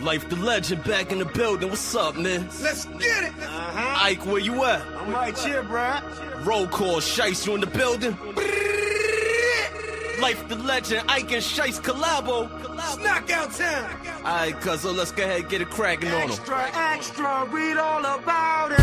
Life the legend back in the building. What's up, man? Let's get it. Ike, where you at? I'm right here, bro. Roll call, Shice, you in the building? Life the legend, Ike and Shice collabo. It's knockout time. Alright, cuz, let's go ahead and get it cracking on them. Extra, extra, read all about it.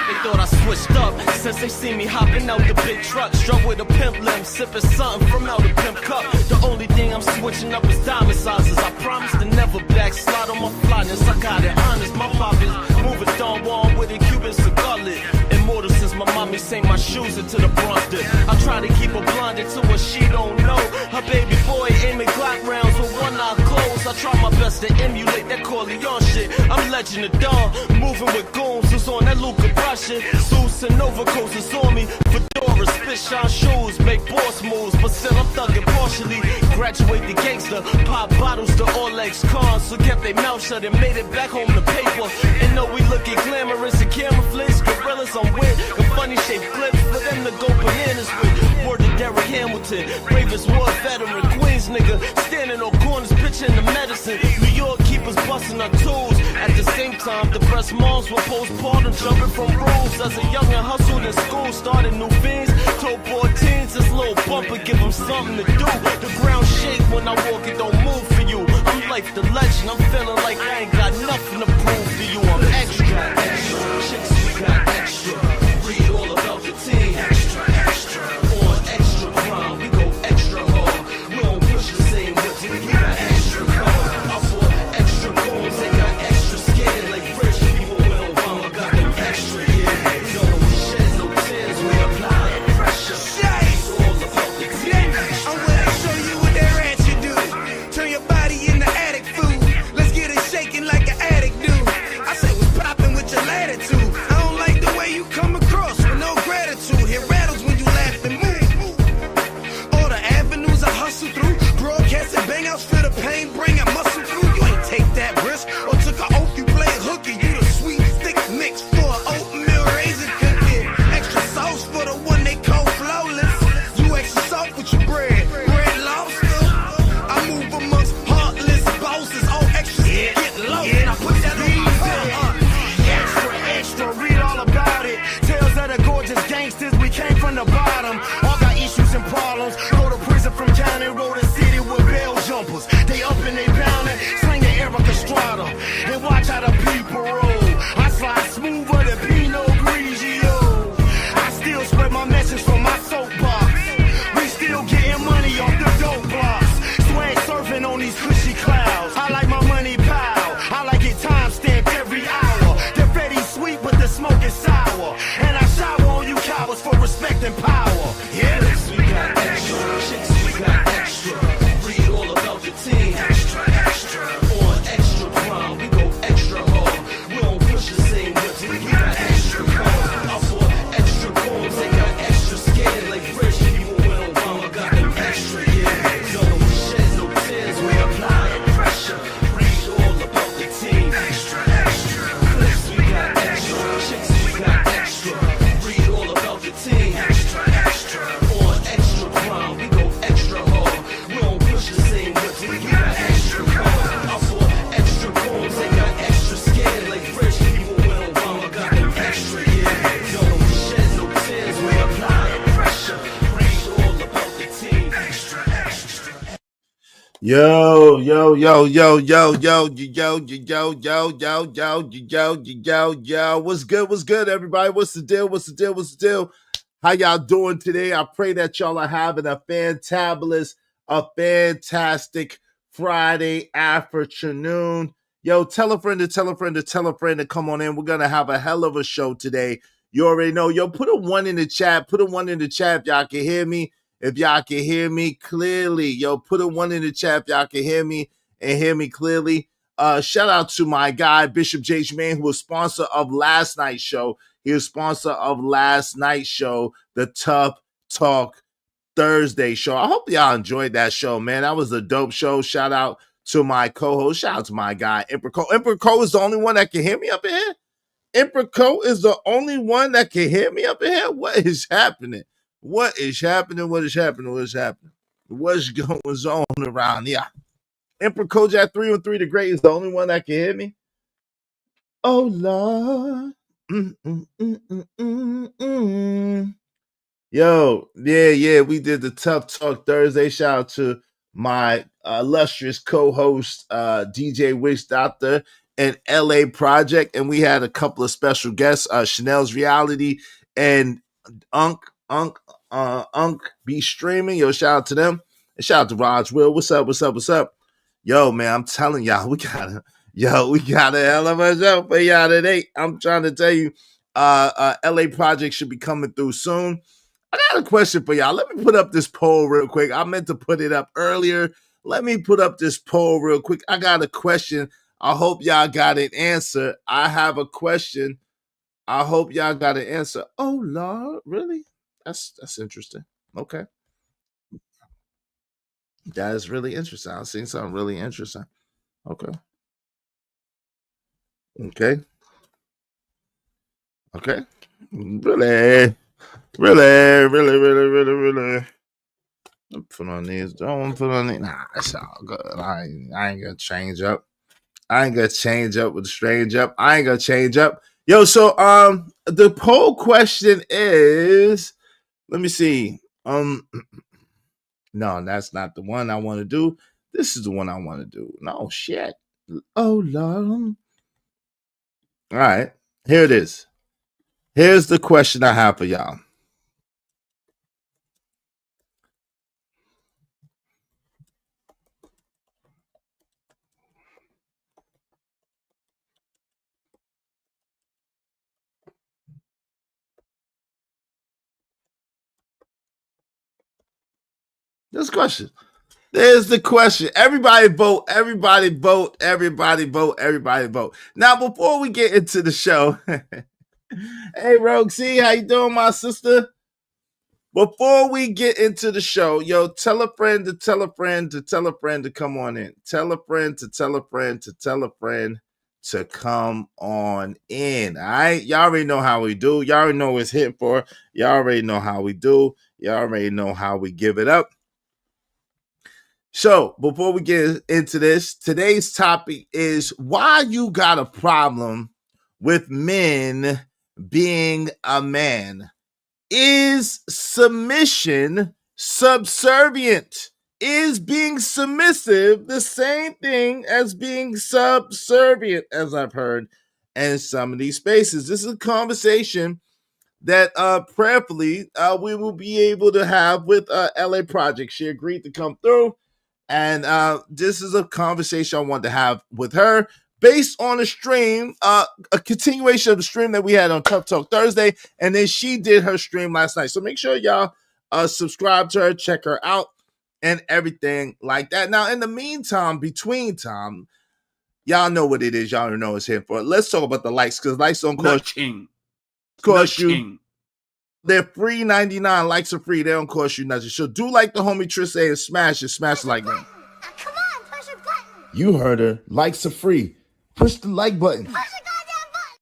They thought I switched up since they see me hopping out the big truck. Struck with a pimp limb, sipping something from out the pimp cup. The only thing I'm switching up is diamond sizes. I promise to never backslide on my flyness. I got it honest, my poppers moving Don Juan with a Cuban cigar lit. Immortal since my mommy sang my shoes into the bronze dip. I try to keep her blinded to what she don't know. Her baby boy aiming Glock rounds with one eye closed. I try my best to emulate that Corleone shit. I'm legend of Dawn, moving with goons who's on that Luca Brush shit. Suits and overcoats is on me. Fedora, spit shine shoes, make boss moves, but still I'm thugging partially. Graduate the gangster, pop bottles to all ex-cons, so kept their mouth shut and made it back home to paper. And though we looking glamorous and camera flicks, gorillas I'm with, the funny shaped clips for them to go bananas with. Word to Derrick Hamilton, bravest war veteran, Queens nigga, standing on corners pitching the medicine. New York keepers busting our tools. At the same time, depressed moms were postpartum, jumping from rules. As a youngin' hustled in school, started new fiends. Told 14s, this little bumper, give them something to do. The ground shake when I walk, it don't move for you. I'm like the legend, I'm feeling like I ain't got nothing to prove to you. I'm extra, extra, chicks, we got extra. Read all about the team. Extra, extra, on extra crime, we go extra hard. We don't push the same whips, we got extra car. I bought extra goals, they got extra skin. Like rich people with Obama got them extra, yeah. We don't shed no tears, we apply pressure. It's all about the team. I'm gonna show you what that ratchet do. Turn your body into attic food. Let's get it shaking like an addict do. I say what's popping with your latitude. I don't like the way you come across with no gratitude. It rattles when you laugh and move. All the avenues I hustle through. Broadcasting bangouts for the pain, bringing muscle through. You ain't take that risk or took an oath. You play hooky. You the sweet thick mix for an oatmeal raisin cookie. Extra sauce for the one they call flawless. You extra salt with your bread. Red lobster. I move amongst heartless bosses. All extras get low. I put that on my phone. Extra, extra, read all about it. Tales of the gorgeous gangsters, we came from the bottom. All got issues and problems. Go to prison from County Road and City with bail jumpers. They up and they pounding, slinging Erica Strata. And watch how the people roll. I slide smoother than Pinot Grigio. I still spread my message from my soapbox. We still getting money off the dope blocks. Swag surfing on these cushy clouds. I like my money pile. I like it time stamped every hour. The Fetty sweet, but the smoke is sour. And I shower on you cowards for respect and power. Yeah, We got extra, chicks, we got extra. Read all about the team. Extra, extra, on extra crime, we go extra hard. We don't push the same whips, we got extra car. I bought extra goals, they got extra skin. Like rich people with Obama got them extra, yeah. We don't shed no tears, we apply pressure. Read all about the team. Extra, extra, clips, we got extra. Chicks, we got extra. Read all about the team. Extra, extra, on extra crime, we go extra hard. We don't push the same whips, we got extra car. I bought extra goals, they got extra skin. Like rich people with Obama got them extra, yeah. We don't shed no tears, we apply pressure. Read all about the team. Extra, extra. Yo, yo, yo, yo, yo, yo, yo. What's good, everybody? What's the deal? How y'all doing today? I pray that y'all are having a fantastic Friday afternoon. Yo, tell a friend to come on in. We're going to have a hell of a show today. You already know. Yo, put a 1 in the chat. Put a 1 in the chat if y'all can hear me. If y'all can hear me clearly. Yo, put a 1 in the chat if y'all can hear me and hear me clearly. Shout out to my guy, Bishop J. Jermaine, who was sponsor of last night's show. He was sponsor of last night's show, the Tough Talk Thursday show. I hope y'all enjoyed that show, man. That was a dope show. Shout out to my co-host. Shout out to my guy, Emperor Cole. Emperor Cole is the only one that can hear me up in here. Emperor Cole is the only one that can hear me up in here. What is happening? What's going on around here? Emperor Kojak 313 the Great is the only one that can hear me. Oh Lord. Yo, yeah, we did the Tough Talk Thursday. Shout out to my illustrious co-host, DJ Wish Doctor and LA Project. And we had a couple of special guests, Chanel's Reality and Unk be streaming. Yo, shout out to them. And shout out to Raj Will. What's up? Yo, man, I'm telling y'all, we got a hell of a show for y'all today. I'm trying to tell you, LA Project should be coming through soon. I got a question for y'all. Let me put up this poll real quick. I meant to put it up earlier. Let me put up this poll real quick. I got a question. I hope y'all got an answer. I have a question. I hope y'all got an answer. Oh Lord, really? That's interesting. Okay. That is really interesting. I've seen something really interesting. Okay. Okay. Really. Put on these. Don't put on these. Nah, it's all good. I ain't gonna change up. I ain't gonna change up with the strange up. I ain't gonna change up. Yo, so the poll question is, let me see. No, that's not the one I want to do. This is the one I want to do. No shit. Oh Lord. All right, here it is. Here's the question I have for y'all. This question. There's the question. Everybody vote. Everybody vote. Everybody vote. Everybody vote. Now, before we get into the show, hey, Rogue C, how you doing, my sister? Before we get into the show, yo, tell a friend to tell a friend to tell a friend to come on in. Tell a friend to tell a friend to tell a friend to come on in. All right, y'all already know how we do. Y'all already know what it's hitting for. Y'all already know how we do. Y'all already know how we give it up. So before we get into this, today's topic is why you got a problem with men being a man. Is submission subservient? Is being submissive the same thing as being subservient, as I've heard in some of these spaces? This is a conversation that prayerfully we will be able to have with LA Project. She agreed to come through. And this is a conversation I want to have with her based on a stream, a continuation of the stream that we had on Tough Talk Thursday. And then she did her stream last night. So make sure y'all subscribe to her, check her out, and everything like that. Now, in the meantime, between time, y'all know what it is. Y'all know it's here for. Let's talk about the likes, because likes don't cost you. They're free 99. Likes are free. They don't cost you nothing. So do like the homie Trissay and smash it. Smash it like that. Come on, push a button. You heard her. Likes are free. Push the like button. Push the goddamn button.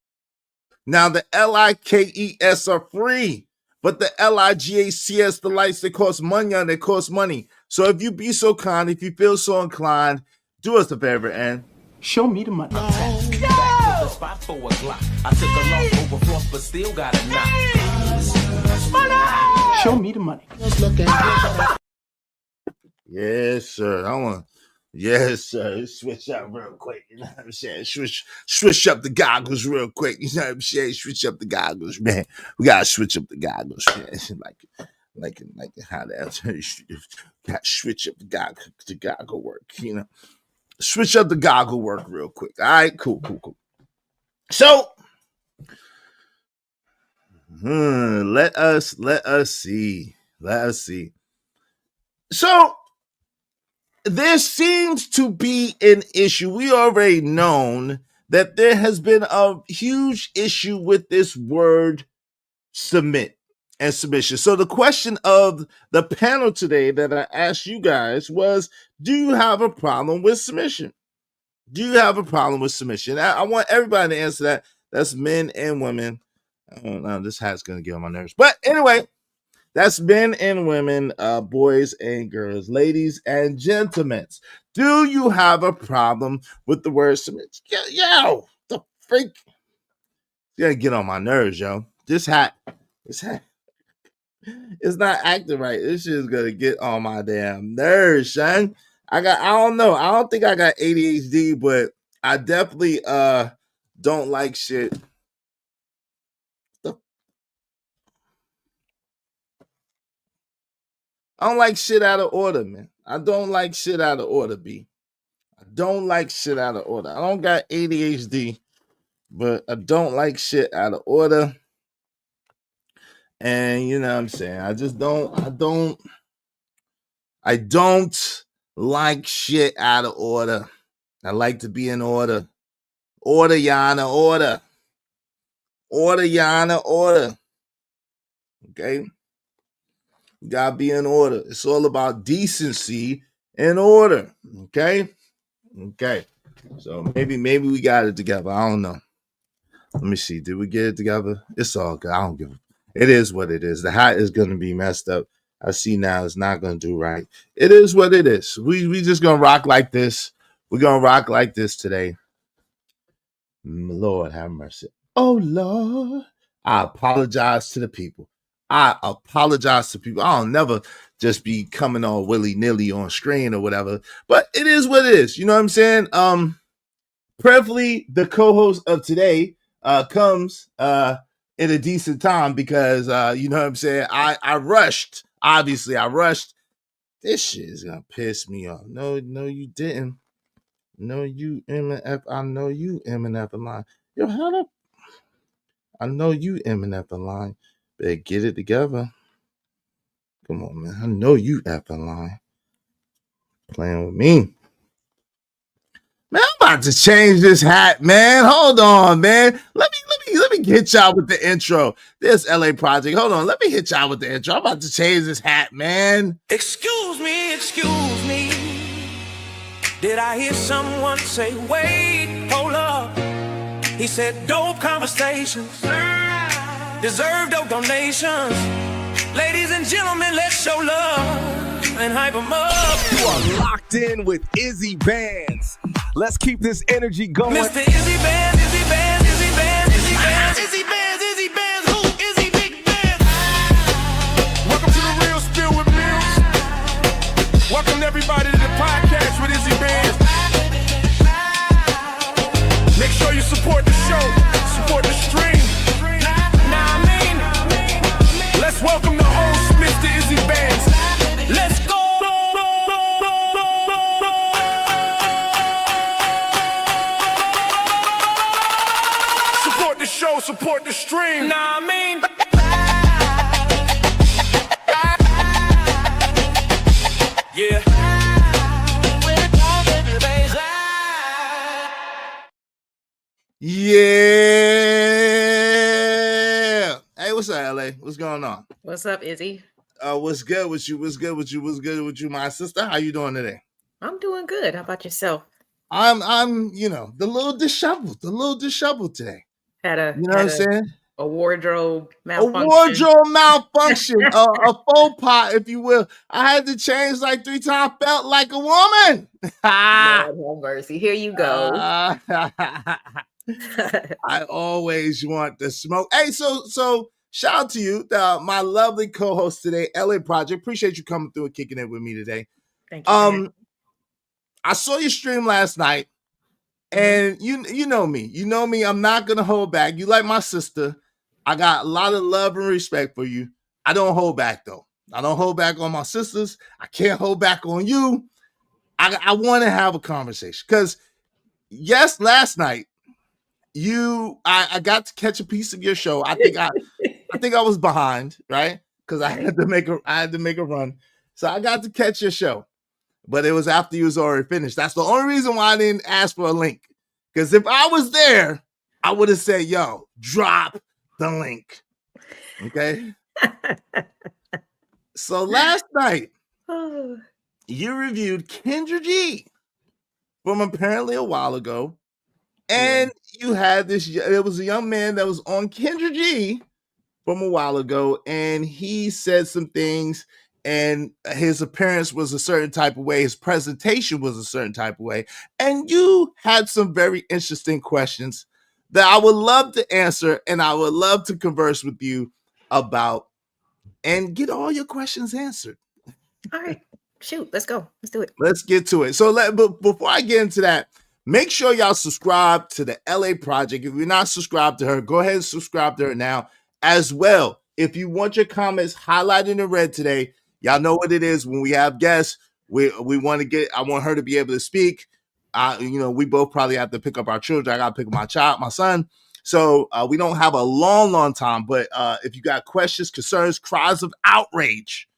Now the LIKES are free, but the LIGACS, the likes, they cost money and they cost money. So if you be so kind, if you feel so inclined, do us a favor and show me the money. No! Spot for a Glock. I took a loss over floss, but still got a knock. Money! Show me the money. yes, sir. Yes, sir. Switch up real quick. You know what I'm saying? Switch up the goggles real quick. You know what I'm saying? Switch up the goggles, man. We gotta switch up the goggles, man. like how that got switch up the goggle work, you know. Switch up the goggle work real quick. All right, cool. So, let us see. So, there seems to be an issue. We already known that there has been a huge issue with this word submit and submission. So the question of the panel today that I asked you guys was, do you have a problem with submission? Do you have a problem with submission? I want everybody to answer that. That's men and women. I don't know. This hat's going to get on my nerves. But anyway, That's men and women, boys and girls, ladies and gentlemen. Do you have a problem with the word submit? Yo, the freak. You gotta get on my nerves, yo. This hat it's not acting right. This shit is gonna get on my damn nerves, son. I don't know. I don't think I got ADHD, but I definitely don't like shit. I don't like shit out of order, man. I don't like shit out of order, B. I don't like shit out of order. I don't got ADHD, but I don't like shit out of order. And you know what I'm saying? I don't like shit out of order. I like to be in order. Order, Yana, order. Order, Yana, order. Okay? You gotta be in order. It's all about decency and order. Okay? Okay. So maybe we got it together. I don't know. Let me see. Did we get it together? It's all good. I don't give a. It is what it is. The hat is gonna be messed up. I see now it's not gonna do right. It is what it is. We just gonna rock like this. We're gonna rock like this today. Lord have mercy. Oh Lord. I apologize to the people. I apologize to people. I'll never just be coming all willy-nilly on screen or whatever. But it is what it is. You know what I'm saying? Preferably the co-host of today comes in a decent time because you know what I'm saying? I rushed. Obviously, I rushed. This shit is gonna piss me off. No, you didn't. No, you MF. I know you MF in line. Yo, how the? I know you MF in line. Better get it together. Come on, man. I know you F in line. Playing with me. Man, I'm about to change this hat, man. Hold on, man. Let me get y'all with the intro. This LA project. Hold on. Let me hit y'all with the intro. I'm about to change this hat, man. Excuse me. Did I hear someone say, wait, hold up? He said, dope conversations deserve dope donations. Ladies and gentlemen, let's show love and hype them up. You are locked in with Izzy Bands. Let's keep this energy going. Mr. Izzy Bands, Izzy Bands, Izzy Bands, Izzy Bands, Izzy Bands, Izzy Bands, who? Izzy Big Bands. Welcome to the Real Spill with Mills. Welcome everybody to the podcast with Izzy Bands. Make sure you support the show, support the stream. Now I mean, Let's welcome the host, Mr. Izzy Bands. let's go. Support the show, support the stream. Now I mean, yeah. Yeah. Hey, what's up, LA? What's going on? What's up, Izzy? What's good with you? What's good with you? What's good with you, my sister? How you doing today? I'm doing good. How about yourself? I'm, you know, the little disheveled today. Had a You know what I'm saying? a wardrobe A malfunction. wardrobe malfunction, a faux pas, if you will. I had to change like 3 times. Felt like a woman. Lord have mercy. Here you go. I always want the smoke. Hey, so shout out to you, my lovely co-host today, LA Project. Appreciate you coming through and kicking it with me today. Thank you. I saw your stream last night, and you know me. You know me. I'm not gonna hold back. You like my sister. I got a lot of love and respect for you. I don't hold back though. I don't hold back on my sisters. I can't hold back on you. I want to have a conversation because yes, last night I got to catch a piece of your show. I think I was behind, right? Because I had to make a run. So I got to catch your show. But it was after you was already finished. That's the only reason why I didn't ask for a link. Because if I was there, I would have said, yo, drop the link. Okay? So last night, Oh, you reviewed Kendra G from apparently a while ago. And you had it was a young man that was on Kendra G from a while ago, and he said some things, and his appearance was a certain type of way, his presentation was a certain type of way, and you had some very interesting questions that I would love to answer, and I would love to converse with you about and get all your questions answered. All right. Shoot, let's go. Let's do it. Let's get to it. So but before I get into that, make sure y'all subscribe to the LA Project. If you're not subscribed to her, go ahead and subscribe to her now as well. If you want your comments highlighted in red today, y'all know what it is. When we have guests, we want to get, I want her to be able to speak. We both probably have to pick up our children. I got to pick up my son. So we don't have a long time, but if you got questions, concerns, cries of outrage,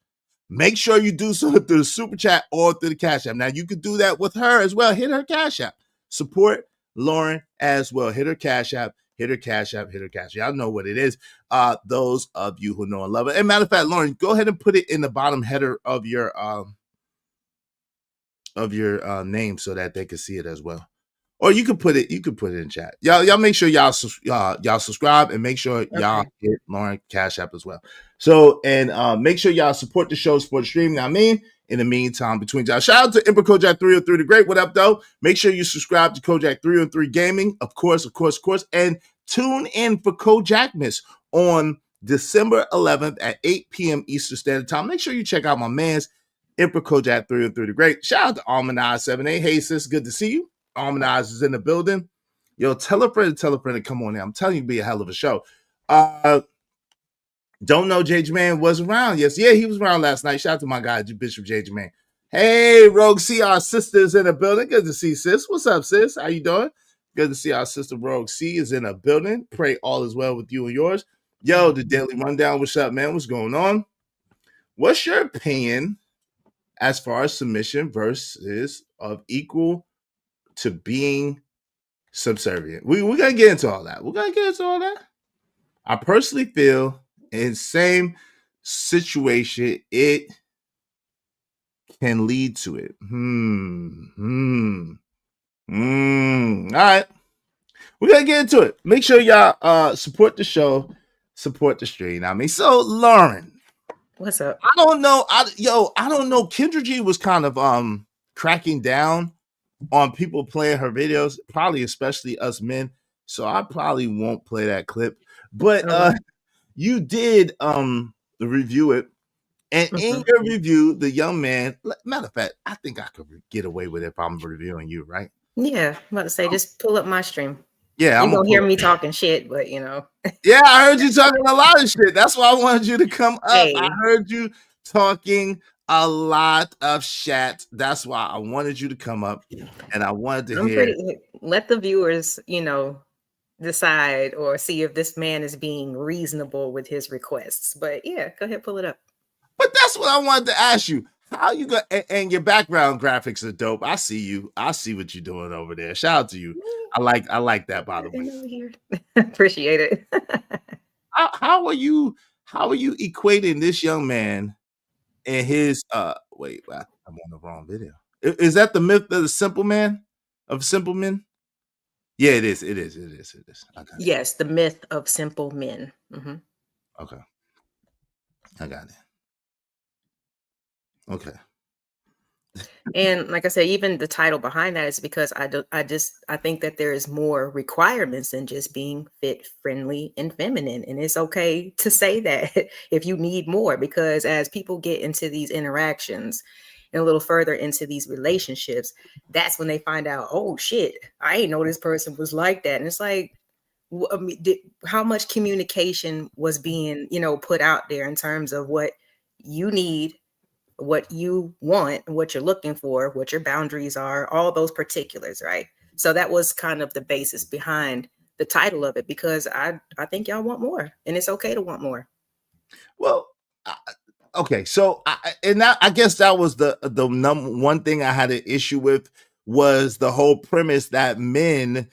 make sure you do so through the super chat or through the Cash App. Now, you could do that with her as well. Hit her Cash App. Support Lauren as well. Hit her Cash App. Hit her Cash App. Hit her Cash App. Y'all know what it is. Those of you who know and love it. And matter of fact, Lauren, go ahead and put it in the bottom header of your name so that they can see it as well. Or you could put it in chat. Y'all make sure y'all subscribe, and make sure y'all hit Lauren Cash App as well. So, and make sure y'all support the show, support the stream. Now, in the meantime, between y'all, shout out to Emperor Kojak 303 the Great. What up, though? Make sure you subscribe to Kojak 303 Gaming, of course, and tune in for Kojakmas on December 11th at 8 p.m. Eastern Standard Time. Make sure you check out my man's Emperor Kojak 303 the Great. Shout out to Almanaz78. Hey, sis, good to see you. Almanaz is in the building. Yo, tell a friend to come on in. I'm telling you, be a hell of a show. Don't know J. Jermaine was around. Yes, yeah, he was around last night. Shout out to my guy, Bishop J. Jermaine. Hey, Rogue C, our sister is in the building. Good to see sis. What's up, sis? How you doing? Good to see our sister Rogue C is in the building. Pray all is well with you and yours. Yo, the Daily Rundown. What's up, man? What's going on? What's your opinion as far as submission versus of equal to being subservient? We're going to get into all that. I personally feel in same situation, it can lead to it. All right. We're going to get into it. Make sure y'all support the show, support the stream. So Lauren. What's up? I don't know. I don't know. Kendra G was kind of cracking down on people playing her videos, probably especially us men. So I probably won't play that clip. But you did review it. And in your review, the young man, matter of fact, I think I could get away with it if I'm reviewing you, right? Yeah, I'm about to say, just pull up my stream. Yeah, I'm gonna hear me talking shit, but Yeah, I heard you talking a lot of shit. That's why I wanted you to come up. Hey. I heard you talking a lot of shit. That's why I wanted you to come up, and I wanted to let the viewers, decide or see if this man is being reasonable with his requests. But yeah, go ahead, pull it up. But that's what I wanted to ask you. How you got, and your background graphics are dope. I see you. I see what you're doing over there. Shout out to you. I like that, by the way. Appreciate it. How are you equating this young man and his wait, I'm on the wrong video. Is that the myth of the simple man? Of simple men? Yeah, it is. Okay. Yes, the myth of simple men. Okay. I got it. Okay. And like I said, even the title behind that is because I think that there is more requirements than just being fit, friendly, and feminine. And it's okay to say that if you need more, because as people get into these interactions and a little further into these relationships, that's when they find out, oh shit, I didn't know this person was like that. And it's like, how much communication was being, put out there in terms of what you need, what you want, what you're looking for, what your boundaries are, all those particulars, right? So that was kind of the basis behind the title of it, because I think y'all want more, and it's okay to want more. Well, okay, so I guess that was the number one thing I had an issue with, was the whole premise that men,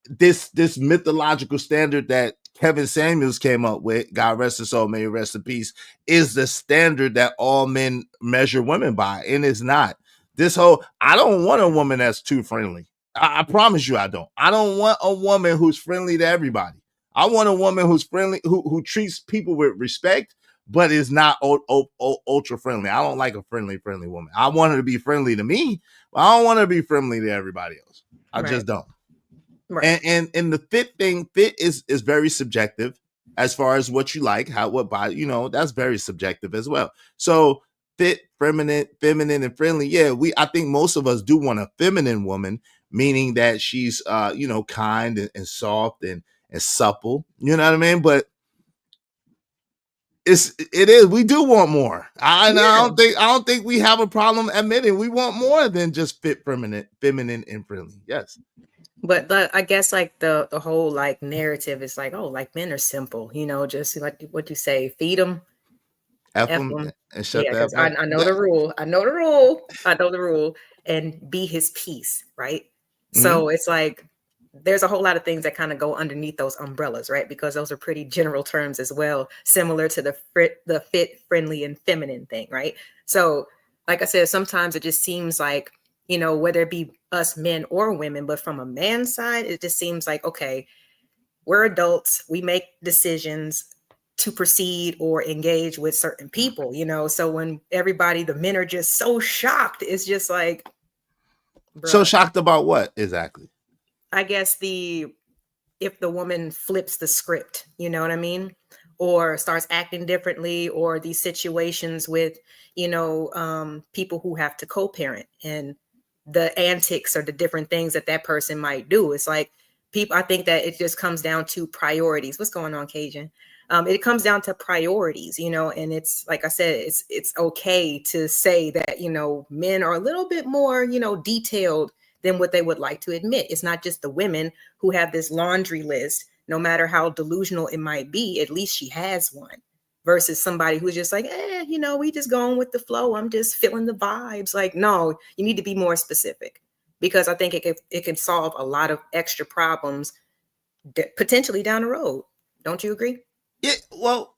this mythological standard that Kevin Samuels came up with, God rest his soul, may he rest in peace, is the standard that all men measure women by, and it's not. This whole, I don't want a woman that's too friendly. I promise you I don't. I don't want a woman who's friendly to everybody. I want a woman who's friendly, who treats people with respect, but is not ultra friendly. I don't like a friendly woman. I want her to be friendly to me, but I don't want her to be friendly to everybody else. I just don't. Right. And the fit is very subjective as far as what you like, what body, that's very subjective as well. So fit, feminine and friendly. Yeah, I think most of us do want a feminine woman, meaning that she's kind and soft and supple. You know what I mean? But we do want more. I don't think we have a problem admitting we want more than just fit, feminine and friendly. Yes. But I guess like the whole like narrative is like, oh, like men are simple, just like what you say, feed them, F F them them. and shut Yeah, the because F up. I know the rule. I know the rule. I know the rule. And be his peace, right? So it's like there's a whole lot of things that kind of go underneath those umbrellas, right? Because those are pretty general terms as well, similar to the fit, friendly, and feminine thing, right? So, like I said, sometimes it just seems like, whether it be us men or women, but from a man's side, it just seems like, okay, we're adults, we make decisions to proceed or engage with certain people, so when the men are just so shocked, it's just like, bruh. So shocked about what exactly? I guess if the woman flips the script, you know what I mean? Or starts acting differently, or these situations with, people who have to co-parent and the antics or the different things that person might do. It's like I think that it just comes down to priorities. What's going on, Cajun? It comes down to priorities, and it's like I said, it's okay to say that, men are a little bit more, detailed than what they would like to admit. It's not just the women who have this laundry list, no matter how delusional it might be, at least she has one, versus somebody who's just like, we just going with the flow. I'm just feeling the vibes. Like, no, you need to be more specific, because I think it can solve a lot of extra problems potentially down the road. Don't you agree? Yeah, well,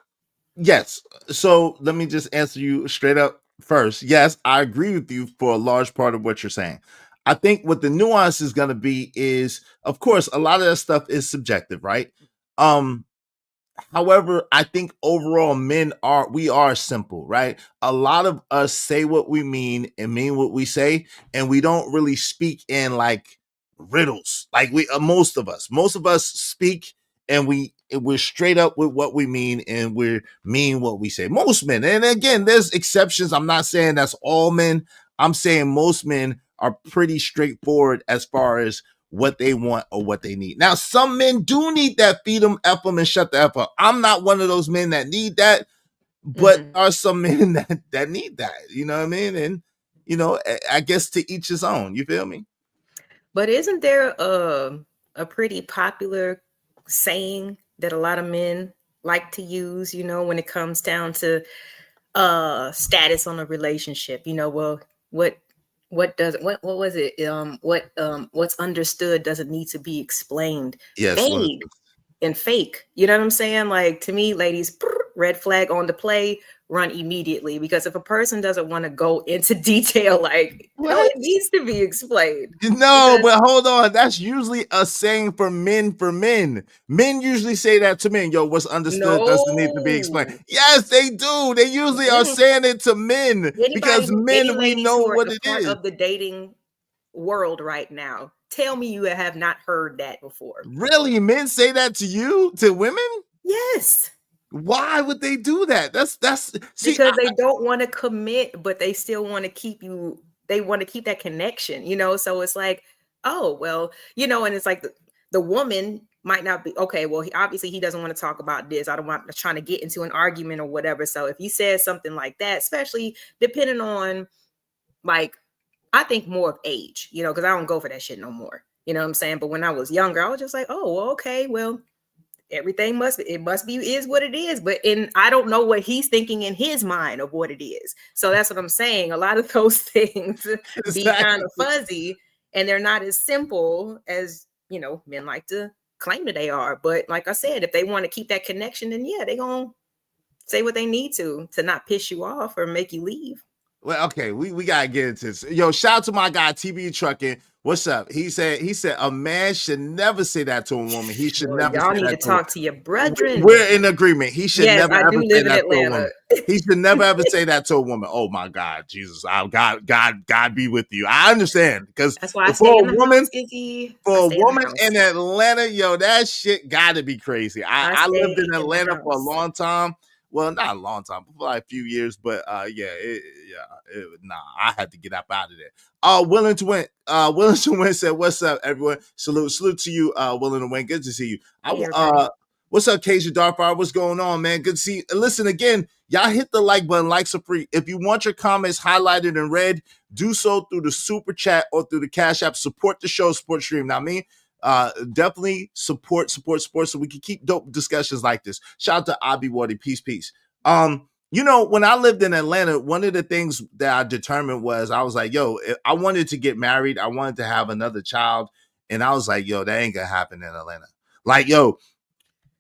yes. So let me just answer you straight up first. Yes, I agree with you for a large part of what you're saying. I think what the nuance is going to be is, of course, a lot of that stuff is subjective, right? However, I think overall we are simple, right? A lot of us say what we mean and mean what we say, and we don't really speak in like riddles. Like most of us speak and we're straight up with what we mean and we mean what we say. Most men, and again, there's exceptions. I'm not saying that's all men. I'm saying most men are pretty straightforward as far as what they want or what they need. Now, some men do need that feed them, F them, and shut the F up. I'm not one of those men that need that, but are some men that need that. You know what I mean? And, I guess to each his own. You feel me? But isn't there a pretty popular saying that a lot of men like to use, when it comes down to status on a relationship? Well, what was it? What's understood doesn't need to be explained. Yes. Vague and fake. You know what I'm saying? Like, to me, ladies, red flag on the play, run immediately. Because if a person doesn't want to go into detail, like, no, it needs to be explained. No, but hold on. That's usually a saying for men. Men usually say that to men. Yo, what's understood doesn't need to be explained. Yes, they do. They usually are saying it to men because men, we know what it is. Of the dating world right now, tell me you have not heard that before. Really? Men say that to you, to women? Yes. Why would they do that? That's because they don't want to commit, but they still want to keep you. They want to keep that connection, So it's like, oh, well, and it's like the woman might not be okay. Well, he doesn't want to talk about this. I don't want trying to get into an argument or whatever. So if you said something like that, especially depending on, like, I think more of age, because I don't go for that shit no more. You know what I'm saying? But when I was younger, I was just like, oh, well, okay, well, everything must be is what it is. But I don't know what he's thinking in his mind of what it is. So that's what I'm saying. A lot of those things be kind of fuzzy, and they're not as simple as, men like to claim that they are. But like I said, if they want to keep that connection, then yeah, they're going to say what they need to not piss you off or make you leave. Well, okay, we gotta get into this. Yo, shout out to my guy TB Trucking. What's up? He said a man should never say that to a woman. He should Well, never y'all say need to that to a talk to your brethren. We're in agreement. He should Yes, never I do ever say live in that to a Atlanta. woman. He should never ever say that to a woman. Oh my God, Jesus, God be with you. I understand because That's why I for stay in a the woman, house, Izzy. I for a stay in the woman house. in Atlanta, yo, that shit got to be crazy. I I lived stay in in the Atlanta for a house. long time. Well, not a long time, for like a few years, but nah, I had to get up out of there. Willing to win said, "What's up, everyone? Salute to you, willing to win. Good to see you. Hey, everybody. What's up, Cajun Darkfire? What's going on, man? Good to see you. Listen again, y'all hit the like button. Likes are free. If you want your comments highlighted in red, do so through the super chat or through the Cash App. Support the show, support stream. Now, me, definitely support, so we can keep dope discussions like this. Shout out to Abi Wardy. Peace. You know, when I lived in Atlanta, one of the things that I determined was I was like, yo, I wanted to get married. I wanted to have another child. And I was like, yo, that ain't gonna happen in Atlanta. Like, yo,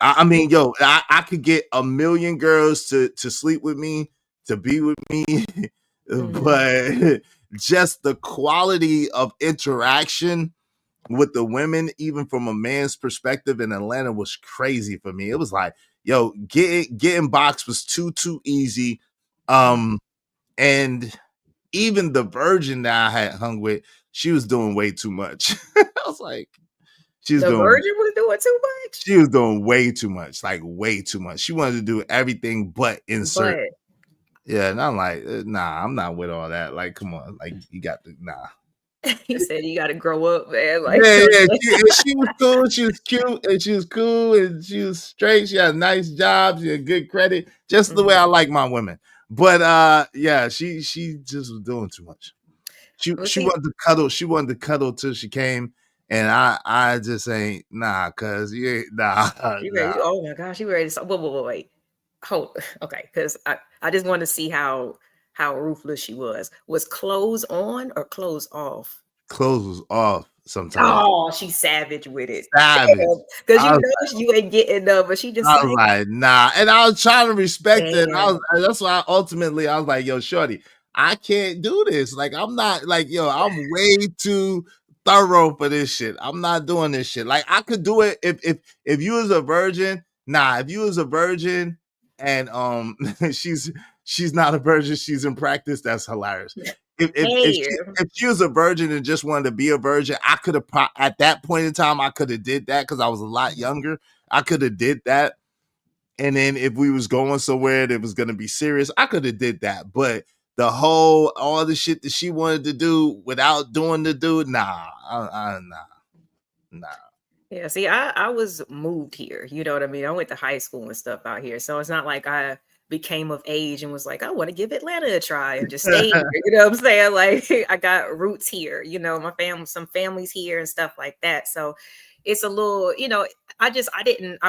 I mean, yo, I could get a million girls to sleep with me, to be with me, but just the quality of interaction with the women, even from a man's perspective in Atlanta, was crazy for me. It was like, yo, getting boxed was too easy. And even the virgin that I had hung with, she was doing way too much. I was like, The virgin was doing too much. she was doing way too much, like way too much. She wanted to do everything but insert. But Yeah, and I'm like, nah, I'm not with all that. Like, come on, like you got to nah. he said you got to grow up, man. Like, Yeah. She was cool. She was cute, and she was cool, and she was straight. She had a nice job. She had good credit, just the way I like my women. But yeah, she just was doing too much. She wanted to cuddle. She wanted to cuddle till she came, and I just ain't nah, cause you ain't nah. Oh my gosh, you ready to wait. Hold okay, because I just want to see how ruthless she was. Was clothes on or clothes off? Clothes was off sometimes. Oh, she's savage with it. Savage. Because you ain't getting but she just I was like, nah. And I was trying to respect it. And that's why I was like, yo, shorty, I can't do this. Like, I'm not like, yo, I'm way too thorough for this shit. I'm not doing this shit. Like, I could do it if you was a virgin. Nah, if you was a virgin and she's not a virgin, she's in practice, that's hilarious. If she was a virgin and just wanted to be a virgin, I could have at that point in time I could have did that because I was a lot younger. I could have did that, and then if we was going somewhere that was gonna be serious, I could have did that. But all the shit that she wanted to do without doing the dude, nah. Yeah, see, I was moved here. You know what I mean? I went to high school and stuff out here, so it's not like I became of age and was like, I want to give Atlanta a try and just stay here. You know what I'm saying? Like, I got roots here. You know, some families here and stuff like that. So it's a little, you know, I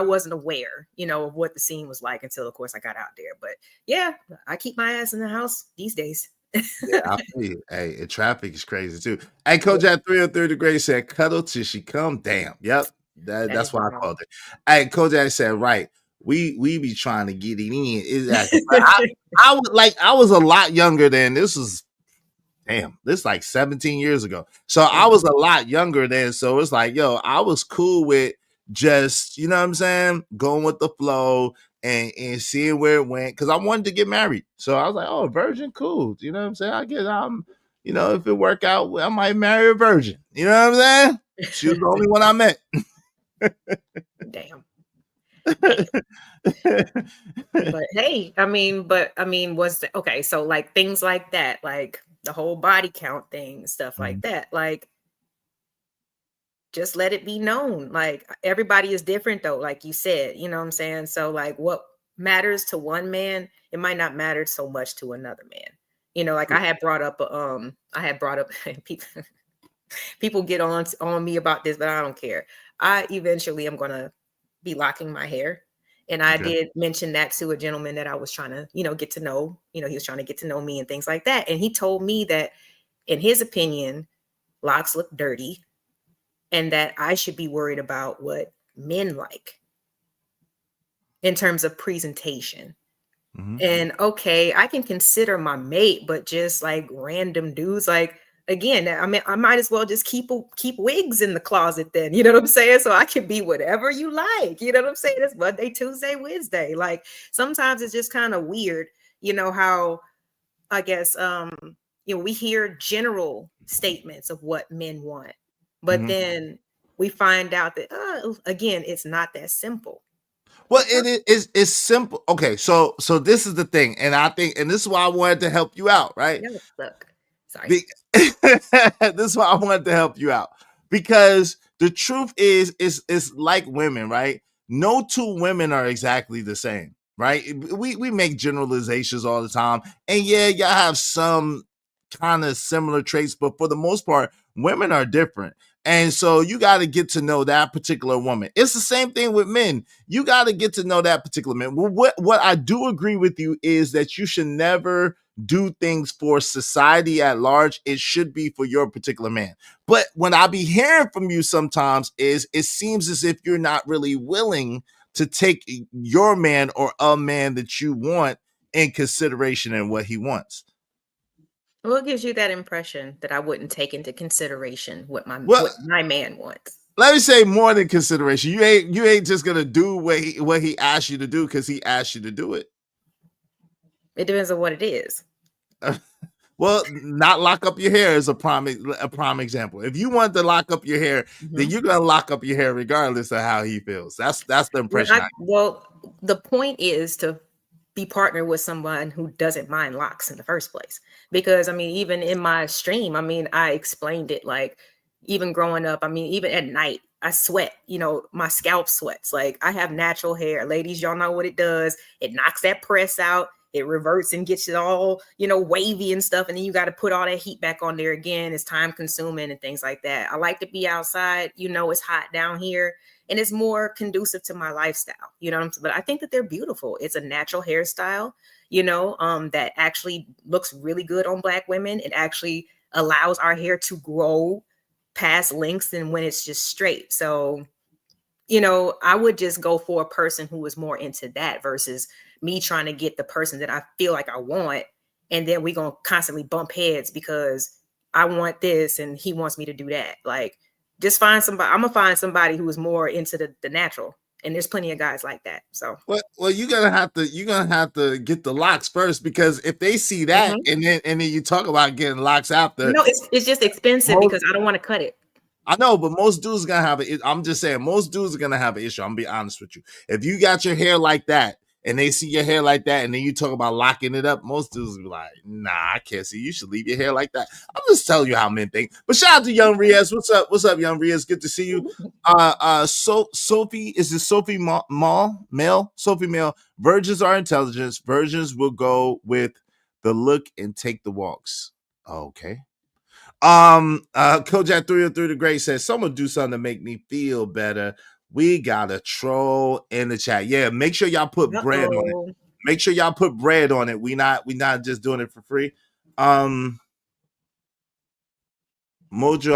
wasn't aware, you know, of what the scene was like until, of course, I got out there. But yeah, I keep my ass in the house these days. Yeah, I feel you. Hey, and traffic is crazy too. Hey, Coach at 303 degrees said, cuddle till she come. Damn. Yep. That's why I called it. Hey, Kojak said, right. We be trying to get it in. Exactly. I was a lot younger than this like 17 years ago. So I was a lot younger then. So it's like, yo, I was cool with just, you know what I'm saying, going with the flow and seeing where it went. Cause I wanted to get married. So I was like, oh, virgin, cool. You know what I'm saying? I guess you know, if it work out, I might marry a virgin. You know what I'm saying? She was the only one I met. Damn. But hey, I mean, okay, so like things like that, like the whole body count thing, stuff like that, like just let it be known. Like everybody is different though, like you said, you know what I'm saying? So like what matters to one man, it might not matter so much to another man. You know, like I had brought up people get on me about this, but I don't care. I eventually am gonna be locking my hair. And I did mention that to a gentleman that I was trying to, you know, get to know. You know, he was trying to get to know me and things like that. And he told me that in his opinion, locks look dirty and that I should be worried about what men like in terms of presentation. And okay, I can consider my mate, but just like random dudes, like again, I mean, I might as well just keep wigs in the closet then. You know what I'm saying? So I can be whatever you like. You know what I'm saying? It's Monday, Tuesday, Wednesday. Like sometimes it's just kind of weird, how I guess we hear general statements of what men want, but then we find out that again, it's not that simple. Well, it's simple. Okay, so this is the thing, and I think, and this is why I wanted to help you out, right? No, look, sorry. This is why I wanted to help you out, because the truth is, it's like women, right? No two women are exactly the same, right? We make generalizations all the time, and yeah, y'all have some kind of similar traits, but for the most part, women are different. And so you got to get to know that particular woman. It's the same thing with men. You got to get to know that particular man. Well, what I do agree with you is that you should never do things for society at large. It should be for your particular man. But when I be hearing from you sometimes is it seems as if you're not really willing to take your man or a man that you want in consideration and what he wants. What gives you that impression that I wouldn't take into consideration what my man wants? Let me say more than consideration. You ain't just gonna do what he asked you to do because he asked you to do it. It depends on what it is. Well, not lock up your hair is a prime example. If you want to lock up your hair, then you're gonna lock up your hair regardless of how he feels. That's the impression. Well, the point is to be partnered with someone who doesn't mind locks in the first place. Because I mean, even in my stream, I mean, I explained it like even growing up, I mean, even at night, I sweat, my scalp sweats. Like I have natural hair. Ladies, y'all know what it does. It knocks that press out. It reverts and gets it all, wavy and stuff. And then you got to put all that heat back on there again. It's time consuming and things like that. I like to be outside. It's hot down here. And it's more conducive to my lifestyle, but I think that they're beautiful. It's a natural hairstyle, that actually looks really good on Black women. It actually allows our hair to grow past lengths than when it's just straight. So, I would just go for a person who is more into that versus me trying to get the person that I feel like I want. And then we're going to constantly bump heads because I want this and he wants me to do that. Like, just find somebody. I'm gonna find somebody who is more into the natural, and there's plenty of guys like that. So, well, you're gonna have to get the locks first, because if they see that and then you talk about getting locks after, it's just expensive because I don't want to cut it. I know, but most dudes are gonna have it. I'm just saying, most dudes are gonna have an issue. I'm gonna be honest with you. If you got your hair like that, and they see your hair like that, and then you talk about locking it up, most dudes will be like, nah, I can't see. You should leave your hair like that. I'm just telling you how men think. But shout out to Young Riaz. What's up? What's up, Young Riaz? Good to see you. Sophie, is it Sophie Male? Sophie Male. Virgins are intelligence. Virgins will go with the look and take the walks. Okay. Kojak 303 the Great says, someone do something to make me feel better. We got a troll in the chat. Yeah, make sure y'all put bread on it. Make sure y'all put bread on it. We not just doing it for free. Mojo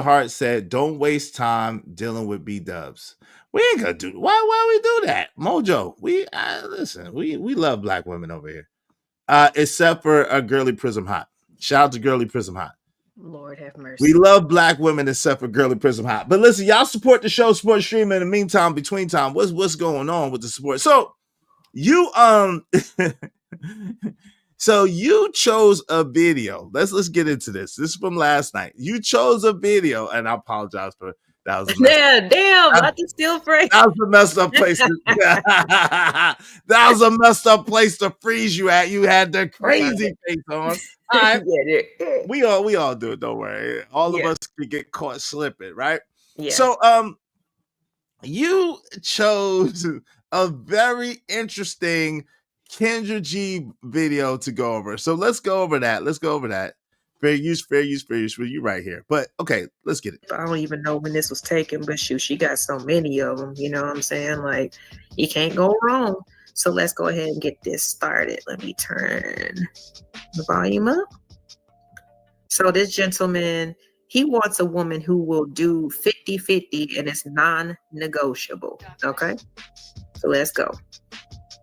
Hart said, don't waste time dealing with B-dubs. We ain't gonna do why we do that? Mojo, we listen, we love Black women over here. Except for a Girly Prism Hot. Shout out to Girly Prism Hot. Lord have mercy. We love Black women except for Girly Prism Hot. But listen, y'all support the show, support stream. In the meantime, between time, what's going on with the support? So you so you chose a video. Let's get into this. This is from last night. You chose a video, and I apologize for that. Was I can still pray. That was a messed up place. That was a messed up place to freeze you at. You had the crazy face on. All right. We all do it. Don't worry. All of us could get caught slipping, right? Yeah. So you chose a very interesting Kendra G video to go over. So let's go over that. Fair use for you right here. But okay, let's get it. I don't even know when this was taken, but shoot, she got so many of them. You know what I'm saying? Like, you can't go wrong. So let's go ahead and get this started. Let me turn the volume up. So this gentleman, he wants a woman who will do 50-50 and it's non-negotiable. Okay, so let's go.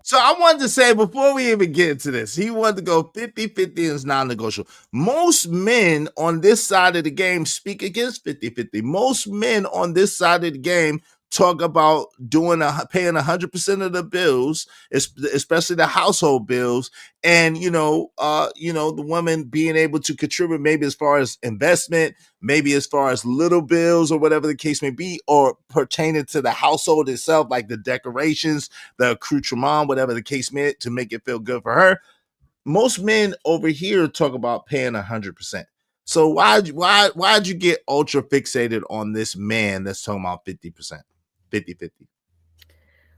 So I wanted to say before we even get into this, he wanted to go 50-50 and it's non-negotiable. Most men on this side of the game speak against 50-50. Most men on this side of the game talk about paying 100% of the bills, especially the household bills, and the woman being able to contribute maybe as far as investment, maybe as far as little bills or whatever the case may be, or pertaining to the household itself, like the decorations, the accoutrement, whatever the case may, to make it feel good for her. Most men over here talk about paying 100%. So why'd you get ultra fixated on this man that's talking about 50%, 50-50?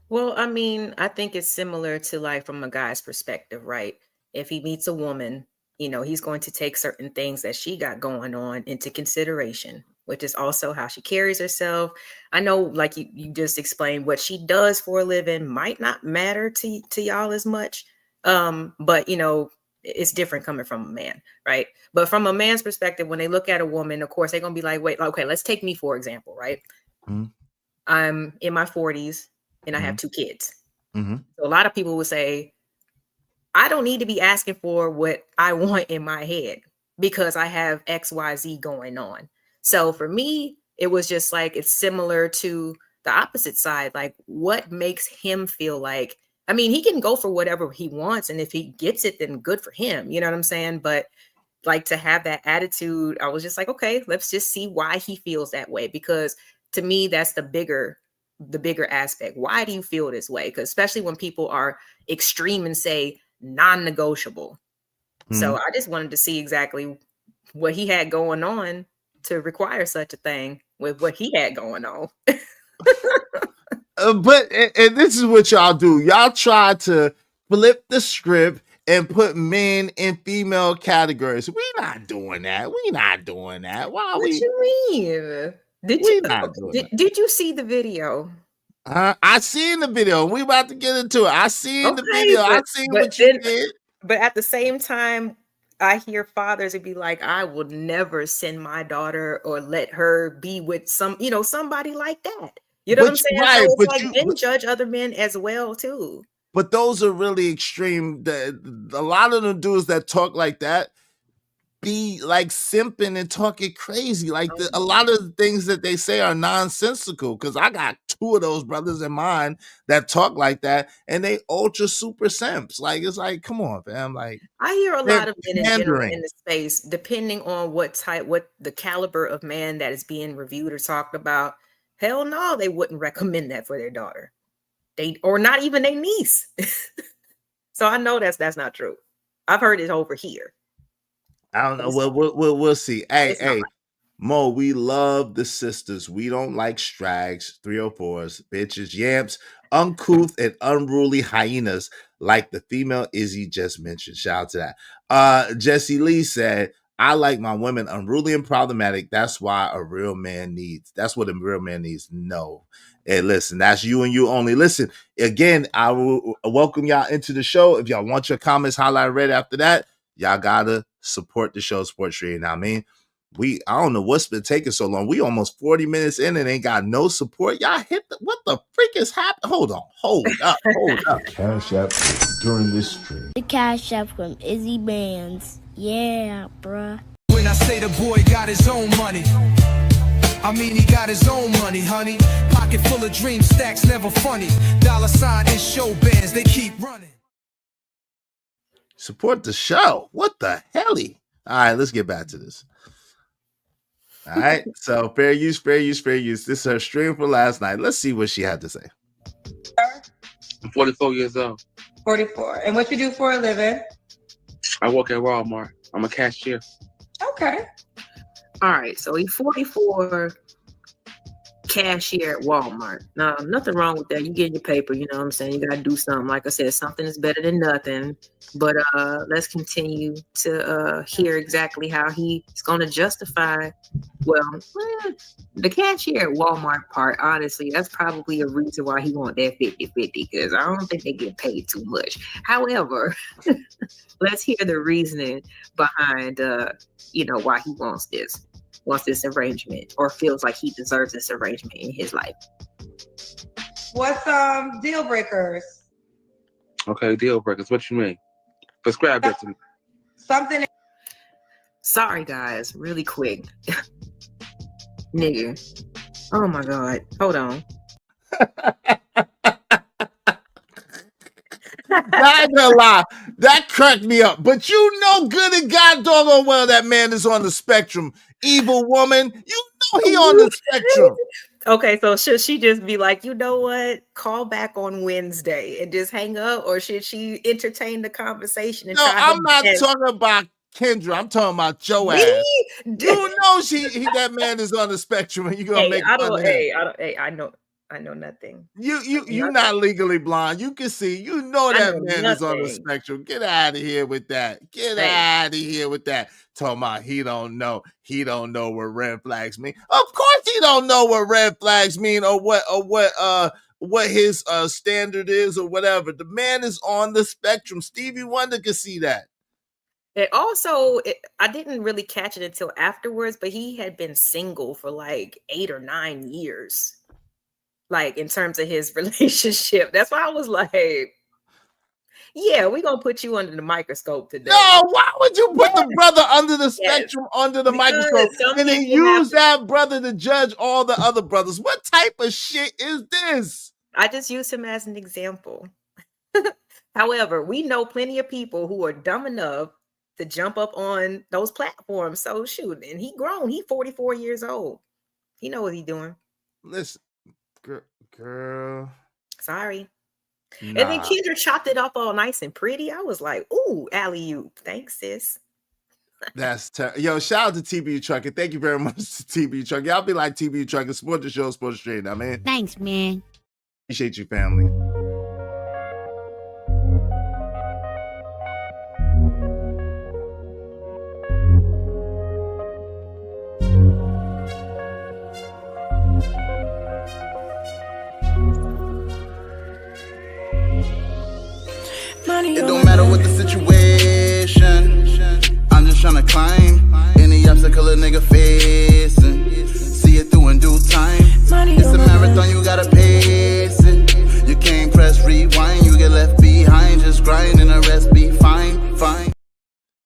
Well, I mean, I think it's similar to like from a guy's perspective, right? If he meets a woman, he's going to take certain things that she got going on into consideration, which is also how she carries herself. I know, like you just explained, what she does for a living might not matter to y'all as much. But it's different coming from a man, right? But from a man's perspective, when they look at a woman, of course, they're gonna be like, wait, okay, let's take me for example, right? Mm-hmm. I'm in my 40s and I have 2 kids. So a lot of people would say, I don't need to be asking for what I want in my head because I have XYZ going on. So for me, it was just like, it's similar to the opposite side. Like, what makes him feel like, I mean, he can go for whatever he wants. And if he gets it, then good for him. You know what I'm saying? But like, to have that attitude, I was just like, okay, let's just see why he feels that way. Because to me, that's the bigger aspect. Why do you feel this way? Because especially when people are extreme and say non-negotiable. So I just wanted to see exactly what he had going on to require such a thing with what he had going on. But this is what y'all do. Y'all try to flip the script and put men in female categories. We not doing that. Why What we? you mean? Did you see the video? I seen the video. We about to get into it. I seen the Okay, video. I seen what you did. But at the same time, I hear fathers would be like, I would never send my daughter or let her be with somebody like that. You know what I'm saying? Right, so it's but like men judge other men as well too. But those are really extreme. A lot of the dudes that talk like that be like simping and talking crazy. Like a lot of the things that they say are nonsensical. Because I got 2 of those brothers in mine that talk like that, and they ultra super simps. Like, it's like, come on, fam. Like, I hear a lot of men in general pandering. in the space, depending on what the caliber of man that is being reviewed or talked about. Hell no, they wouldn't recommend that for their daughter. Or not even their niece. So I know that's not true. I've heard it over here. I don't know. Well, we'll see. Hey, Mo, we love the sisters. We don't like strags, 304s, bitches, yamps, uncouth and unruly hyenas like the female Izzy just mentioned. Shout out to that. Jesse Lee said, I like my women unruly and problematic. That's what a real man needs. No. Hey, listen, that's you and you only. Listen, again, I will welcome y'all into the show. If y'all want your comments highlighted right after that, y'all gotta support the show, Sports Street. You know what I mean? I don't know what's been taking so long. We almost 40 minutes in and ain't got no support. Y'all what the freak is happening? Hold up. Cash app during this stream. The cash app from Izzy Bands. Yeah, bruh. When I say the boy got his own money, I mean he got his own money, honey. Pocket full of dream stacks, never funny. $sign and show bands, they keep running. Support the show. What the helly? All right, let's get back to this. All right, so fair use. This is her stream for last night. Let's see what she had to say. I'm 44 years old. 44. And what you do for a living? I work at Walmart. I'm a cashier. Okay. All right, so he's 44, cashier at Walmart. Now, nothing wrong with that. You get your paper, you know what I'm saying? You got to do something. Like I said, something is better than nothing. But let's continue to hear exactly how he's going to justify, the cashier at Walmart part, honestly, that's probably a reason why he want that 50-50, because I don't think they get paid too much. However, let's hear the reasoning behind, why he wants this arrangement or feels like he deserves this arrangement in his life. What's deal breakers? Okay, deal breakers. What you mean? Describe that to me. Something. Sorry, guys. Really quick. Nigga. Oh my God. Hold on. I ain't gonna lie, that cracked me up. But you know good and god doggone well that man is on the spectrum. Evil woman, you know he on the spectrum. Okay, so should she just be like, you know what? Call back on Wednesday and just hang up, or should she entertain the conversation and No, try her I'm not best? talking about Kendra. I'm talking about your Me? ass. You know that man is on the spectrum, and you gonna Hey, make I fun don't. of him. Hey, I don't. Hey, I know nothing. You not legally blind. You can see. You know I that know man is on the nothing. spectrum. Get out of here with that. Get Hey. out of here with that. Talking about he don't know. He don't know what red flags mean. Of course he don't know what red flags mean or what his standard is or whatever. The man is on the spectrum. Stevie Wonder can see that. It also, I didn't really catch it until afterwards, but he had been single for like 8 or 9 years. Like in terms of his relationship. That's why I was like, yeah, we're gonna put you under the microscope today. No, why would you put the brother under the spectrum, under the microscope, and then use that brother to judge all the other brothers? What type of shit is this? I just used him as an example. However, we know plenty of people who are dumb enough to jump up on those platforms. So shoot, and he grown. He 44 years old. He know what he's doing. Listen, girl. Sorry. Nah. And then Kendra chopped it up all nice and pretty. I was like, ooh, alley-oop. Thanks, sis. That's yo, shout out to TBU Trucker. Thank you very much to TBU Trucker. Y'all be like TBU Trucker. Support the show, support the stream now, man. Thanks, man. Appreciate you, family. It don't matter what the situation, I'm just tryna climb any obstacle a nigga facing. See it through in due time. It's a marathon, you gotta pace it. You can't press rewind, you get left behind. Just grind and the rest be fine, fine.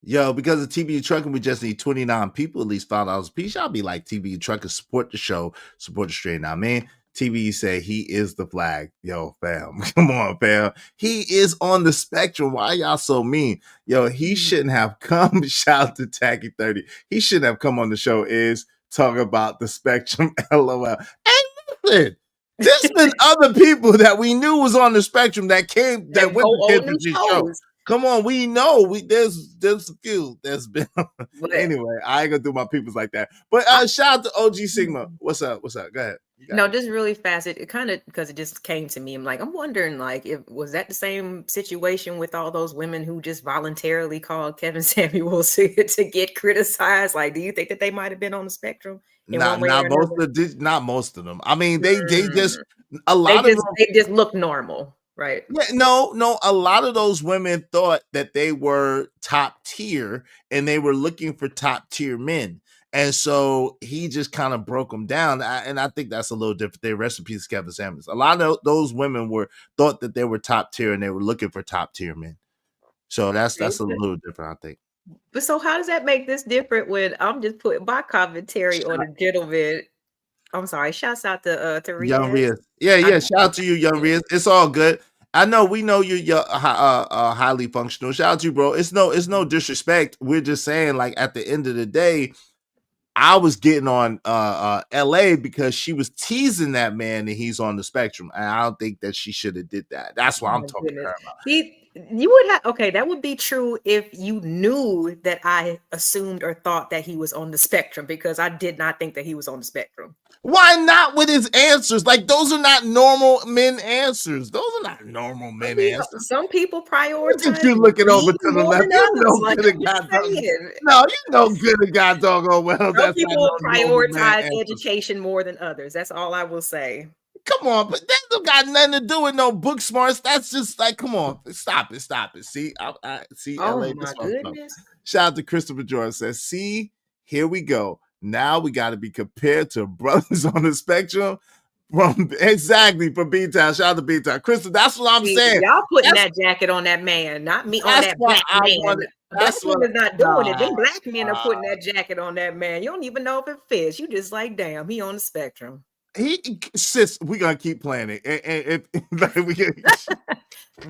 Yo, because of TBU Trucking, we just need 29 people, at least $5 a piece. Y'all be like TBU Trucker, support the show, support the stream now, man. TBU say he is the flag. Yo, fam. Come on, fam. He is on the spectrum. Why y'all so mean? Yo, he shouldn't have come. Shout out to Tacky 30. He shouldn't have come on the show is talk about the spectrum. LOL. And listen, there's been other people that we knew was on the spectrum that went to the show. Come on, we know there's a few that's been anyway. I ain't gonna do my peoples like that. But shout out to OG Sigma. What's up? Go ahead. No, just really fast. It kind of because it just came to me. I'm wondering, like, if was that the same situation with all those women who just voluntarily called Kevin Samuels to get criticized? Like, do you think that they might have been on the spectrum? Not most of them. I mean, they just a lot of them, they just look normal. Right. Yeah, no. A lot of those women thought that they were top tier and they were looking for top tier men. And so he just kind of broke them down. And I think that's a little different. They rest in peace, Kevin Samuels. A lot of those women thought that they were top tier and they were looking for top tier men. So that's a little different, I think. But so how does that make this different when I'm just putting my commentary on a gentleman? I'm sorry. Shouts out to Riaz. Young Riaz. Yeah. Shout out to you, Young Riaz. It's all good. We know you're highly functional. Shout out to you, bro. It's no disrespect. We're just saying, like, at the end of the day, I was getting on LA because she was teasing that man and he's on the spectrum. And I don't think that she should have did that. That's what I'm talking to her about. You would have that would be true if you knew that I assumed or thought that he was on the spectrum, because I did not think that he was on the spectrum. Why not with his answers? Like, those are not normal men answers. Those are not normal men answers. Some people prioritize. Look at you looking over to the left. Good and God doggone well. Some people prioritize education more than others. That's all I will say. Come on, but that don't got nothing to do with no book smarts. That's just like, come on, stop it. See, I see. Oh LA, my goodness! Shout out to Christopher Jordan. Says, see, here we go. Now we got to be compared to brothers on the spectrum. Exactly, from B-Town. Shout out to B-Town. Crystal, that's what I'm See, saying. y'all putting That's, that jacket on that man, not me, on that's that why black I man. wanted. Black That's men what. is not doing it. Nah, Them black men are putting that jacket on that man. You don't even know if it fits. You just like, damn, he on the spectrum. Sis, we're gonna keep playing it. And like,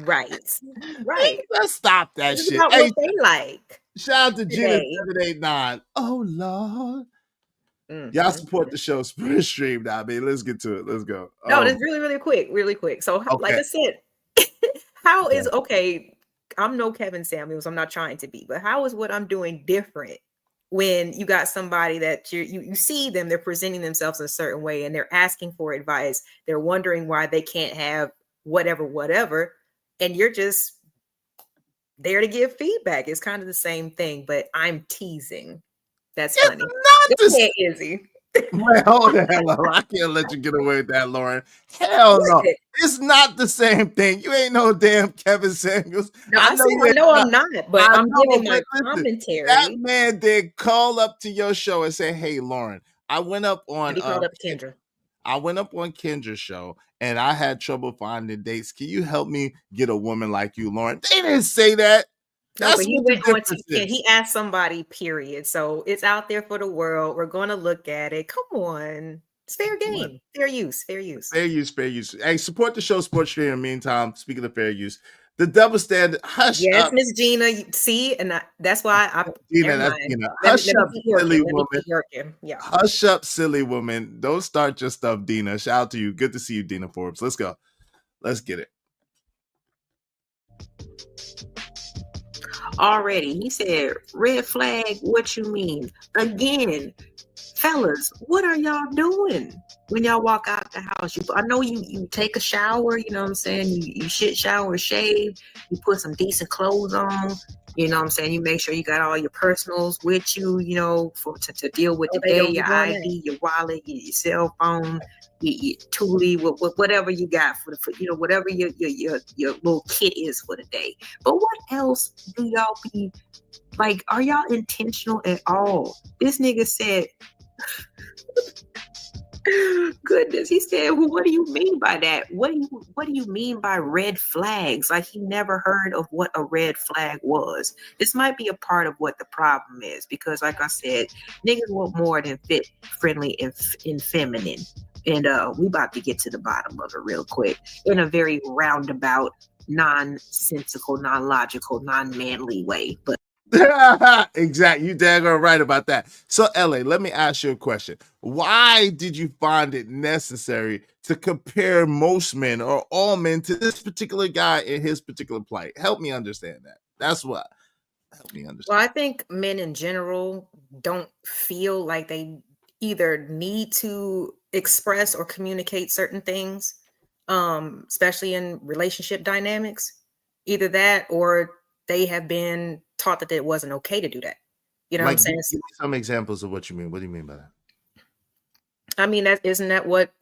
Right. Right. let's stop that It's shit. about Hey, what they like shout out to Gina today. 789. Oh Lord. Mm, Y'all mm, support mm. the show Spirit Stream now, man. Let's get to it. Let's go. No, that's really quick. So, like Okay. I said, how Okay. is okay? I'm no Kevin Samuels. I'm not trying to be, but how is what I'm doing different when you got somebody that you see them, they're presenting themselves in a certain way, and they're asking for advice. They're wondering why they can't have whatever, and you're just there to give feedback. It's kind of the same thing, but I'm teasing. That's It's funny. not Go the ahead, Izzy. Man, hold the hell up. I can't let you get away with that, Lauren. Hell no. What? It's not the same thing. You ain't no damn Kevin Samuels. No, I I know said you I ain't know not. I'm not, but I I'm know, giving but my listen, that commentary. man did call up to your show and say, "Hey, Lauren, I went up on But he called up Kendra. I went up on Kendra's show and I had trouble finding dates. Can you help me get a woman like you, Lauren?" They didn't say that. No, That's but he what the went on difference to is. he asked somebody, period. So it's out there for the world. We're gonna look at it. Come on. It's fair game. Fair use. Fair use. Fair use, fair use. Hey, support the show, Sports Stream. In the meantime, speaking of fair use, the double standard. Hush Yes, up, Miss Gina. See, and that's why I Gina. never That's mind. Gina. Let me Hush up, keep silly working. Let me woman. keep working. Yeah. Hush up, silly woman. Don't start your stuff, Dina. Shout out to you. Good to see you, Dina Forbes. Let's go. Let's get it. Already, he said, red flag, what you mean? Again, fellas, what are y'all doing when y'all walk out the house? I know you take a shower, you know what I'm saying? You shit, shower, shave, you put some decent clothes on, you know what I'm saying? You make sure you got all your personals with you, you know, to deal with the day, your ID, your wallet, your cell phone, your toolie, whatever you got for you know, whatever your little kit is for the day. But what else do y'all be like? Are y'all intentional at all? This nigga said, goodness, he said, well, what do you mean by that? What do you mean by red flags? Like, he never heard of what a red flag was. This might be a part of what the problem is, because like I said, niggas want more than fit, friendly, and feminine. And we about to get to the bottom of it real quick in a very roundabout, nonsensical, non-logical, non-manly way. But Exactly. You daggone right about that. So, LA, let me ask you a question. Why did you find it necessary to compare most men or all men to this particular guy in his particular plight? Help me understand that. That's what. Help me understand. well, I think men in general don't feel like they either need to express or communicate certain things, especially in relationship dynamics. Either that or they have been taught that it wasn't okay to do that. You know what I'm Like, give saying? me some examples of what you mean. What do you mean by that? I mean, isn't that what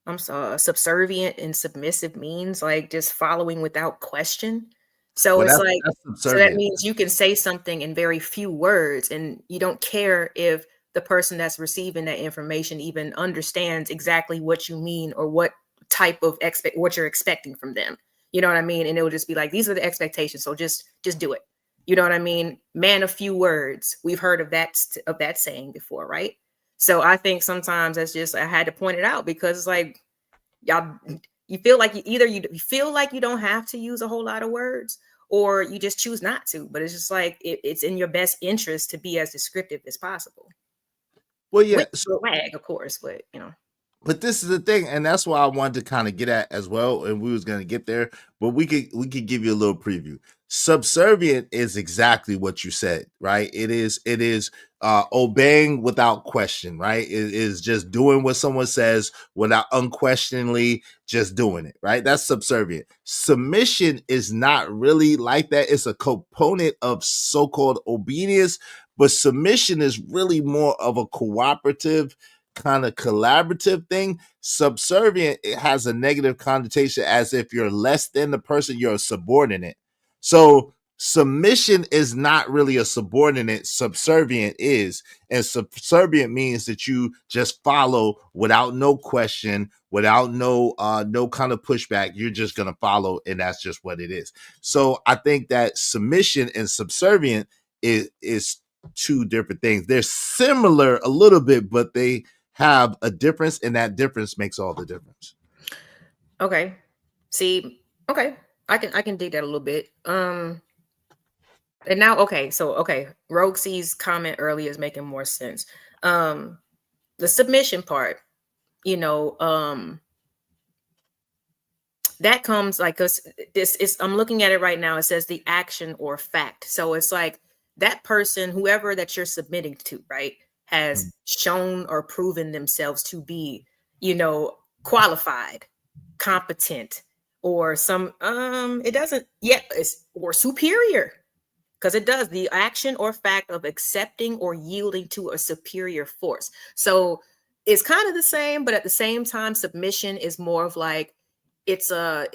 I'm sorry, subservient and submissive means? Like just following without question. So Well, it's like, that's so that subservient. means you can say something in very few words and you don't care if the person that's receiving that information even understands exactly what you mean or what type of what you're expecting from them. You know what I mean? And it will just be like, these are the expectations. So just do it. You know what I mean? Man of few words. We've heard of that saying before, right? So I think sometimes that's just, I had to point it out because it's like, y'all, you feel like you feel like you don't have to use a whole lot of words or you just choose not to, but it's just like, it's in your best interest to be as descriptive as possible. Well, yeah. With swag, of course, but you know. But this is the thing, and that's why I wanted to kind of get at as well, and we was going to get there, but we could give you a little preview. Subservient is exactly what you said, right? It is obeying without question, right? It is just doing what someone says without unquestioningly just doing it, right? That's subservient. Submission is not really like that. It's a component of so-called obedience, but submission is really more of a cooperative kind of collaborative thing. Subservient, it has a negative connotation as if you're less than the person, you're a subordinate. So Submission is not really a subordinate. Subservient is. And subservient means that you just follow without no question, without no kind of pushback. You're just going to follow, and that's just what it is. So I think that submission and subservient is two different things. They're similar a little bit, but they have a difference, and that difference makes all the difference. Okay. See, okay. I can dig that a little bit. And now, okay, Rogue C's comment earlier is making more sense. The submission part, that comes like, cause I'm looking at it right now. It says the action or fact. So it's like that person, whoever that you're submitting to, right, has shown or proven themselves to be, qualified, competent, or some, it doesn't yet, or superior. Because it does the action or fact of accepting or yielding to a superior force. So it's kind of the same, but at the same time, submission is more of like it's a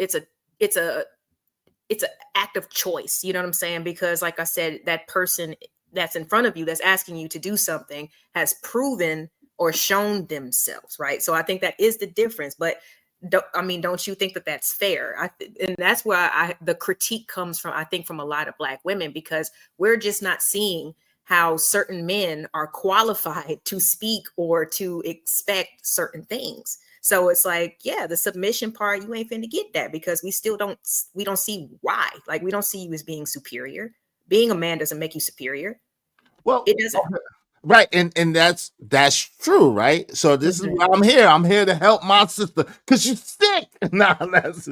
act of choice. You know what I'm saying? Because like I said, that person that's in front of you that's asking you to do something has proven or shown themselves, right? So I think that is the difference. But don't you think that that's fair? And that's where the critique comes from, I think, from a lot of Black women, because we're just not seeing how certain men are qualified to speak or to expect certain things. So it's like, yeah, the submission part, you ain't finna get that, because we don't see why. Like, we don't see you as being superior. Being a man doesn't make you superior. Well, it doesn't. Right, and that's true, right? So this is why I'm here. I'm here to help my sister because she's sick. Nah, that's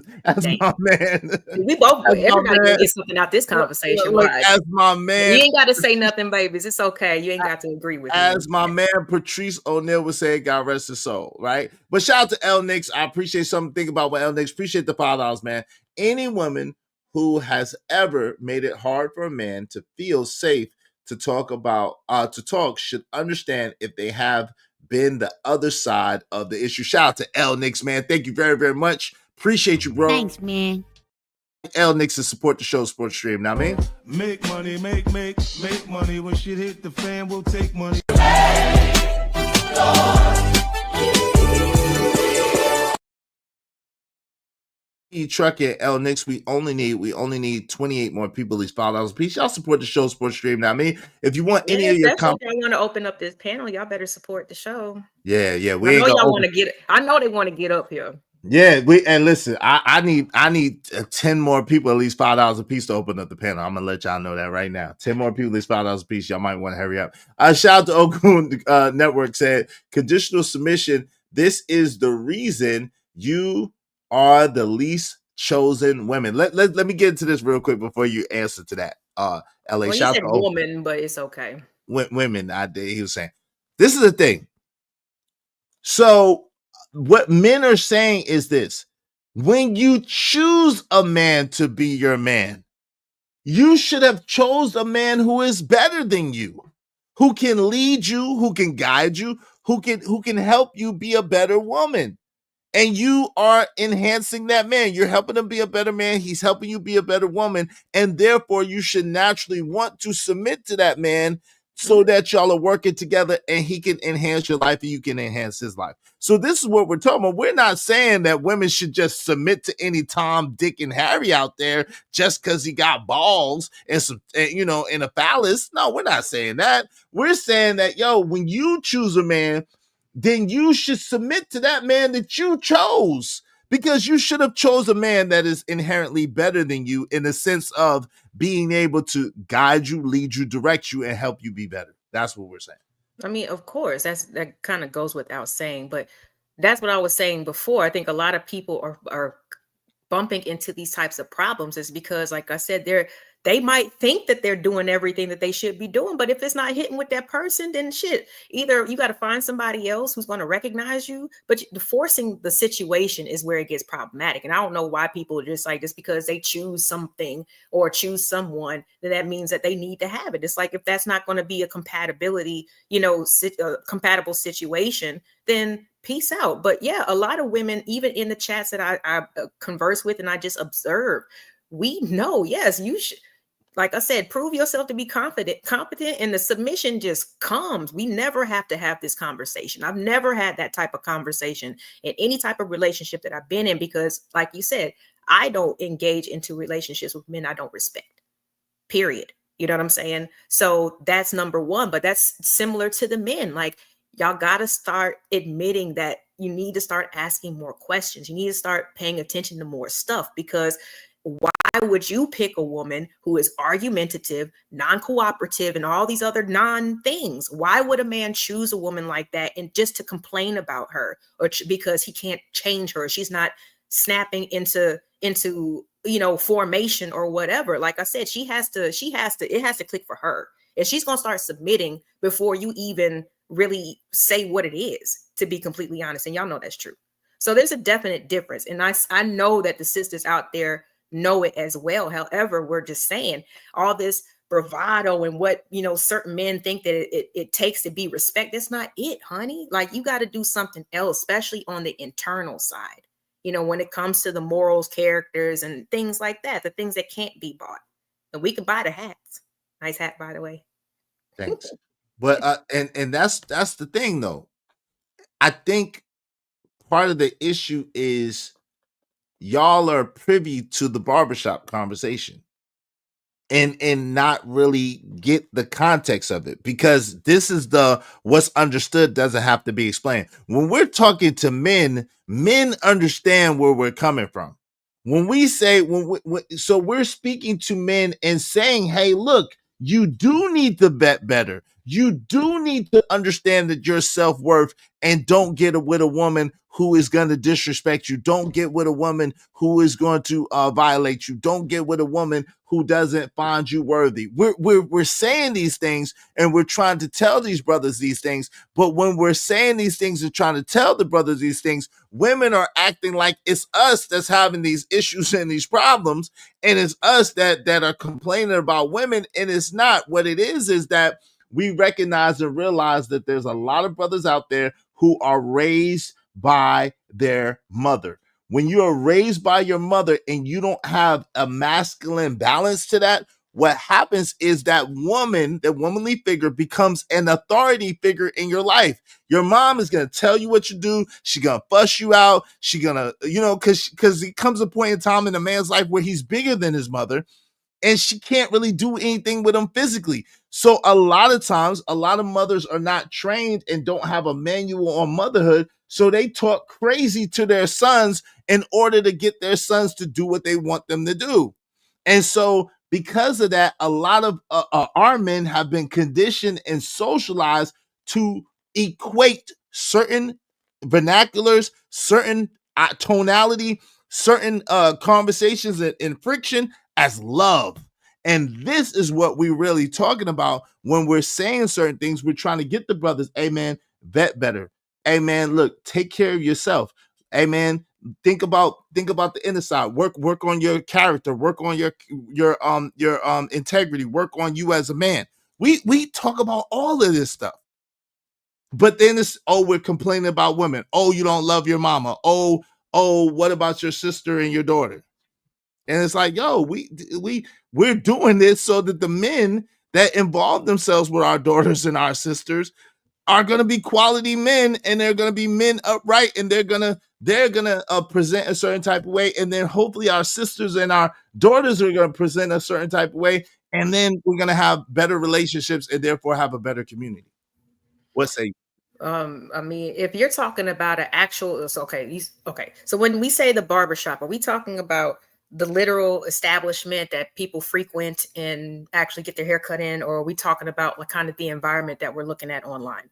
my man. We both, everybody can get something out this conversation. Look, as my man, you ain't got to say nothing, babies. It's okay. You ain't got to agree with me. As my man Patrice O'Neal would say, God rest his soul, right? But shout out to L Nix. I appreciate something to think about with L Nix. Appreciate the $5, man. Any woman who has ever made it hard for a man to feel safe to talk should understand if they have been the other side of the issue. Shout out to L Nix, man. Thank you very, very much. Appreciate you, bro. Thanks, man. L Nix to support the show, Sports Stream. Now, man. Make money, make money. When shit hit the fan, we'll take money. Trucking L Nix, we only need 28 more people, at least $5 a piece. Y'all support the show, Sports Stream. Now, if you want any of your y'all want to open up this panel, y'all better support the show. Yeah, we ain't gonna want to get. I know they want to get up here. Yeah, and listen, I need 10 more people, at least $5 a piece, to open up the panel. I'm gonna let y'all know that right now. 10 more people, at least $5 a piece. Y'all might want to hurry up. Shout out to Okun Network said, conditional submission. This is the reason you are the least chosen women. Let me get into this real quick before you answer to that. LA, well, shout out to woman, but it's okay. Women, he was saying. This is the thing. So what men are saying is this: when you choose a man to be your man, you should have chose a man who is better than you, who can lead you, who can guide you, who can help you be a better woman. And you are enhancing that man. You're helping him be a better man. He's helping you be a better woman. And therefore, you should naturally want to submit to that man so that y'all are working together and he can enhance your life and you can enhance his life. So this is what we're talking about. We're not saying that women should just submit to any Tom, Dick, and Harry out there just because he got balls and some, and a phallus. No, we're not saying that. We're saying that, when you choose a man, then you should submit to that man that you chose, because you should have chose a man that is inherently better than you in the sense of being able to guide you, lead you, direct you, and help you be better. That's what we're saying. I mean, of course, that kind of goes without saying, but that's what I was saying before. I think a lot of people are bumping into these types of problems is because, like I said, they might think that they're doing everything that they should be doing, but if it's not hitting with that person, then shit, either you got to find somebody else who's going to recognize you, but forcing the situation is where it gets problematic. And I don't know why people are just like, just because they choose something or choose someone, that means that they need to have it. It's like, if that's not going to be a compatibility, compatible situation, then peace out. But yeah, a lot of women, even in the chats that I converse with and I just observe, we know, yes, you should. like I said, prove yourself to be competent, and the submission just comes. We never have to have this conversation. I've never had that type of conversation in any type of relationship that I've been in, because like you said, I don't engage into relationships with men I don't respect, period. You know what I'm saying? So that's number one, but that's similar to the men. Like, y'all got to start admitting that you need to start asking more questions. You need to start paying attention to more stuff, because why would you pick a woman who is argumentative, non-cooperative, and all these other non-things? Why would a man choose a woman like that and just to complain about her, or because he can't change her? She's not snapping into formation or whatever. Like I said, it has to click for her. And she's going to start submitting before you even really say what it is, to be completely honest. And y'all know that's true. So there's a definite difference. And I know that the sisters out there know it as well. However, we're just saying all this bravado and what, certain men think that it takes to be respect. That's not it, honey. Like, you got to do something else, especially on the internal side, when it comes to the morals, characters, and things like that, the things that can't be bought. And we can buy the hats. Nice hat, by the way. Thanks. But and that's the thing, though. I think part of the issue is y'all are privy to the barbershop conversation and not really get the context of it, because this is what's understood doesn't have to be explained. When we're talking to men understand where we're coming from. When we say, so we're speaking to men and saying, hey, look, you do need to bet better. You do need to understand that your self-worth, and don't get with a woman who is going to disrespect you. Don't get with a woman who is going to violate you. Don't get with a woman who doesn't find you worthy. We're saying these things, and we're trying to tell these brothers these things. But when we're saying these things and trying to tell the brothers these things, women are acting like it's us that's having these issues and these problems, and it's us that are complaining about women. And it's not. What it is that we recognize and realize that there's a lot of brothers out there who are raised by their mother. When you are raised by your mother and you don't have a masculine balance to that, what happens is that womanly figure becomes an authority figure in your life. Your mom is going to tell you what to do. She's going to fuss you out. She's going to, because it comes a point in time in a man's life where he's bigger than his mother, and she can't really do anything with him physically. So a lot of times, a lot of mothers are not trained and don't have a manual on motherhood. So they talk crazy to their sons in order to get their sons to do what they want them to do. And so because of that, a lot of our men have been conditioned and socialized to equate certain vernaculars, certain tonality, certain conversations and friction as love. And this is what we're really talking about when we're saying certain things. We're trying to get the brothers, hey man, vet better. Hey man, look, take care of yourself. Hey man, think about the inner side. Work on your character, work on your integrity, work on you as a man. We talk about all of this stuff. But then it's, we're complaining about women. Oh, you don't love your mama. Oh, what about your sister and your daughter? And it's like, yo, we're doing this so that the men that involve themselves with our daughters and our sisters are going to be quality men, and they're going to be men upright, and they're going to present a certain type of way. And then hopefully our sisters and our daughters are going to present a certain type of way. And then we're going to have better relationships and therefore have a better community. What say you? I mean, if you're talking about an actual, okay. So when we say the barbershop, are we talking about the literal establishment that people frequent and actually get their hair cut in, or are we talking about what kind of the environment that we're looking at online?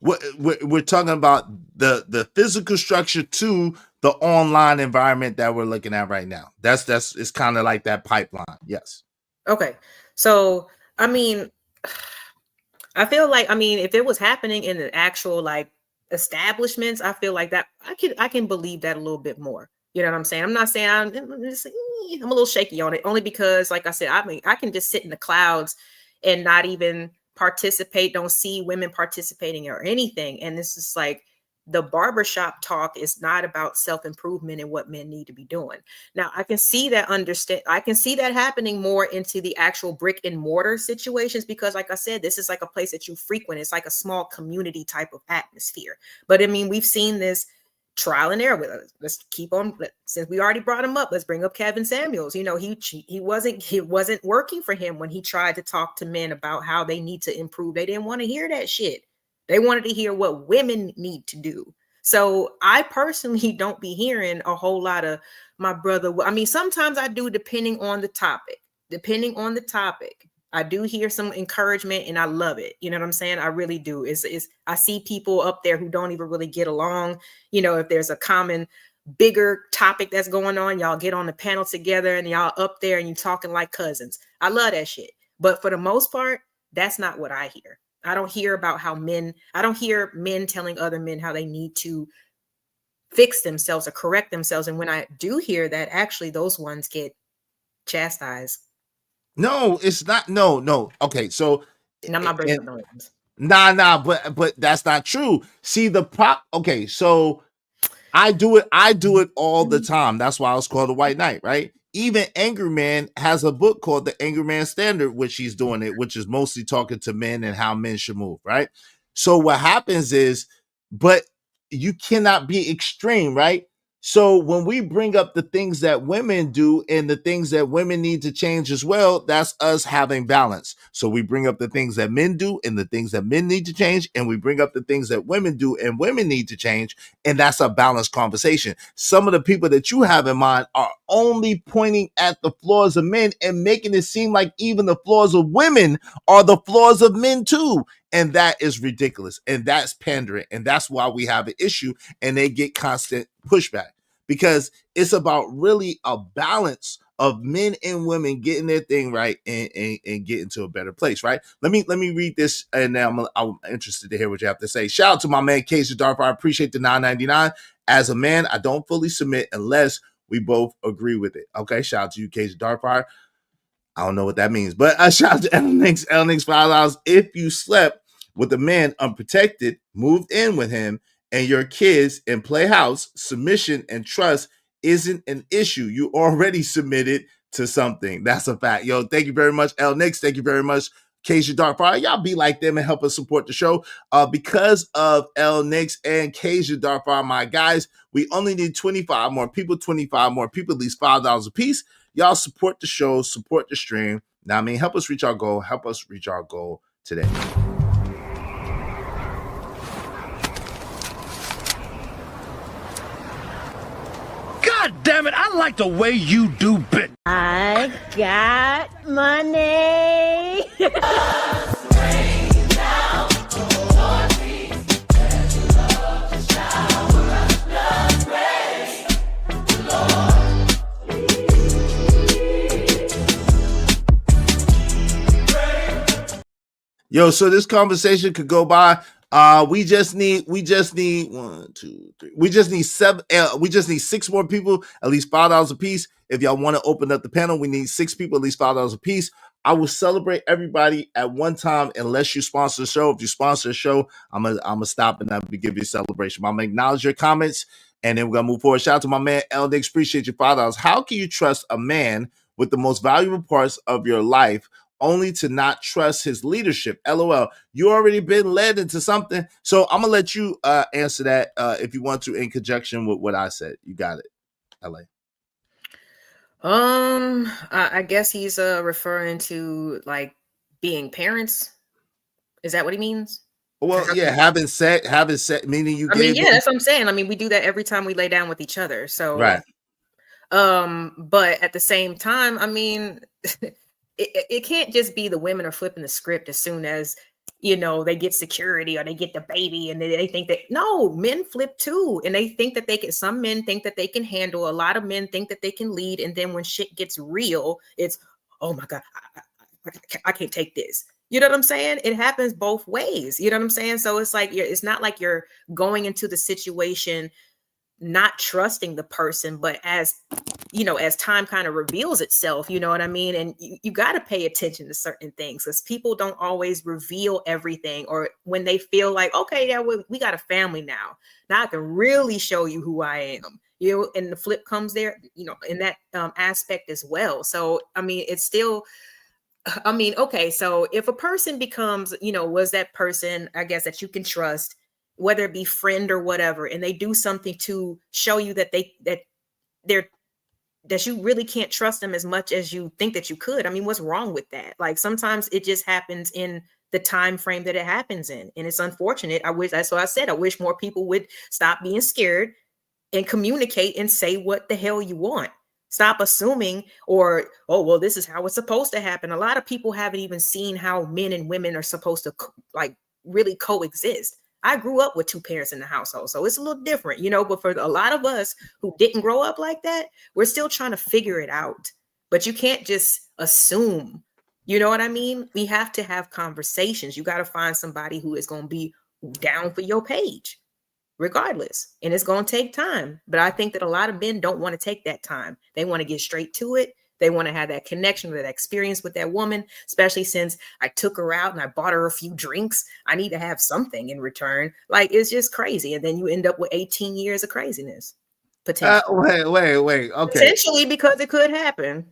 We're talking about the physical structure to the online environment that we're looking at right now. That's it's kind of like that pipeline. Yes. Okay. So, I mean, I feel like, if it was happening in the actual like establishments, I feel like that I can believe that a little bit more. You know what I'm saying? I'm not saying I'm a little shaky on it, only because, like I said, I can just sit in the clouds and not even participate, don't see women participating or anything. And this is like, the barbershop talk is not about self-improvement and what men need to be doing. Now, I can see that happening more into the actual brick and mortar situations, because like I said, this is like a place that you frequent. It's like a small community type of atmosphere. But I mean, we've seen this trial and error with us. Let's keep on, since we already brought him up, let's bring up Kevin Samuels. You know, he wasn't working for him when he tried to talk to men about how they need to improve. They didn't want to hear that shit. They wanted to hear what women need to do. So I personally don't be hearing a whole lot of my brother. I mean, sometimes I do, depending on the topic. I do hear some encouragement and I love it. You know what I'm saying? I really do. I see people up there who don't even really get along. You know, if there's a common bigger topic that's going on, y'all get on the panel together and y'all up there and you talking like cousins. I love that shit. But for the most part, that's not what I hear. I don't hear about I don't hear men telling other men how they need to fix themselves or correct themselves. And when I do hear that, actually those ones get chastised. No, it's not. No. Okay, so And I'm not bringing up no names. Nah, but that's not true. See okay, so I do it all the time. That's why I was called the White Knight, right? Even Angry Man has a book called The Angry Man Standard, which he's doing it, which is mostly talking to men and how men should move, right? So what happens is, but you cannot be extreme, right? So when we bring up the things that women do and the things that women need to change as well, that's us having balance. So we bring up the things that men do and the things that men need to change, and we bring up the things that women do and women need to change, and that's a balanced conversation. Some of the people that you have in mind are only pointing at the flaws of men and making it seem like even the flaws of women are the flaws of men too. And that is ridiculous. And that's pandering. And that's why we have an issue and they get constant pushback, because it's about really a balance of men and women getting their thing right and getting to a better place, right? Let me read this, and then I'm interested to hear what you have to say. Shout out to my man, Casey Darfar. I appreciate the $9.99. As a man, I don't fully submit unless we both agree with it. Okay, shout out to you, Casey Darfar. I don't know what that means, but shout out to LNX $5. If you slept with a man unprotected, moved in with him, and your kids in play house, submission and trust isn't an issue. You already submitted to something. That's a fact. Yo, thank you very much, LNX. Thank you very much, Keisha Darkfire. Y'all be like them and help us support the show. Because of LNX and Keisha Darkfire, my guys, we only need 25 more people, at least $5 a piece. Y'all support the show, support the stream. Now, I mean, help us reach our goal. Help us reach our goal today. God damn it, I like the way you do bit. I got money. Yo, so this conversation could go by. We just need 1, 2, 3. We just need 7. We just need 6 more people, at least $5 a piece. If y'all want to open up the panel, we need 6 people, at least $5 a piece. I will celebrate everybody at one time unless you sponsor the show. If you sponsor the show, I'm gonna stop and I'm gonna give you a celebration. I'm gonna acknowledge your comments and then we're gonna move forward. Shout out to my man L Dix. Appreciate your $5. How can you trust a man with the most valuable parts of your life only to not trust his leadership? LOL. You already been led into something. So I'm gonna let you answer that if you want to, in conjunction with what I said. You got it, LA. I guess he's referring to like being parents. Is that what he means? Well, yeah, having sex, meaning you. That's what I'm saying. I mean, we do that every time we lay down with each other. So, right. But at the same time, I mean, it can't just be the women are flipping the script as soon as, you know, they get security or they get the baby and they think that, no, men flip too. And they think that some men think that they can handle, a lot of men think that they can lead. And then when shit gets real, it's, oh my God, I can't take this. You know what I'm saying? It happens both ways. You know what I'm saying? So it's like, it's not like you're going into the situation not trusting the person, but as as time kind of reveals itself, you know what I mean? And you got to pay attention to certain things, because people don't always reveal everything, or when they feel like, okay, yeah, we got a family now I can really show you who I am, and the flip comes there, in that aspect as well. So, I mean, it's still, okay, so if a person becomes, was that person, I guess, that you can trust, whether it be friend or whatever, and they do something to show you that that you really can't trust them as much as you think that you could. I mean, what's wrong with that? Like, sometimes it just happens in the time frame that it happens in, and it's unfortunate. That's what I said. I wish more people would stop being scared and communicate and say what the hell you want. Stop assuming, or, oh, well, this is how it's supposed to happen. A lot of people haven't even seen how men and women are supposed to really coexist. I grew up with two parents in the household, so it's a little different, but for a lot of us who didn't grow up like that, we're still trying to figure it out. But you can't just assume, you know what I mean? We have to have conversations. You got to find somebody who is going to be down for your page, regardless. And it's going to take time. But I think that a lot of men don't want to take that time. They want to get straight to it. They want to have that connection, that experience with that woman, especially since I took her out and I bought her a few drinks. I need to have something in return. Like, it's just crazy. And then you end up with 18 years of craziness. Potentially. Wait. Okay. Potentially, because it could happen.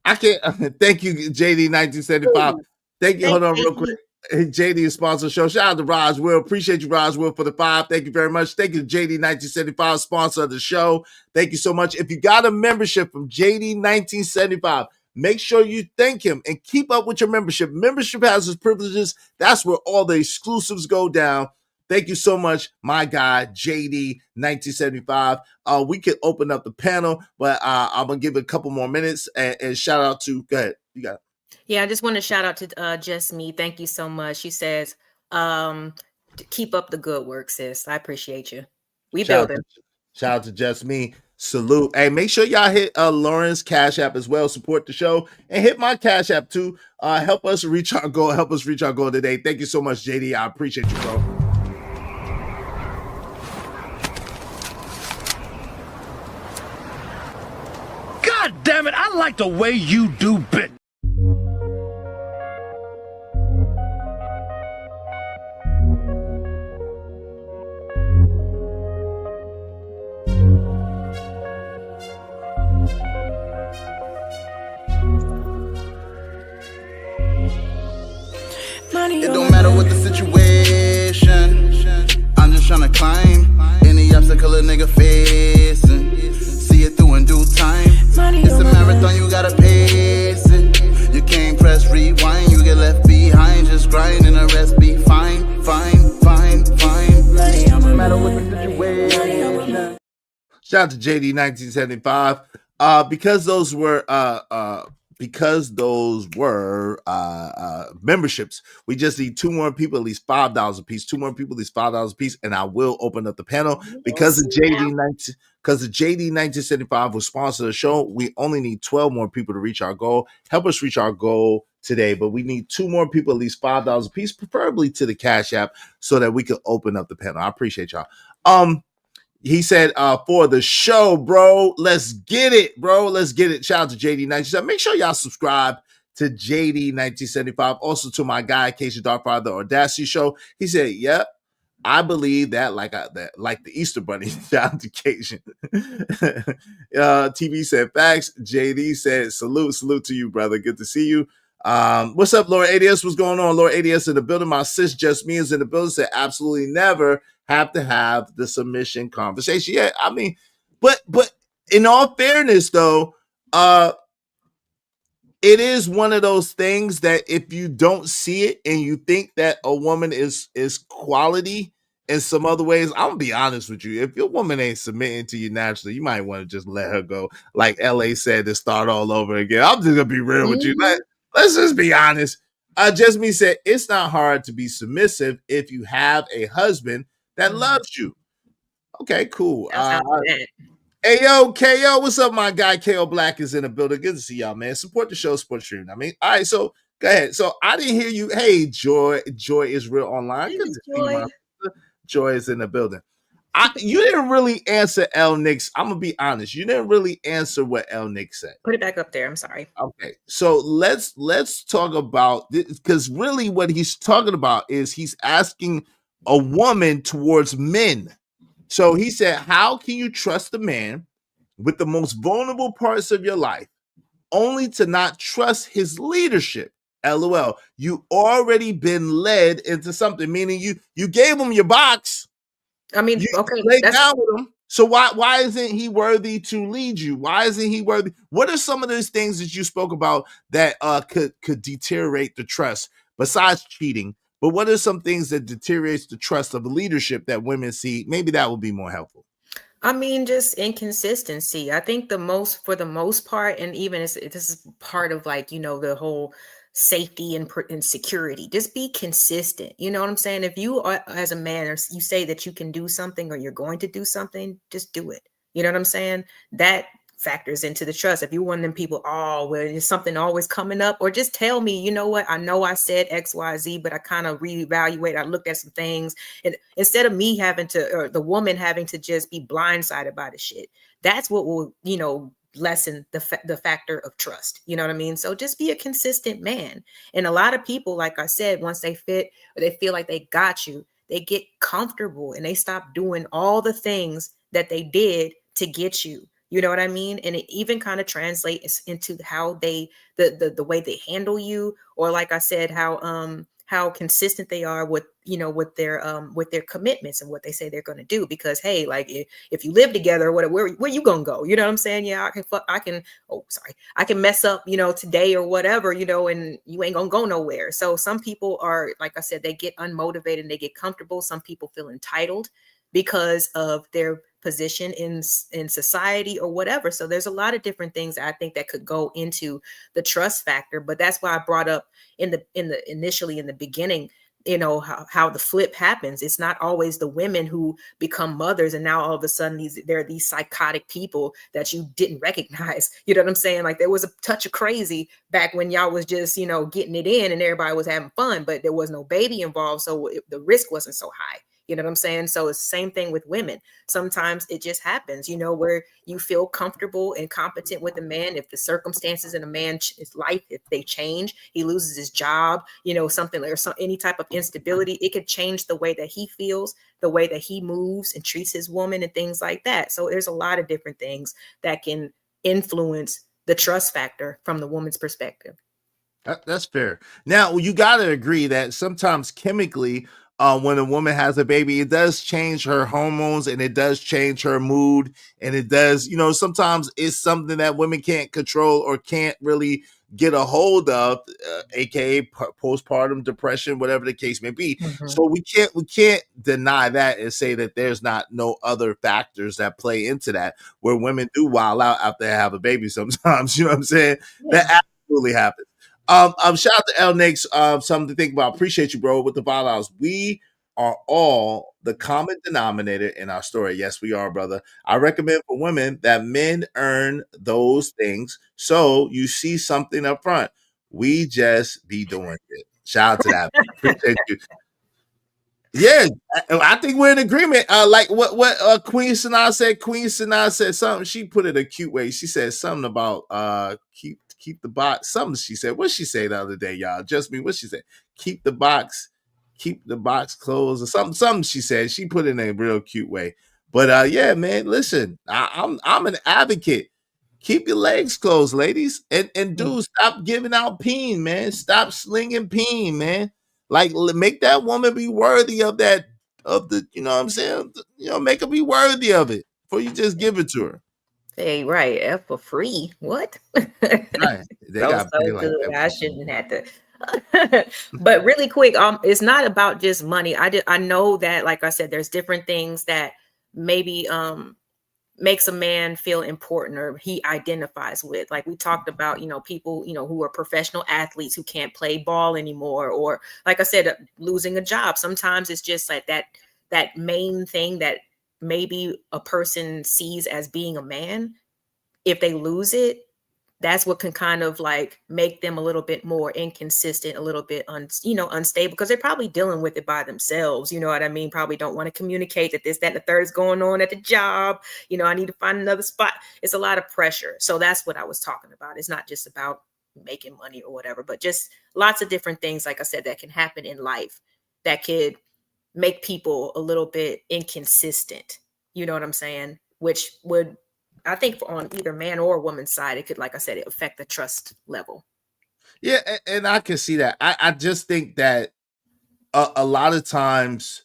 I can't. Thank you, JD 1975. Thank you. Hold on real quick. JD is sponsor show. Shout out to Roswell. Appreciate you, Roswell, for the 5. Thank you very much. Thank you to JD 1975, sponsor of the show. Thank you so much. If you got a membership from JD 1975, make sure you thank him and keep up with your membership. Membership has its privileges. That's where all the exclusives go down. Thank you so much, my guy, JD 1975. We could open up the panel, but I'm going to give it a couple more minutes and shout out to, go ahead. You got it. Yeah, I just want to shout out to Just Me. Thank you so much. She says, keep up the good work, sis. I appreciate you. We building. Shout out to Just Me. Salute. Hey, make sure y'all hit Lauren's Cash App as well. Support the show. And hit my Cash App too. Help us reach our goal. Help us reach our goal today. Thank you so much, JD. I appreciate you, bro. God damn it, I like the way you do bit. It don't matter what the situation, I'm just trying to climb any obstacle a nigga facing. See it through in due time. It's a marathon, you gotta pace it. You can't press rewind, you get left behind. Just grind and the rest be fine. No matter what the situation. Shout out to JD 1975. Because those were memberships, we just need 2 more people, at least $5 a piece. 2 more people, at least $5 a piece, and I will open up the panel. Because the JD 1975 was sponsored the show, we only need 12 more people to reach our goal. Help us reach our goal today, but we need 2 more people, at least $5 a piece, preferably to the Cash App, so that we can open up the panel. I appreciate y'all. He said, for the show, bro, let's get it, bro. Let's get it. Shout out to JD 1975. Make sure y'all subscribe to JD 1975. Also to my guy, Casey Darkfire, the Audacity Show. He said, yep, I believe that like the Easter Bunny. Shout out to Cajun. TV said, facts. JD said, salute to you, brother. Good to see you. What's up, Lord ADS? What's going on? Lord ADS in the building. My sis Just Me is in the building. Said absolutely never have to have the submission conversation. Yeah, I mean, but in all fairness, though, it is one of those things that if you don't see it and you think that a woman is quality in some other ways, I'm gonna be honest with you. If your woman ain't submitting to you naturally, you might want to just let her go. Like LA said, to start all over again. I'm just gonna be real with you. Let's just be honest. Just Me said, it's not hard to be submissive if you have a husband that loves you. Okay, cool. Hey, yo, KO, what's up, my guy? KO Black is in the building. Good to see y'all, man. Support the show, support the stream. I mean, all right, so go ahead. So I didn't hear you. Hey, Joy is real online. Good to see you, my sister. Joy is in the building. You didn't really answer L Nick's. I'm gonna be honest. You didn't really answer what L Nick said. Put it back up there. I'm sorry. Okay, so let's talk about this, because really what he's talking about is he's asking a woman towards men. So he said, how can you trust a man with the most vulnerable parts of your life only to not trust his leadership? LOL. You already been led into something, meaning you gave him your box. I mean, You okay, lay down with him. So why isn't he worthy to lead you? Why isn't he worthy? What are some of those things that you spoke about that could deteriorate the trust besides cheating? But what are some things that deteriorates the trust of the leadership that women see? Maybe that would be more helpful. I mean, just inconsistency. I think for the most part, and even this is part of like, the whole safety and security. Just be consistent. You know what I'm saying? If you are, as a man, or you say that you can do something or you're going to do something, just do it. You know what I'm saying? That factors into the trust. If you're one of them people, oh, well, there's something always coming up, or just tell me, you know what, I know I said XYZ, but I kind of reevaluate. I looked at some things, and instead of me having to, or the woman having to just be blindsided by the shit, that's what will, lessen the factor of trust. You know what I mean? So just be a consistent man. And a lot of people, like I said, once they fit or they feel like they got you, they get comfortable and they stop doing all the things that they did to get you. You know what I mean? And it even kind of translates into how they, the way they handle you, or like I said, how consistent they are with, with their commitments and what they say they're going to do. Because, hey, like if you live together, where you going to go? You know what I'm saying? Yeah, I can mess up, today or whatever, and you ain't going to go nowhere. So some people are, like I said, they get unmotivated and they get comfortable. Some people feel entitled because of their position in society or whatever. So there's a lot of different things I think that could go into the trust factor. But that's why I brought up initially in the beginning, how the flip happens. It's not always the women who become mothers and now all of a sudden there are these psychotic people that you didn't recognize. You know what I'm saying? Like there was a touch of crazy back when y'all was just, getting it in and everybody was having fun, but there was no baby involved. So the risk wasn't so high. You know what I'm saying? So it's the same thing with women. Sometimes it just happens, where you feel comfortable and competent with a man. If the circumstances in a man's life, if they change, he loses his job, something or any type of instability, it could change the way that he feels, the way that he moves and treats his woman and things like that. So there's a lot of different things that can influence the trust factor from the woman's perspective. That's fair. Now, you got to agree that sometimes chemically, when a woman has a baby, it does change her hormones and it does change her mood. And it does, sometimes it's something that women can't control or can't really get a hold of, aka postpartum depression, whatever the case may be. Mm-hmm. So we can't deny that and say that there's no other factors that play into that, where women do wild out after they have a baby sometimes. You know what I'm saying? Yeah. That absolutely happens. Shout out to L Nix. Something to think about. Appreciate you, bro. With the violence, we are all the common denominator in our story. Yes, we are, brother. I recommend for women that men earn those things. So you see something up front. We just be doing it. Shout out to that. Appreciate you. Yeah, I think we're in agreement. Like what Queen Sanaa said. Queen Sanaa said something. She put it a cute way. She said something about keep the box. Something she said. What she say the other day, y'all? Just me. What she said? Keep the box closed or something. Something she said. She put it in a real cute way. But yeah, man. Listen, I'm an advocate. Keep your legs closed, ladies, and dudes, stop giving out peen, man. Stop slinging peen, man. Like, make that woman be worthy of that, of the, you know what I'm saying? Make her be worthy of it before you just give it to her. Hey, right. F for free. What? Right. They got so good. Like I shouldn't have to. But really quick, it's not about just money. I know that, like I said, there's different things that maybe makes a man feel important or he identifies with. Like we talked about, people, who are professional athletes who can't play ball anymore, or like I said, losing a job. Sometimes it's just like that main thing that maybe a person sees as being a man. If they lose it, that's what can kind of like make them a little bit more inconsistent, a little bit unstable, because they're probably dealing with it by themselves. You know what I mean? Probably don't want to communicate that this, that, and the third is going on at the job. I need to find another spot. It's a lot of pressure. So that's what I was talking about. It's not just about making money or whatever, but just lots of different things, like I said, that can happen in life that could make people a little bit inconsistent. You know what I'm saying? Which would, I think, on either man or woman's side, it could, like I said, it affect the trust level. Yeah, and I can see that. I just think that a lot of times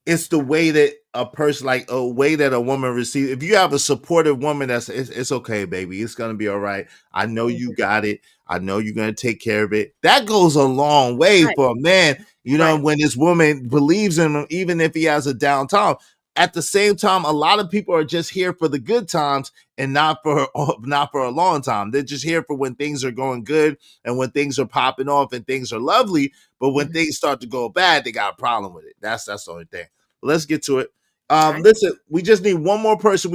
it's the way that a person, like a way that a woman receives. If you have a supportive woman, it's okay, baby. It's gonna be all right. I know you got it. I know you're gonna take care of it. That goes a long way for a man. When this woman believes in him, even if he has a down time. At the same time, a lot of people are just here for the good times and not for a long time. They're just here for when things are going good and when things are popping off and things are lovely. But when things start to go bad, they got a problem with it. That's the only thing. Let's get to it. Listen, we just need one more person.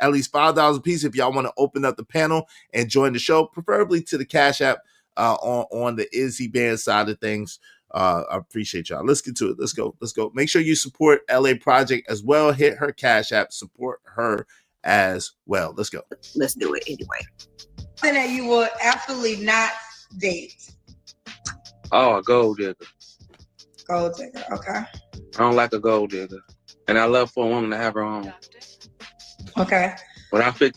At least $5 a piece. If y'all want to open up the panel and join the show, preferably to the Cash App on the Izzy Band side of things. I appreciate y'all. Let's get to it. Let's go. Make sure you support LA Project as well. Hit her Cash App. Support her as well. Let's go. Let's do it anyway. Something that you will absolutely not date. Oh, a gold digger. Gold digger. Okay. I don't like a gold digger. And I love for a woman to have her own. Okay. But I think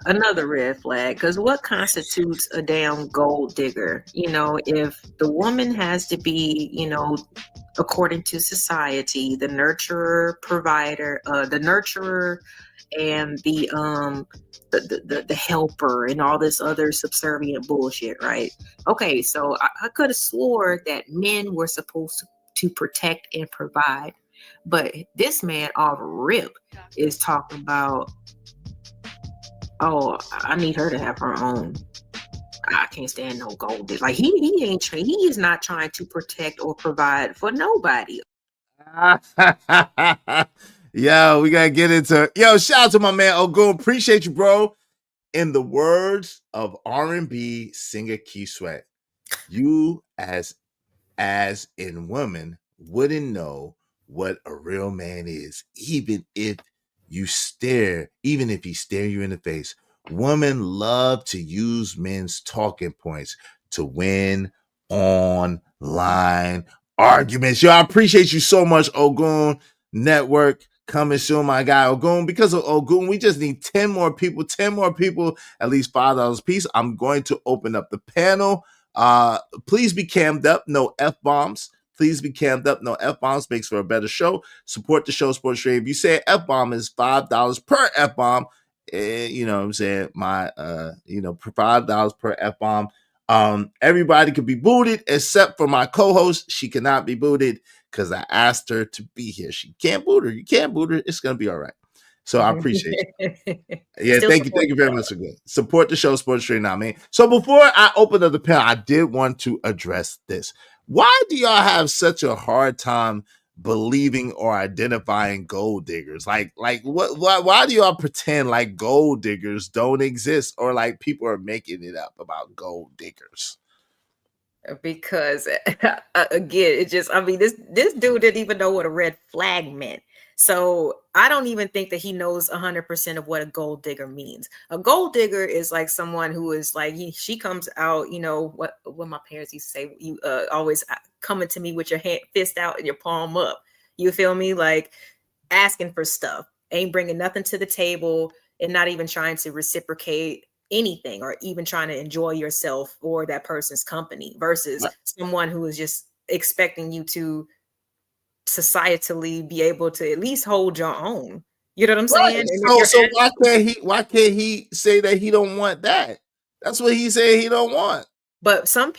another red flag, because what constitutes a damn gold digger? If the woman has to be, according to society, the nurturer, provider, the nurturer, and the helper, and all this other subservient bullshit, right? Okay, so I could have swore that men were supposed to protect and provide, but this man off rip is talking about, oh, I need her to have her own. I can't stand no gold digger. Like he is not trying to protect or provide for nobody. Yo, we gotta get into it. Yo, shout out to my man Ogun. Appreciate you, bro. In the words of R&B singer Key Sweat, you as in women wouldn't know what a real man is, even if he stare you in the face. Women love to use men's talking points to win online arguments. Yo, I appreciate you so much, Ogun Network. Coming soon, my guy Ogun. Because of Ogun, we just need 10 more people, at least $5 a piece. I'm going to open up the panel. Please be cammed up, no F-bombs. Please be cammed up, no F-bombs. Makes for a better show. Support the show, Sports Trade. If you say F-bomb is $5 per F-bomb, you know what I'm saying? For $5 per F-bomb. Everybody could be booted except for my co-host. She cannot be booted because I asked her to be here. She can't boot her. You can't boot her. It's gonna be all right. So I appreciate you. Yeah, thank you very much again. Support the show, Sports Trade Now, man. So before I open up the panel, I did want to address this. Why do y'all have such a hard time believing or identifying gold diggers? Like why do y'all pretend like gold diggers don't exist, or like people are making it up about gold diggers? Because again, this dude didn't even know what a red flag meant. So I don't even think that he knows 100% of what a gold digger means. A gold digger is like someone who is like, she comes out, what my parents used to say, you always coming to me with your fist out and your palm up. You feel me? Like asking for stuff, ain't bringing nothing to the table, and not even trying to reciprocate anything, or even trying to enjoy yourself or that person's company, versus someone who is just expecting you to societally be able to at least hold your own. You know what I'm saying? So why can't he say that he don't want that? That's what he said he don't want. But some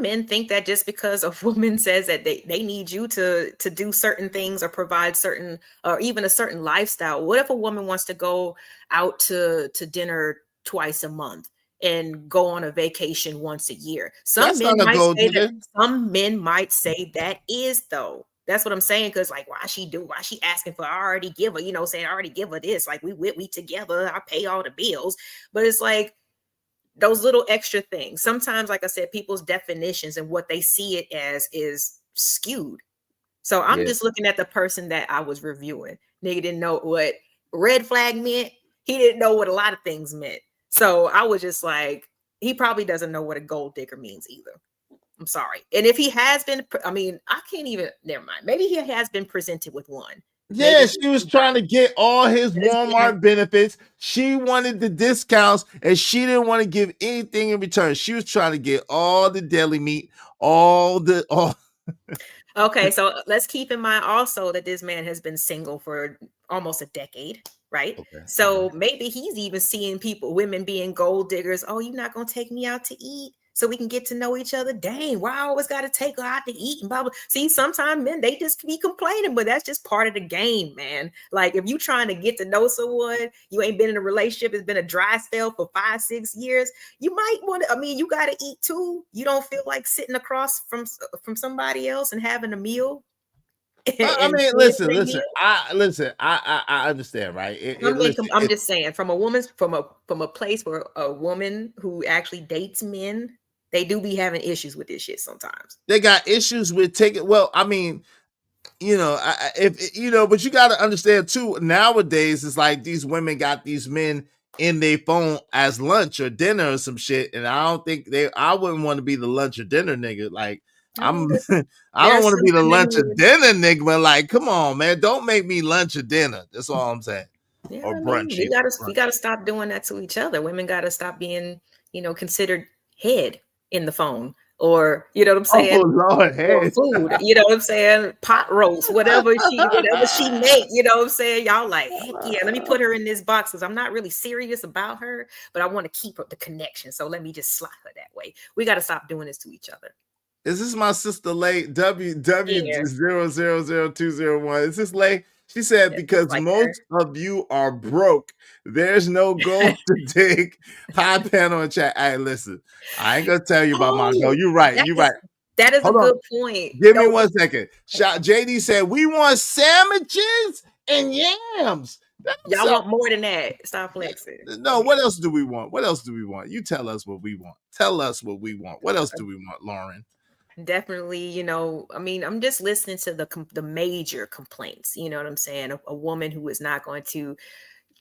men think that just because a woman says that they need you to do certain things or provide certain, or even a certain lifestyle. What if a woman wants to go out to dinner twice a month and go on a vacation once a year? Some men might say that is though. That's what I'm saying. Cause like, why she asking for, I already give her, saying I already give her this, like we together, I pay all the bills. But it's like those little extra things. Sometimes, like I said, people's definitions and what they see it as is skewed. So I'm just looking at the person that I was reviewing. Nigga didn't know what red flag meant. He didn't know what a lot of things meant. So I was just like, he probably doesn't know what a gold digger means either. I'm sorry. And if he has been, I mean, I can't even, never mind. Maybe he has been presented with one. Yeah, she was trying to get all his Walmart benefits. She wanted the discounts and she didn't want to give anything in return. She was trying to get all the deli meat, all. Okay, so let's keep in mind also that this man has been single for almost a decade, right? Okay. So maybe he's even seeing women being gold diggers. Oh, you're not gonna take me out to eat so we can get to know each other. Dang, why I always gotta take her out to eat and blah blah. See, sometimes men they just be complaining, but that's just part of the game, man. Like if you trying to get to know someone, you ain't been in a relationship, it's been a dry spell for 5-6 years. You might want to. I mean, you gotta eat too. You don't feel like sitting across from somebody else and having a meal. I mean, listen. I understand, right? I'm just saying, from a place where a woman who actually dates men, they do be having issues with this shit sometimes. They got issues with taking. Well, I mean, but you got to understand too. Nowadays, it's like these women got these men in their phone as lunch or dinner or some shit, and I don't think I wouldn't want to be the lunch or dinner nigga. Like I don't want to be the lunch or dinner nigga. But like, come on, man, don't make me lunch or dinner. That's all I'm saying. Yeah, or brunch. We gotta stop doing that to each other. Women gotta stop being, considered head in the phone. Or you know what I'm saying? Oh Lord, hey. Food, you know what I'm saying? Pot roast, whatever she make, you know what I'm saying? Y'all like, heck yeah, let me put her in this box because I'm not really serious about her, but I want to keep up the connection. So let me just slot her that way. We got to stop doing this to each other. Is this my sister Lay? W0000201. Is this Lay? She said, because like most of you are broke, there's no gold to dig. High panel and chat. Hey, listen, I ain't gonna tell you about my goal. You're right. You're right. That is a good point. Give me 1 second. JD said, we want sandwiches and yams. Y'all want more than that. Stop flexing. No, what else do we want? What else do we want? You tell us what we want. Tell us what we want. What else do we want, Lauren? Definitely, I mean, I'm just listening to the major complaints. You know what I'm saying? A woman who is not going to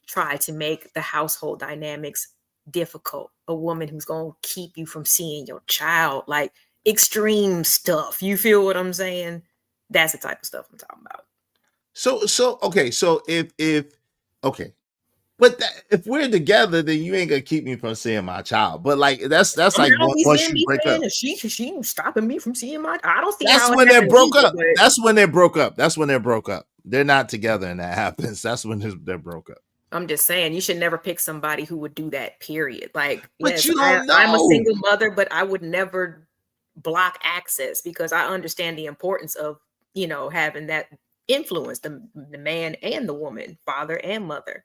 try to make the household dynamics difficult. A woman who's going to keep you from seeing your child, like extreme stuff. You feel what I'm saying? That's the type of stuff I'm talking about. So okay. So but if we're together, then you ain't gonna keep me from seeing my child. But like that's like once you break up, she stopping me from seeing my. I don't see. That's when they broke up. That's when they broke up. That's when they broke up. They're not together, and that happens. That's when they're broke up. I'm just saying, you should never pick somebody who would do that. Period. Like, but you don't know. I'm a single mother, but I would never block access because I understand the importance of having that influence the man and the woman, father and mother.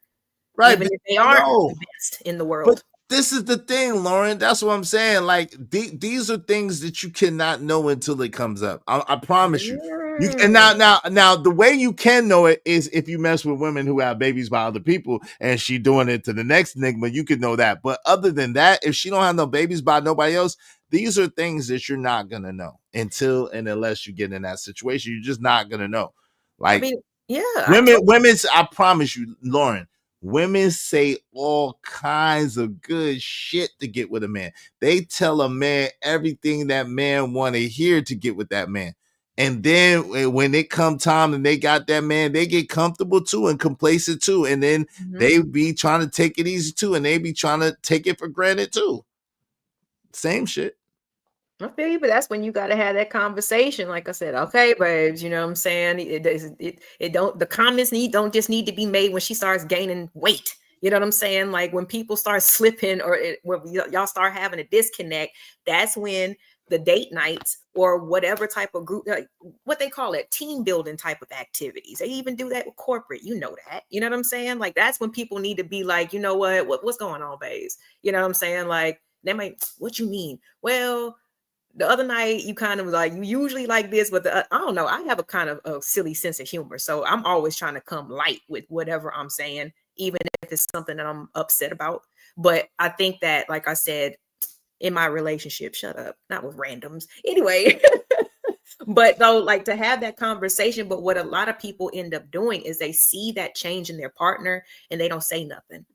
Right, even if they are the best in the world. But this is the thing, Lauren. That's what I'm saying. Like these are things that you cannot know until it comes up. I promise you. And now, the way you can know it is if you mess with women who have babies by other people, and she doing it to the next nigga. You could know that. But other than that, if she don't have no babies by nobody else, these are things that you're not gonna know until and unless you get in that situation. You're just not gonna know. Like, women's. I promise you, Lauren. Women say all kinds of good shit to get with a man. They tell a man everything that man want to hear to get with that man. And then when it come time and they got that man, they get comfortable too and complacent too. And then they be trying to take it easy too. And they be trying to take it for granted too. Same shit. I feel you, but that's when you got to have that conversation. Like I said, okay, babes, you know what I'm saying? The comments don't just need to be made when she starts gaining weight. You know what I'm saying? Like when people start slipping or when y'all start having a disconnect, that's when the date nights or whatever type of group, like what they call it, team building type of activities. They even do that with corporate. You know that. You know what I'm saying? Like that's when people need to be like, you know what's going on, babes? You know what I'm saying? Like they might, what you mean? Well, the other night you kind of was like, you usually like this, but I don't know. I have a kind of a silly sense of humor. So I'm always trying to come light with whatever I'm saying, even if it's something that I'm upset about. But I think that, like I said, in my relationship, shut up, not with randoms. Anyway, but though, like to have that conversation, but what a lot of people end up doing is they see that change in their partner and they don't say nothing.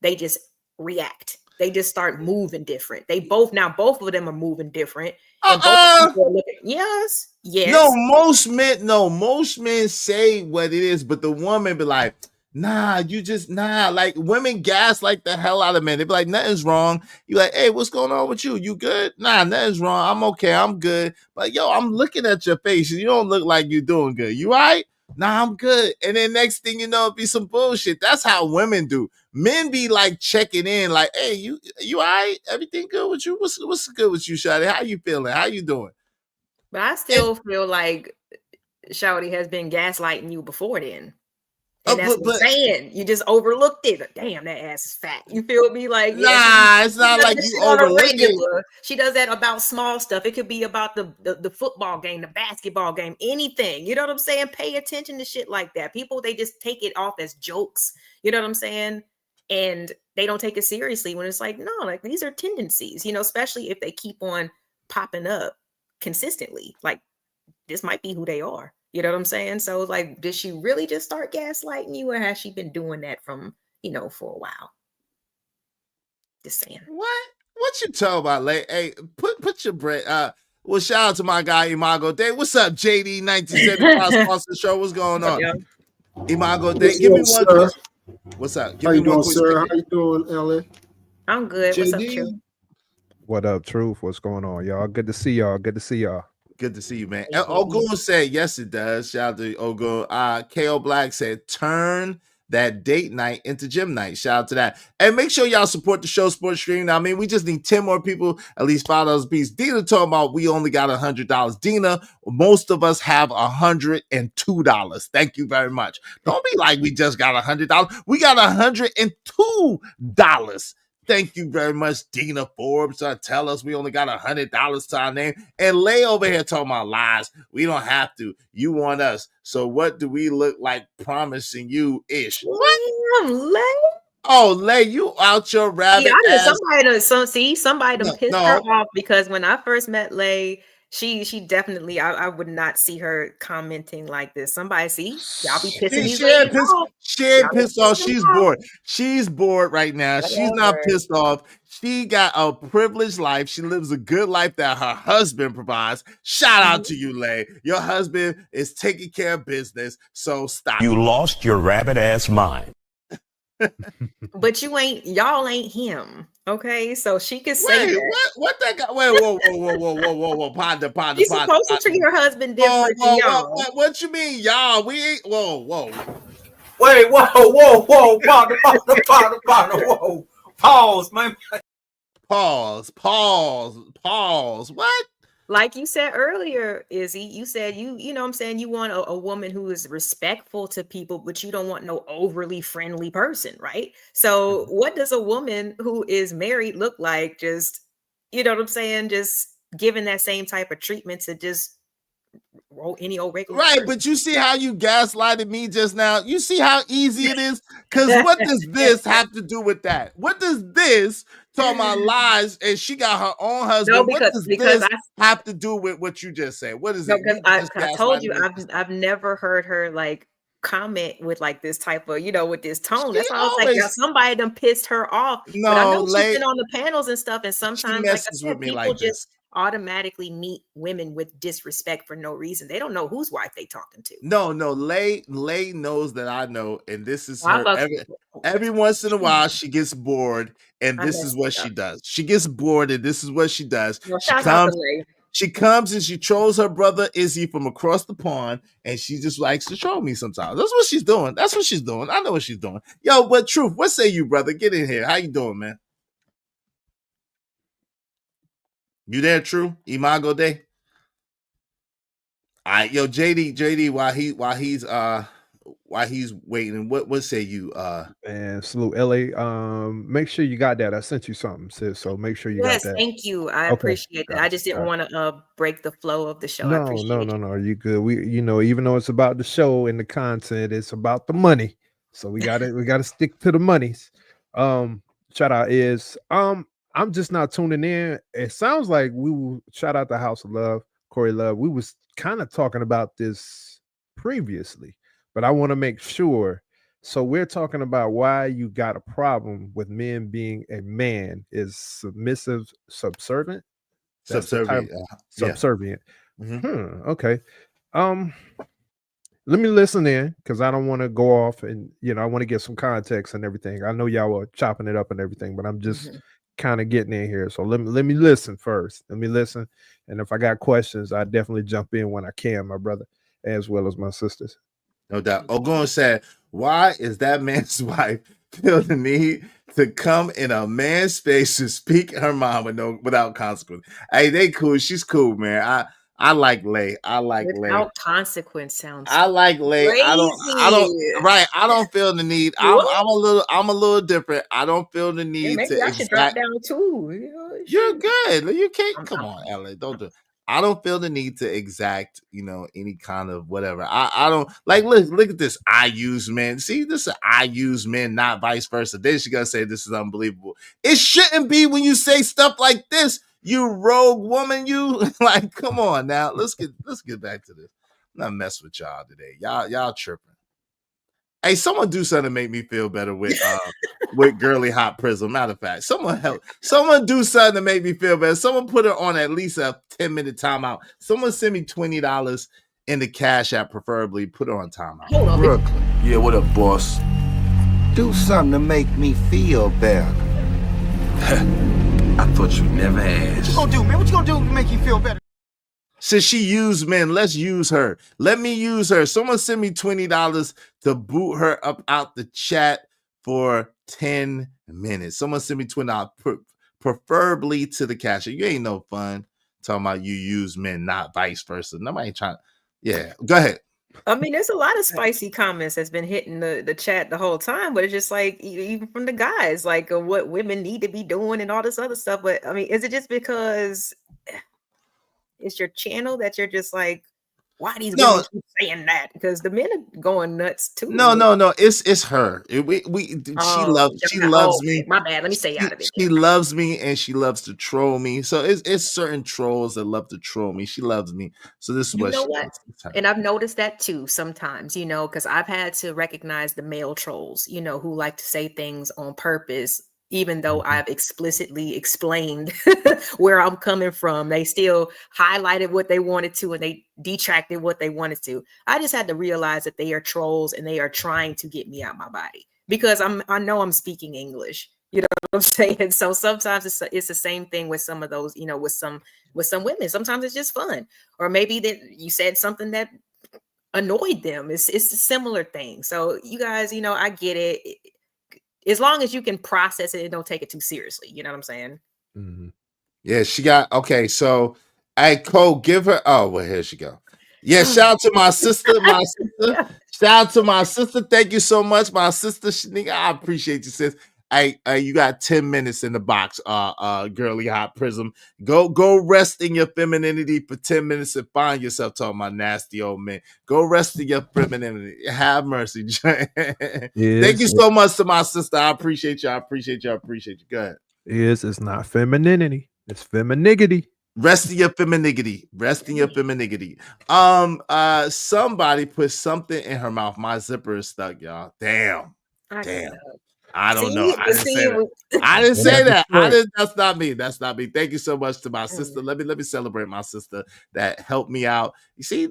They just react. They just start moving different. Both of them are moving different. And both people are looking, yes. No, most men say what it is, but the woman be like, nah, like women gaslight the hell out of men. They be like, nothing's wrong. You like, hey, what's going on with you? You good? Nah, nothing's wrong. I'm okay. I'm good. But yo, I'm looking at your face and you don't look like you're doing good. You all right? Nah, I'm good. And then next thing you know, it be some bullshit. That's how women do. Men be like checking in, like, hey, you all right? Everything good with you? What's good with you, Shawty? How you feeling? How you doing? But I still feel like Shawty has been gaslighting you before then. And that's what I'm saying. You just overlooked it. Damn, that ass is fat. You feel me? Like, nah, it's not like you overlooked it. She does that about small stuff. It could be about the football game, the basketball game, anything. You know what I'm saying? Pay attention to shit like that. People, they just take it off as jokes. You know what I'm saying? And they don't take it seriously when it's like, no, like these are tendencies, you know, especially if they keep on popping up consistently. Like, this might be who they are. You know what I'm saying? So like, did she really just start gaslighting you, or has she been doing that from, you know, for a while? Just saying. What you talking about, Lay? Hey, put your bread. Well, shout out to my guy Imago Day. What's up, JD 1975 sponsor show? What's going on? Imago Day. Give me one quick. What's up? How you doing, sir? How you doing, LA? I'm good. JD? What's up, Truth? What up, Truth? What's going on, y'all? Good to see y'all. Good to see y'all. Good to see you, man. Ogun said, yes, it does. Shout out to Ogun. KO Black said, turn that date night into gym night. Shout out to that. And make sure y'all support the show, Sports Stream. Now, I mean, we just need 10 more people, at least $5 a piece. Dina talking about we only got $100. Dina, most of us have $102. Thank you very much. Don't be like we just got $100. We got $102. Thank you very much, Dina Forbes. Tell us we only got $100 to our name. And Lay over here talking about lies. We don't have to. You want us. So what do we look like promising you ish? What? Lay? Oh, Lay, you out your rabbit ass. Somebody done pissed her off, because when I first met Lay, she definitely, I would not see her commenting like this. Somebody, see, y'all be pissing these ladies off. She ain't pissed off. She's bored. She's bored right now. Whatever. She's not pissed off. She got a privileged life. She lives a good life that her husband provides. Shout out to you, Lay. Your husband is taking care of business, so stop. You lost your rabbit ass mind. But y'all ain't him. Okay, so she can say that. What that guy? Wait, whoa. Ponder. She's supposed to treat her husband different than y'all. What you mean, y'all? We ain't. Whoa. Wait, whoa. Ponder, whoa. Pause, man. Pause. What? Like you said earlier, Izzy, you said you know what I'm saying, you want a woman who is respectful to people, but you don't want no overly friendly person, right? So what does a woman who is married look like? Just, you know what I'm saying, just giving that same type of treatment to just any old regular right person. But you see how you gaslighted me just now? You see how easy it is? Because what does this have to do with that? What does this talking about lies and she got her own husband? What does this have to do with what you just said? What is it? Because I told you, I've never heard her like comment with like this type of, you know, with this tone. That's why I was like, yeah, somebody done pissed her off. No, but I know she's been on the panels and stuff, and sometimes like I said, people like just automatically meet women with disrespect for no reason. They don't know whose wife they talking to. No, Lay knows that I know, and this is her. Every once in a while, she gets bored, and this is what she does. She gets bored, and this is what she does. She comes and she trolls her brother Izzy from across the pond, and she just likes to troll me sometimes. That's what she's doing. I know what she's doing. Yo, but Truth, what say you, brother? Get in here. How you doing, man? You there, True? Imago Day? All right, yo, JD, while waiting, what say you? And salute LA. Make sure you got that. I sent you something, sis. So make sure you got Yes, that. thank you. I Okay. appreciate that. I just didn't want to break the flow of the show. I No, appreciate it. no. You good. We, even though it's about the show and the content, it's about the money. So we gotta stick to the monies. Shout out is I'm just not tuning in. It sounds like we will shout out the House of Love, Corey Love. We was kind of talking about this previously, but I want to make sure. So we're talking about why you got a problem with men being a man is submissive, subservient. That's the Subservient. Subservient. Yeah. Okay. Let me listen in because I don't want to go off and I want to get some context and everything. I know y'all were chopping it up and everything, but I'm just kind of getting in here. So let me listen first. Let me listen. And if I got questions, I definitely jump in when I can, my brother, as well as my sisters. No doubt. Ogun said, why is that man's wife feel the need to come in a man's space to speak her mind without consequence? Hey, they cool. She's cool, man. I like Lay. I like Lay. Without consequence sounds I like Lay. crazy. I don't feel the need. I'm a little different. I don't feel the need maybe I should drop down too. You're good. You can't come on, Ella. Don't do. I don't feel the need to exact, any kind of whatever. I don't like. Look at this. I use men. See, this is I use men, not vice versa. Then she gonna say this is unbelievable. It shouldn't be when you say stuff like this. You rogue woman. You like. Come on now. Let's get back to this. I'm not messing with y'all today. Y'all tripping. Hey, someone do something to make me feel better with Girly Hot Prism. Matter of fact, someone do something to make me feel better. Someone put her on at least a 10-minute timeout. Someone send me $20 in the Cash App, preferably. Put her on timeout. Brooklyn. Yeah, what up, boss? Do something to make me feel better. I thought you'd never ask. What you gonna do, man? What you gonna do to make you feel better? Since she used men, let's use her. Let me use her. Someone send me $20 to boot her up out the chat for 10 minutes. Someone send me $20, preferably to the Cash App. You ain't no fun talking about you use men, not vice versa. Nobody ain't trying. Yeah, go ahead. I mean, there's a lot of spicy comments that's been hitting the chat the whole time, but it's just like even from the guys, like what women need to be doing and all this other stuff. But I mean, is it just because it's your channel that you're just like, why these women keep saying that? Because the men are going nuts too. No. It's her. She loves me. My bad. Let me say out of it. She loves me and she loves to troll me. So it's certain trolls that love to troll me. She loves me. So this is what she does. And I've noticed that too sometimes, because I've had to recognize the male trolls, who like to say things on purpose. Even though I've explicitly explained where I'm coming from, they still highlighted what they wanted to and they detracted what they wanted to. I just had to realize that they are trolls and they are trying to get me out my body because I know I'm speaking English. You know what I'm saying? So sometimes it's the same thing with some of those, with some women. Sometimes it's just fun, or maybe that you said something that annoyed them. It's a similar thing. So you guys, I get it. As long as you can process it and don't take it too seriously. You know what I'm saying? Mm-hmm. Yeah, she got, okay, so, hey, Cole, give her, oh, well, here she go. Yeah, shout out to my sister, Shout out to my sister. Thank you so much, my sister, Shanika. I appreciate you, sis. Hey, you got 10 minutes in the box, Girly Hot Prism. Go rest in your femininity for 10 minutes and find yourself talking about nasty old men. Go rest in your femininity. Have mercy. Thank you so much to my sister. I appreciate you. Go ahead. It's not femininity. It's feminigity. Rest in your femininity. Somebody put something in her mouth. My zipper is stuck, y'all. Damn. I don't know. I didn't say that. That's not me. Thank you so much to my sister. Let me celebrate my sister that helped me out. You see,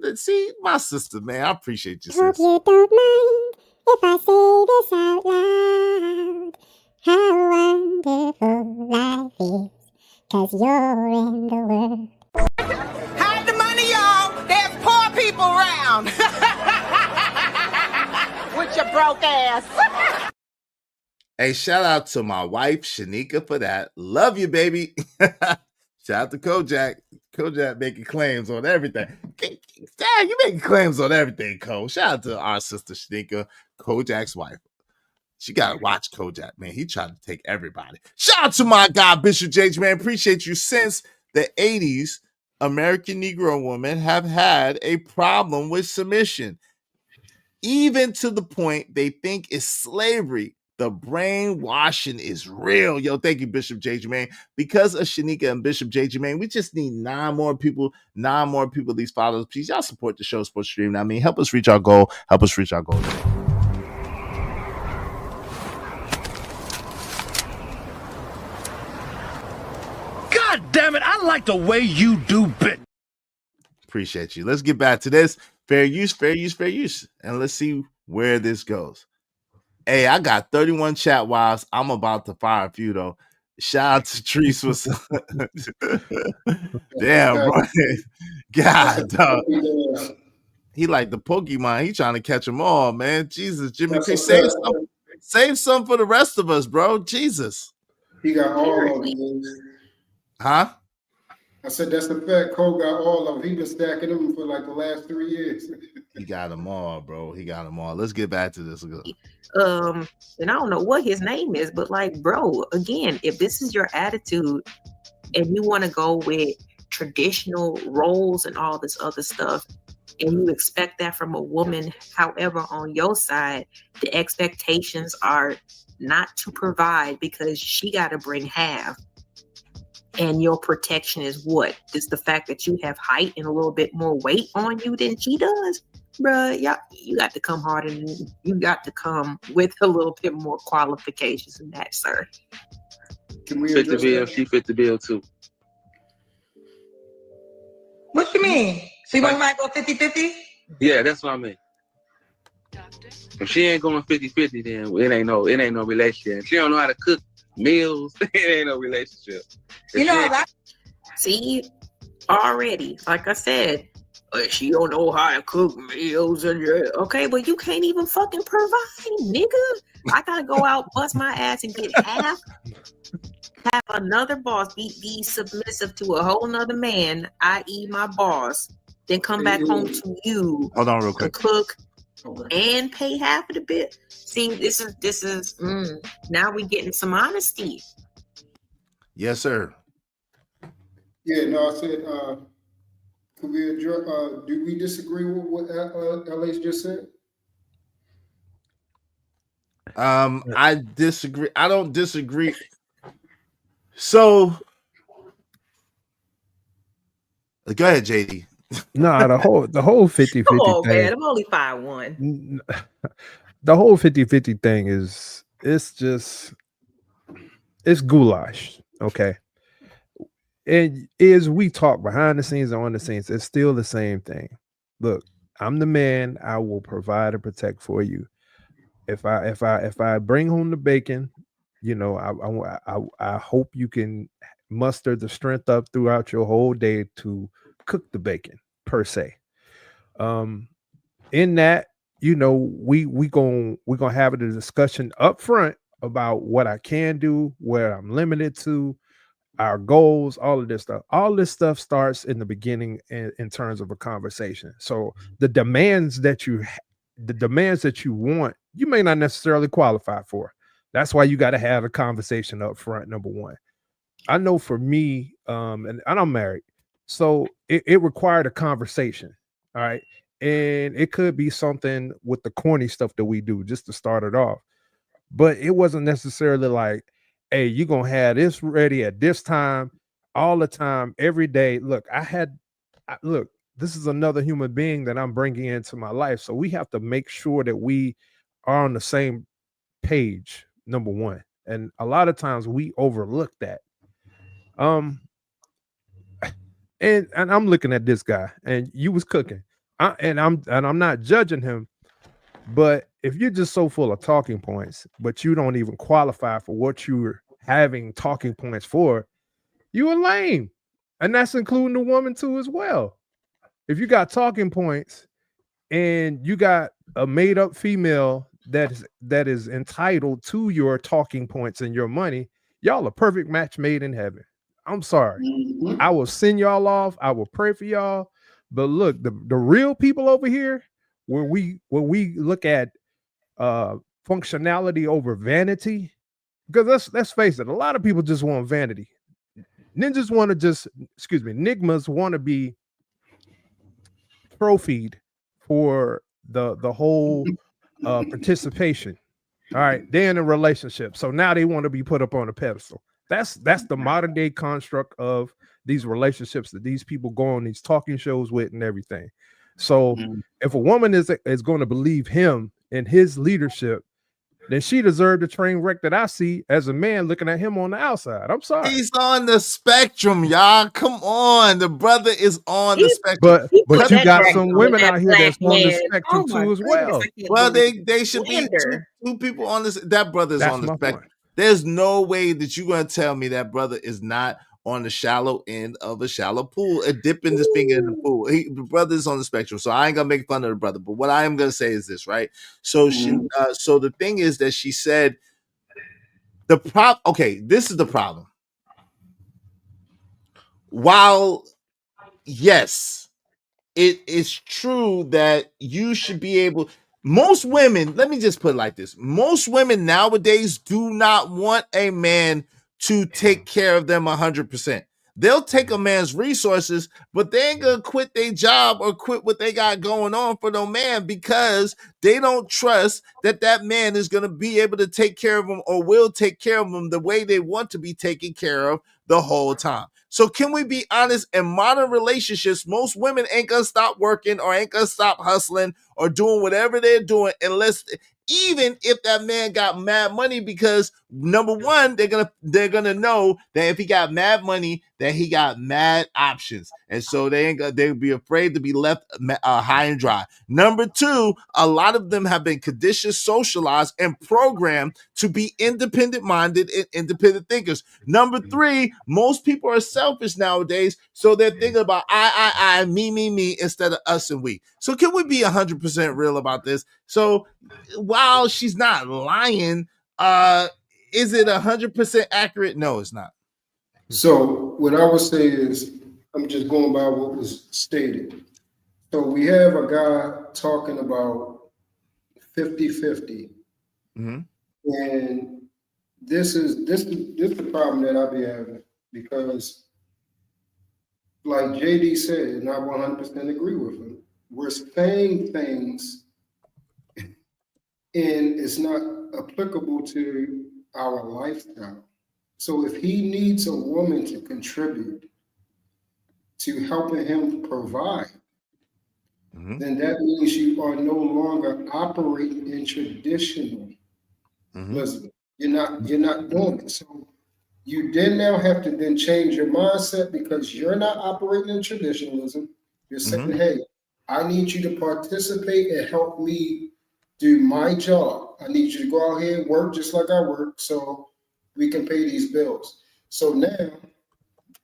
my sister, man. I appreciate you, sis. Hope you don't mind if I say this out loud. How wonderful life is, 'cause you're in the world. Hide the money, y'all. There's poor people around. With your broke ass. Hey, shout out to my wife, Shanika, for that. Love you, baby. Shout out to Kojak. Kojak making claims on everything. Damn, you making claims on everything, Ko. Shout out to our sister Shanika, Kojak's wife. She gotta watch Kojak, man. He tried to take everybody. Shout out to my guy, Bishop J, man. Appreciate you. Since the 80s, American Negro women have had a problem with submission, even to the point they think it's slavery. The brainwashing is real. Yo, thank you, Bishop JJ, man. Because of Shanika and Bishop JJ, man, we just need 9 more people, these followers. Please, y'all support the show, Sports Stream. I mean, help us reach our goal. Help us reach our goal. God damn it, I like the way you do bit. Appreciate you. Let's get back to this. Fair use. And let's see where this goes. Hey, I got 31 chat wives. I'm about to fire a few, though. Shout out to Treese with damn, bro. God, dog. He like the Pokemon. He trying to catch them all, man. Jesus, Jimmy P. Save some for the rest of us, bro. Jesus. He got all of them. Huh? I said that's the fact. Cole got all of them. He been stacking them for like the last 3 years. He got them all, bro. He got them all. Let's get back to this. And I don't know what his name is, but like, bro, again, if this is your attitude and you want to go with traditional roles and all this other stuff, and you expect that from a woman, however, on your side, the expectations are not to provide because she got to bring half. And your protection is what? Just the fact that you have height and a little bit more weight on you than she does? Bruh, you got to come harder than you got to come with a little bit more qualifications than that, sir. Can we fit the bill? She fit the bill too. What you mean? So you want to go 50-50? Yeah, that's what I mean. If she ain't going 50-50, then it ain't no relationship. She don't know how to cook meals. It ain't no relationship. See, already, like I said, she don't know how to cook meals and okay, but you can't even fucking provide, nigga. I gotta go out, bust my ass, and get have another boss, be submissive to a whole nother man, i.e. my boss, then come back home to you. Hold on real quick. To cook and pay half of the bill. See, this is now we getting some honesty. Yes, sir. Yeah, no, I said, can we address, do we disagree with what LH just said? I disagree. I don't disagree. So, go ahead, JD. Nah, the whole 50-50 oh, thing. Man, I'm only 5'1". The whole 50-50 thing is it's goulash, okay? And as we talk behind the scenes and on the scenes, it's still the same thing. Look, I'm the man. I will provide and protect for you. If I bring home the bacon, you know, I hope you can muster the strength up throughout your whole day to cook the bacon per se. In that, you know, we're gonna have a discussion up front about what I can do, where I'm limited to, our goals, all of this stuff. All this stuff starts in the beginning in terms of a conversation. So the demands that you want, you may not necessarily qualify for. That's why you got to have a conversation up front, number one. I know for me, and I'm married, so it required a conversation. All right. And it could be something with the corny stuff that we do just to start it off. But it wasn't necessarily like, hey, you're going to have this ready at this time, all the time, every day. Look, this is another human being that I'm bringing into my life. So we have to make sure that we are on the same page, number one. And a lot of times we overlook that. And I'm looking at this guy, and you was cooking. I'm not judging him, but if you're just so full of talking points, but you don't even qualify for what you're having talking points for, you are lame. And that's including the woman too as well. If you got talking points and you got a made up female that is entitled to your talking points and your money, y'all a perfect match made in heaven. I'm sorry. Mhm. I will send y'all off. I will pray for y'all. But look, the real people over here, when we look at functionality over vanity, because let's face it, a lot of people just want vanity. Nigmas want to be trophied for the whole participation. All right, they're in a relationship, so now they want to be put up on a pedestal. That's the modern day construct of these relationships that these people go on these talking shows with and everything. So if a woman is going to believe him and his leadership, then she deserved the train wreck that I see as a man looking at him on the outside. I'm sorry. He's on the spectrum, y'all. Come on. The brother is on the spectrum. But you got some women out here that's on the spectrum too as well. Well, they should be two people on this. That brother is on the spectrum. Point. There's no way that you're going to tell me that brother is not on the shallow end of a shallow pool, dipping his finger in the pool. The brother is on the spectrum, so I ain't gonna make fun of the brother. But what I am gonna say is this, right? So so the thing is that she said okay, this is the problem. While yes, it is true that you should be able. Most women, let me just put it like this: most women nowadays do not want a man to take care of them 100%. They'll take a man's resources, but they ain't gonna quit their job or quit what they got going on for no man because they don't trust that man is gonna be able to take care of them or will take care of them the way they want to be taken care of the whole time. So can we be honest? In modern relationships, most women ain't gonna stop working or ain't gonna stop hustling or doing whatever they're doing unless, even if that man got mad money, because number one, they're gonna know that if he got mad money, that he got mad options, and so they'll be afraid to be left high and dry. Number two, a lot of them have been conditioned, socialized, and programmed to be independent minded and independent thinkers. Number three, most people are selfish nowadays, so they're thinking about I, me instead of us and we. So can we be 100% real about this? So while she's not lying, is it 100% accurate? No, it's not. So what I would say is, I'm just going by what was stated. So we have a guy talking about 50-50. Mm-hmm. And this is the problem that I be having, because like JD said, and I 100% agree with him, we're saying things and it's not applicable to our lifestyle. So if he needs a woman to contribute to helping him provide, then that means you are no longer operating in traditional. Listen, you're not doing it. So you then now have to then change your mindset, because you're not operating in traditionalism. You're saying, hey, I need you to participate and help me do my job. I need you to go out here and work just like I work so we can pay these bills. So now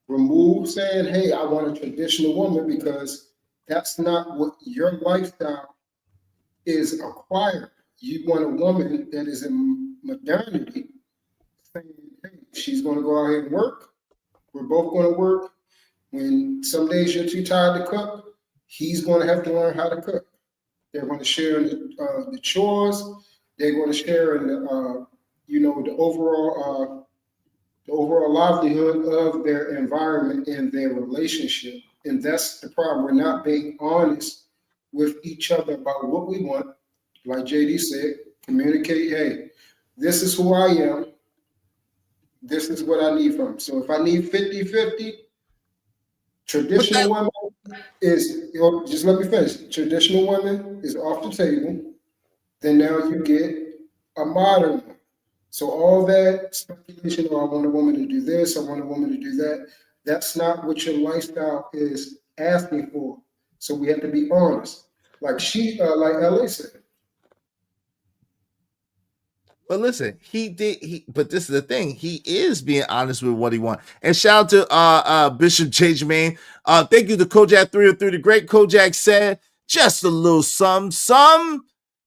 remove saying, hey, I want a traditional woman, because that's not what your lifestyle is acquired. You want a woman that is in modernity, saying, hey, she's going to go out here and work. We're both going to work. When some days you're too tired to cook, he's going to have to learn how to cook. They're going to share in the chores. They're going to share in the overall livelihood of their environment and their relationship. And that's the problem. We're not being honest with each other about what we want. Like JD said, communicate, hey, this is who I am. This is what I need from him. So if I need 50-50, traditional women is, just let me finish. Traditional women is off the table. Then now you get a modern one. So all that speculation, I want a woman to do this, I want a woman to do that, that's not what your lifestyle is asking for. So we have to be honest. Like like LA said. But listen, but this is the thing. He is being honest with what he wants. And shout out to Bishop J. Jermaine. Thank you to Kojak 303. The great Kojak said, just a little some.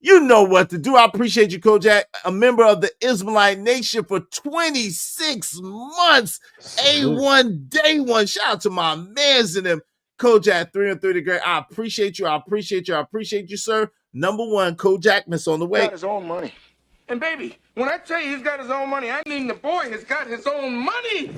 You know what to do. I appreciate you, Kojak, a member of the Israelite Nation for 26 months. A1 day one. Shout out to my mans and them. Kojak 3 and 3 the great. I appreciate you. I appreciate you. I appreciate you, sir. Number one, Kojak Miss on the way. Got his own money. And baby, when I tell you he's got his own money, I mean the boy has got his own money.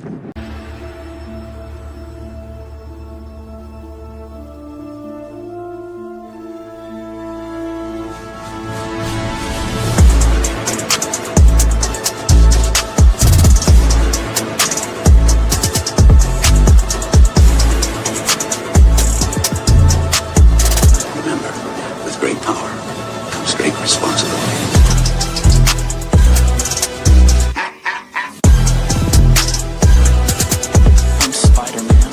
With great power comes great responsibility. I'm Spider-Man.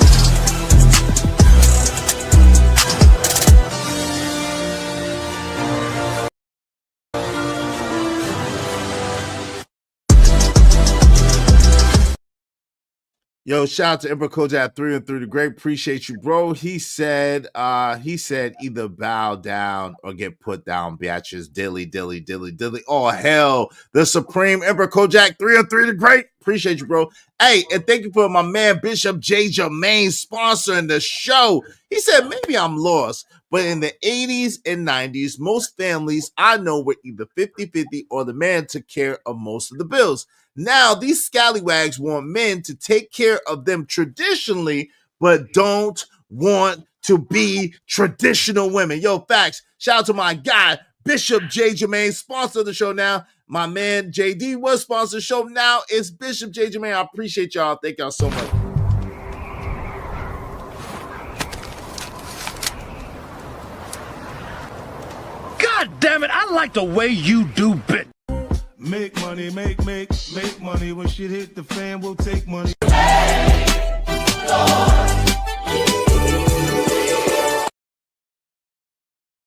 Yo, shout out to Emperor Kojak 3 and 3 the great. Appreciate you, bro. He said either bow down or get put down, bitches. Dilly, dilly, dilly, dilly. Oh, hell. The Supreme Emperor Kojak 3 and 3 the great. Appreciate you, bro. Hey, and thank you for my man, Bishop J. Jermaine, sponsoring the show. He said, maybe I'm lost, but in the 80s and 90s, most families I know were either 50-50 or the man took care of most of the bills. Now, these scallywags want men to take care of them traditionally, but don't want to be traditional women. Yo, facts. Shout out to my guy, Bishop J. Jermaine, sponsor of the show now. My man, JD, was sponsor of the show. Now it's Bishop J. Jermaine. I appreciate y'all. Thank y'all so much. God damn it, I like the way you do bit. Make money, make money. When shit hit the fan, we'll take money.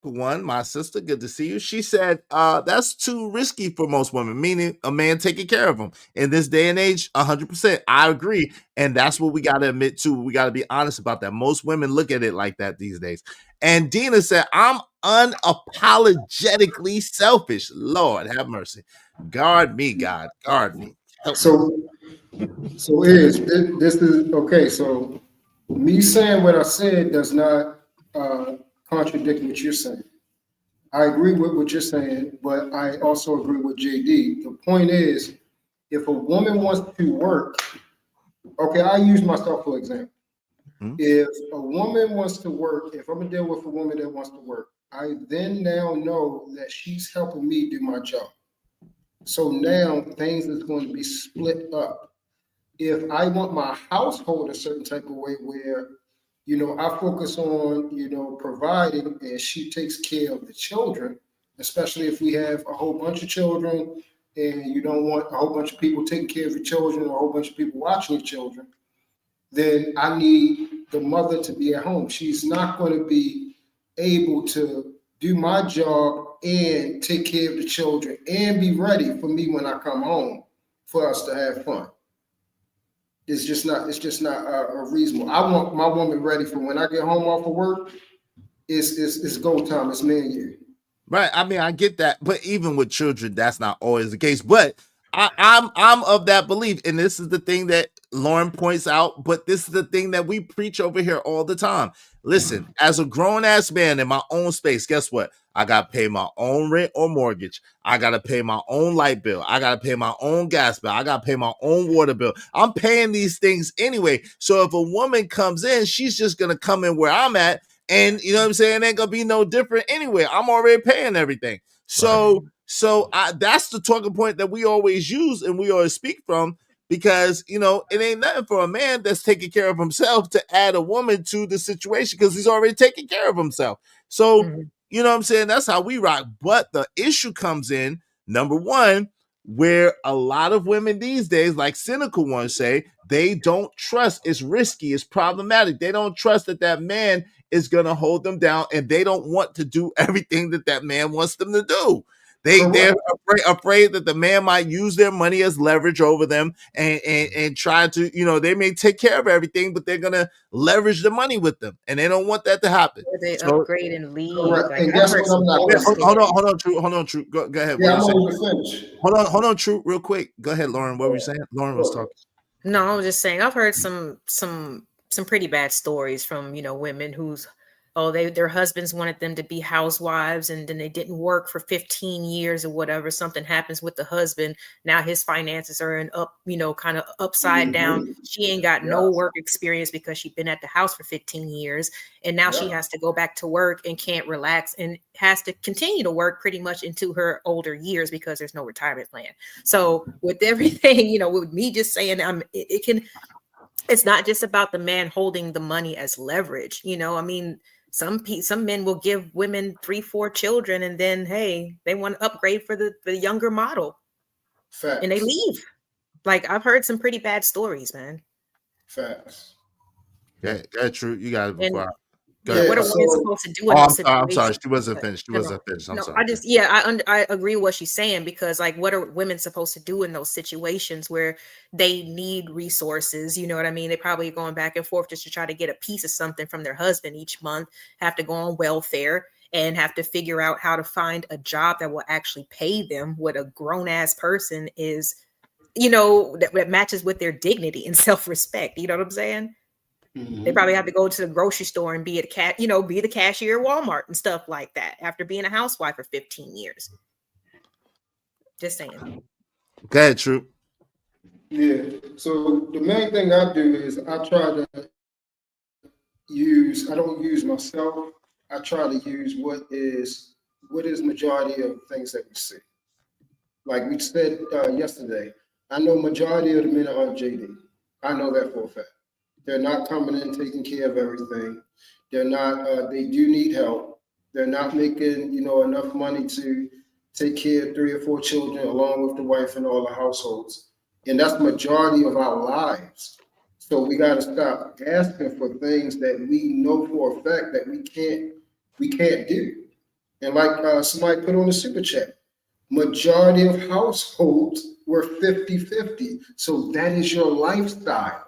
One, my sister, good to see you. She said that's too risky for most women, meaning a man taking care of them. In this day and age, 100%. I agree. And that's what we got to admit to. We got to be honest about that. Most women look at it like that these days. And Dina said, I'm unapologetically selfish. Lord, have mercy. Guard me, God. Guard me. So this is okay. So me saying what I said does not contradict what you're saying. I agree with what you're saying, but I also agree with JD. The point is, if a woman wants to work, okay, I use myself for example. If a woman wants to work, if I'm gonna deal with a woman that wants to work, I then now know that she's helping me do my job. So now things is going to be split up. If I want my household a certain type of way where, I focus on, providing and she takes care of the children, especially if we have a whole bunch of children and you don't want a whole bunch of people taking care of your children or a whole bunch of people watching your children, then I need the mother to be at home. She's not going to be able to do my job and take care of the children and be ready for me when I come home for us to have fun. It's just not reasonable. I want my woman ready for when I get home off of work. It's go time. It's man year. Right. I mean, I get that, but even with children, that's not always the case. But I'm of that belief, and this is the thing that Lauren points out, but this is the thing that we preach over here all the time. Listen, as a grown-ass man in my own space, guess what? I got to pay my own rent or mortgage. I got to pay my own light bill. I got to pay my own gas bill. I got to pay my own water bill. I'm paying these things anyway. So if a woman comes in, she's just going to come in where I'm at, and you know what I'm saying? It ain't going to be no different anyway. I'm already paying everything. So that's the talking point that we always use and we always speak from. Because, it ain't nothing for a man that's taking care of himself to add a woman to the situation because he's already taking care of himself. So, you know what I'm saying? That's how we rock. But the issue comes in, number one, where a lot of women these days, like cynical ones say, they don't trust. It's risky. It's problematic. They don't trust that man is going to hold them down, and they don't want to do everything that man wants them to do. They're afraid that the man might use their money as leverage over them and try to, they may take care of everything, but they're gonna leverage the money with them, and they don't want that to happen. Or they So, upgrade and leave. Correct. Like And I've guess heard what? some I'm not. horror stories. hold on, True. Go ahead. Yeah, What I'm were you only to saying? finish. Hold on, True, real quick. Go ahead, Lauren. What were you saying? Lauren was talking. No, I was just saying I've heard some pretty bad stories from women whose their husbands wanted them to be housewives, and then they didn't work for 15 years or whatever. Something happens with the husband. Now his finances are kind of upside down. She ain't got no work experience because she's been at the house for 15 years. And now she has to go back to work and can't relax and has to continue to work pretty much into her older years because there's no retirement plan. So with everything, with me just saying, it's not just about the man holding the money as leverage. Some men will give women 3-4 children, and then, hey, they want to upgrade for the younger model. Facts. And they leave. Like, I've heard some pretty bad stories, man. Facts. Yeah, True. You got it before. What are women supposed to do in those situations? I'm sorry. She wasn't finished. I'm sorry. I agree with what she's saying, because like, what are women supposed to do in those situations where they need resources? You know what I mean? They're probably going back and forth just to try to get a piece of something from their husband each month, have to go on welfare and have to figure out how to find a job that will actually pay them what a grown ass person is, that matches with their dignity and self-respect. You know what I'm saying? They probably have to go to the grocery store and be the cashier at Walmart and stuff like that after being a housewife for 15 years. Just saying. Go ahead, True. Yeah. So the main thing I do is I don't use myself. I try to use what is majority of things that we see. Like we said yesterday, I know majority of the men are on JD. I know that for a fact. They're not coming in taking care of everything. They're not. They do need help. They're not making enough money to take care of 3 or 4 children along with the wife and all the households. And that's the majority of our lives. So we got to stop asking for things that we know for a fact that we can't do. And like somebody put on the super chat, majority of households were 50-50. So that is your lifestyle.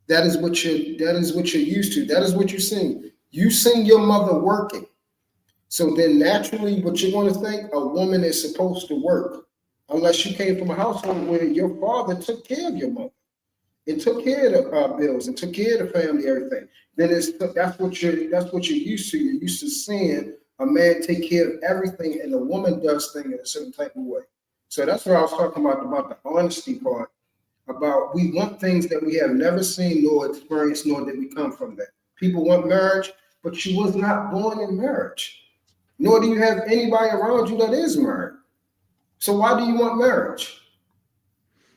That is what you're used to. That is what you're seeing. You seen your mother working. So then naturally what you're going to think, a woman is supposed to work, unless you came from a household where your father took care of your mother and took care of the bills and took care of the family, everything. Then that's what you're used to. You're used to seeing a man take care of everything and a woman does things in a certain type of way. So that's what I was talking about the honesty part. About we want things that we have never seen nor experienced, nor did we come from that. People want marriage, but you was not born in marriage. Nor do you have anybody around you that is married. So why do you want marriage?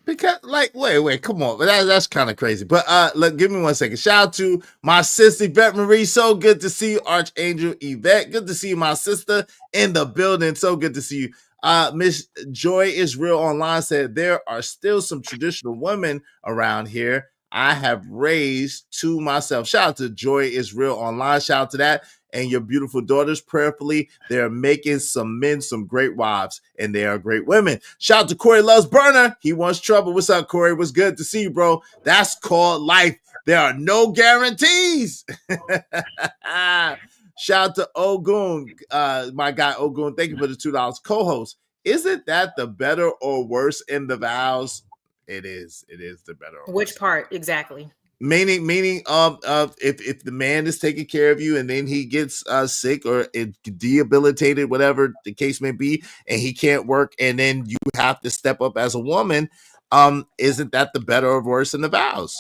Because, wait, come on. That's kind of crazy. But look, give me 1 second. Shout out to my sister, Yvette Marie. So good to see you, Archangel Yvette. Good to see you, my sister, in the building. So good to see you. Miss Joy is Real Online said there are still some traditional women around here I have raised to myself. Shout out to Joy is Real Online. Shout out to that. And your beautiful daughters, prayerfully, they're making some men some great wives, and they are great women. Shout out to Corey Loves Burner. He wants trouble. What's up, Corey? What's good to see you, bro? That's called life. There are no guarantees. Shout out to Ogun, my guy Ogun. Thank you for the $2 co-host. Isn't that the better or worse in the vows? It is. It is the better. Or Which worse. part exactly? Meaning, if the man is taking care of you and then he gets sick or debilitated, whatever the case may be, and he can't work, and then you have to step up as a woman, isn't that the better or worse in the vows?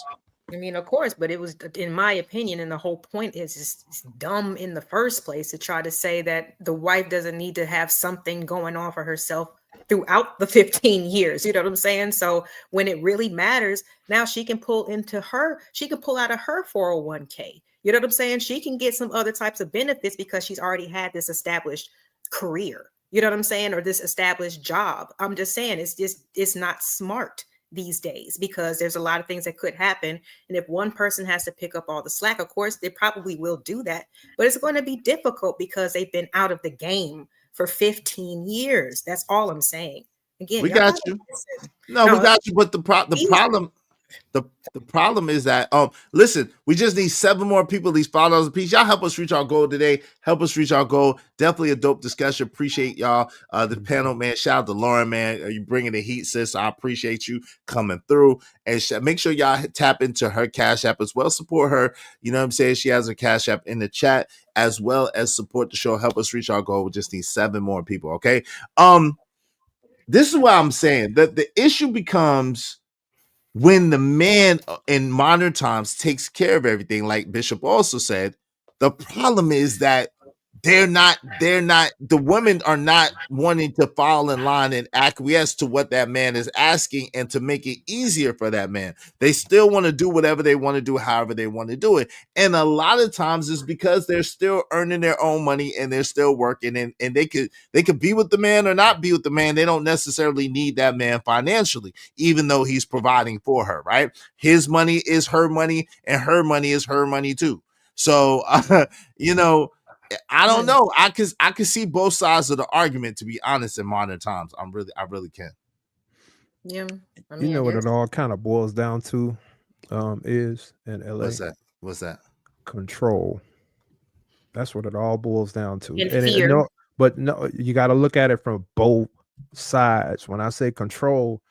I mean, of course, but it was, in my opinion, and the whole point is it's dumb in the first place to try to say that the wife doesn't need to have something going on for herself throughout the 15 years. You know what I'm saying? So when it really matters, now she can pull out of her 401k. You know what I'm saying? She can get some other types of benefits because she's already had this established career. You know what I'm saying? Or this established job. I'm just saying it's not smart these days because there's a lot of things that could happen. And if one person has to pick up all the slack, of course, they probably will do that. But it's going to be difficult because they've been out of the game for 15 years. That's all I'm saying. Again, We y'all got gotta you. listen. No, we got you. But the problem the problem is that listen, we just need 7 more people, at least $5 a piece. Y'all help us reach our goal today. Help us reach our goal. Definitely a dope discussion. Appreciate y'all. The panel, man. Shout out to Lauren, man. You bringing the heat, sis. I appreciate you coming through. And make sure y'all tap into her Cash App as well. Support her. You know what I'm saying? She has her Cash App in the chat, as well as support the show. Help us reach our goal. We just need 7 more people. Okay. This is what I'm saying. That the issue becomes when the man in modern times takes care of everything, like Bishop also said. The problem is that the women are not wanting to fall in line and acquiesce to what that man is asking and to make it easier for that man. They still want to do whatever they want to do, however they want to do it. And a lot of times it's because they're still earning their own money and they're still working, and they could be with the man or not be with the man. They don't necessarily need that man financially, even though he's providing for her, right? His money is her money and her money is her money too. So, I don't know. I could see both sides of the argument, to be honest, in modern times. I really can. Yeah. You know what it all kind of boils down to is in LA. What's that? Control. That's what it all boils down to. And fear. But you got to look at it from both sides. When I say control,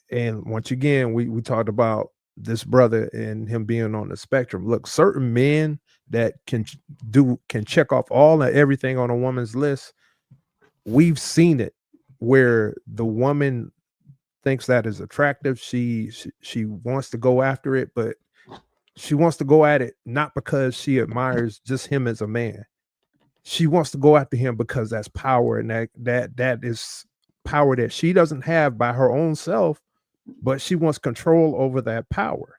and once again, we talked about this brother and him being on the spectrum. Look, certain men that can check off all and everything on a woman's list. We've seen it where the woman thinks that is attractive. She wants to go after it, but she wants to go at it not because she admires just him as a man. She wants to go after him because that's power, and that is power that she doesn't have by her own self, but she wants control over that power.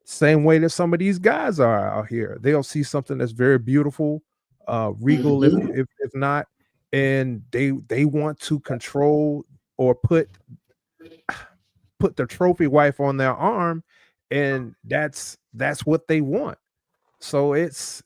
Same way that some of these guys are out here. They'll see something that's very beautiful, regal, if not, and they want to control or put the trophy wife on their arm, and that's what they want. So it's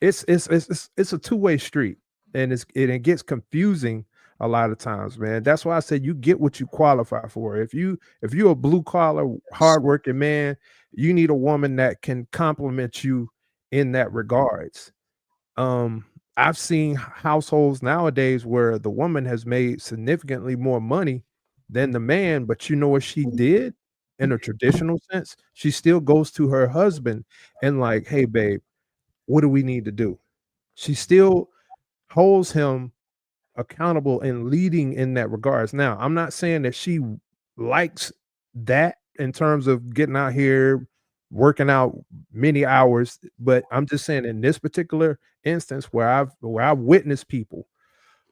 a two-way street, and it gets confusing a lot of times, man. That's why I said you get what you qualify for. If you're a blue collar, hardworking man, you need a woman that can compliment you in that regards. I've seen households nowadays where the woman has made significantly more money than the man, but you know what she did in a traditional sense? She still goes to her husband and like, hey, babe, what do we need to do? She still holds him accountable and leading in that regards. Now, I'm not saying that she likes that in terms of getting out here working out many hours, but I'm just saying in this particular instance where I've witnessed people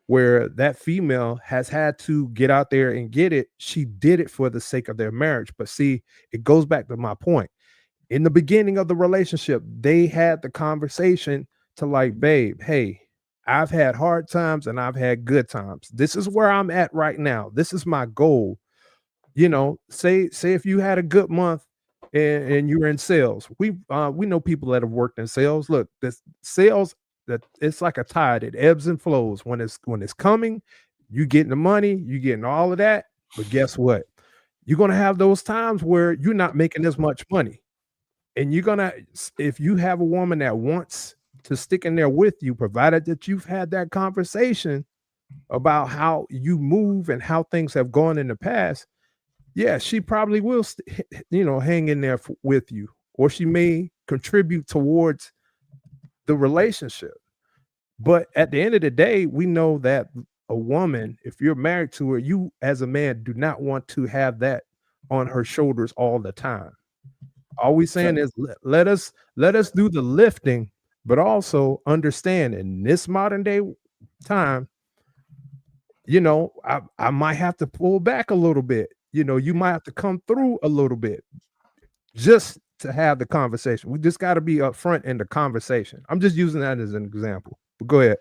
where that female has had to get out there and get it, she did it for the sake of their marriage. But see, it goes back to my point. In the beginning of the relationship, they had the conversation to like, babe, hey, I've had hard times and I've had good times. This is where I'm at right now. This is my goal. You know, say if you had a good month and you're in sales, we know people that have worked in sales. Look, this sales, that it's like a tide. It ebbs and flows. When it's coming, you getting the money, you getting all of that. But guess what? You're gonna have those times where you're not making as much money. And you're gonna, if you have a woman that wants to stick in there with you, provided that you've had that conversation about how you move and how things have gone in the past, yeah, she probably will, hang in there with you, or she may contribute towards the relationship. But at the end of the day, we know that a woman, if you're married to her, you as a man do not want to have that on her shoulders all the time. All we saying is let us do the lifting, but also understand in this modern day time, I might have to pull back a little bit. You might have to come through a little bit just to have the conversation. We just got to be upfront in the conversation. I'm just using that as an example. But go ahead.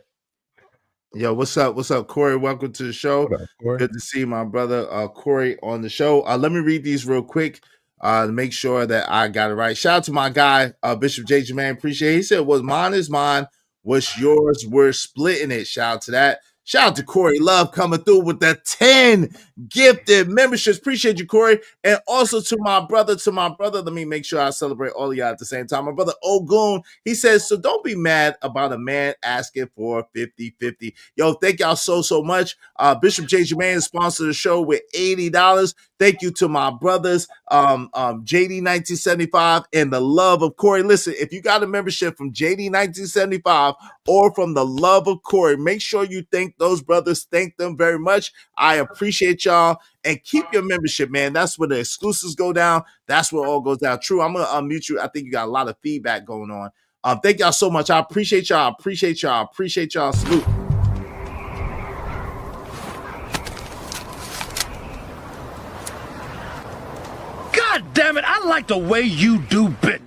Yo, what's up? What's up, Corey? Welcome to the show. What up, Corey? Good to see my brother Corey on the show. Let me read these real quick to make sure that I got it right. Shout out to my guy, Bishop J. Jermaine. Appreciate it. He said, what's mine is mine. What's yours? We're splitting it. Shout out to that. Shout out to Corey Love coming through with the 10 gifted memberships. Appreciate you, Corey. And also to my brother, let me make sure I celebrate all of y'all at the same time. My brother Ogun, he says, so don't be mad about a man asking for 50-50. Yo, thank y'all so much. Bishop J. Jermaine sponsored the show with $80. Thank you to my brothers, JD 1975 and the love of Corey. Listen, if you got a membership from JD 1975 or from the love of Corey, make sure you thank those brothers. Thank them very much. I appreciate y'all. And keep your membership, man. That's where the exclusives go down. That's where it all goes down. True, I'm going to unmute you. I think you got a lot of feedback going on. Thank y'all so much. I appreciate y'all. Salute. God damn it, I like the way you do bit.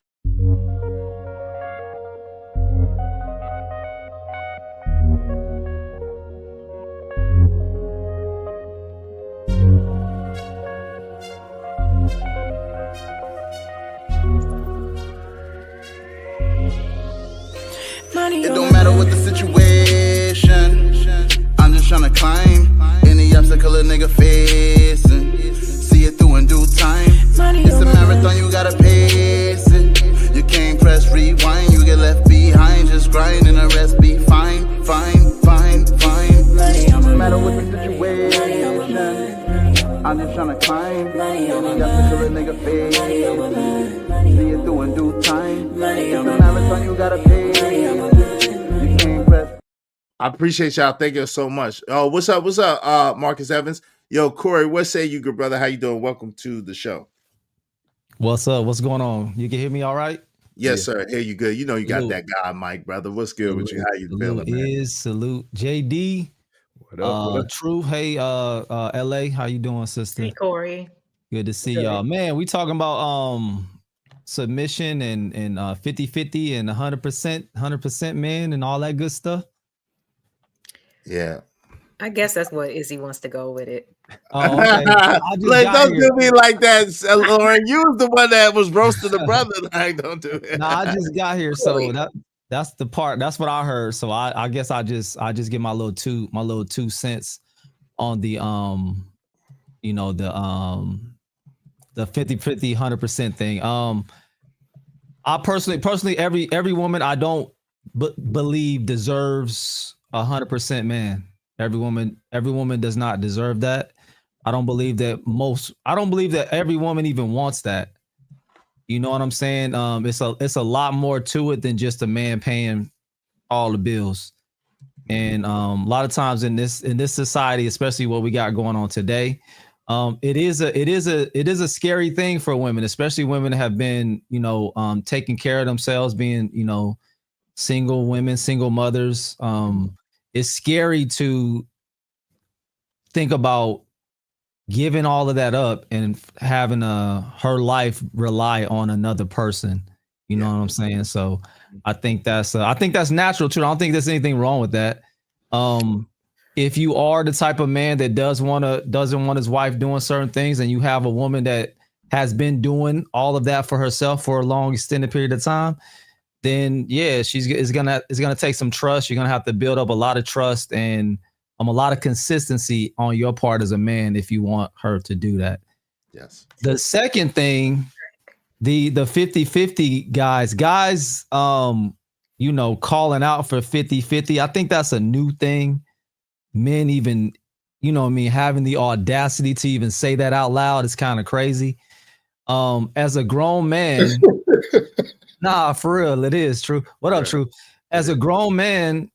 It don't matter what the situation, I'm just tryna climb any obstacle a nigga facing. See it through in due time. It's a marathon, you gotta pace it. You can't press rewind, you get left behind. Just grind and the rest be fine. No matter what the situation, I'm just tryna climb any obstacle a nigga facing. See it through in due time. It's a marathon, you gotta pace it. You can't press. I appreciate y'all. Thank you so much. Oh, what's up, Marcus Evans? Yo, Corey, what say you, good brother? How you doing? Welcome to the show. What's up? What's going on? You can hear me all right? Yes, sir. Here you good. You know you got that guy, Mike, brother. What's good with you? How you feeling, man? Salute. JD. What up? True. Hey, LA. How you doing, sister? Hey, Corey. Good to see y'all. Man, we talking about submission and 50-50 and 100% men and all that good stuff. Yeah. I guess that's what Izzy wants to go with it. Oh, okay. Like, don't do me like that, Lauren. You was the one that was roasting the brother. Like, don't do it. No, I just got here, so that's the part. That's what I heard. So I guess I just get my little 2 cents on the the 50-50 100% thing. I personally every woman I don't believe deserves 100% man. Every woman does not deserve that. I don't believe that every woman even wants that. You know what I'm saying? It's a lot more to it than just a man paying all the bills. And a lot of times in this society, especially what we got going on today, it is a scary thing for women, especially women that have been, taking care of themselves, being, single women, single mothers. It's scary to think about giving all of that up and having her life rely on another person. You know what I'm saying? So I think that's natural too. I don't think there's anything wrong with that. If you are the type of man that doesn't want his wife doing certain things, and you have a woman that has been doing all of that for herself for a long extended period of time, then yeah, it's gonna take some trust. You're gonna have to build up a lot of trust and a lot of consistency on your part as a man if you want her to do that. Yes. The second thing, the 50-50 guys, calling out for 50-50. I think that's a new thing. Men even, having the audacity to even say that out loud is kind of crazy. As a grown man, nah, for real, it is true. What up, True? As a grown man,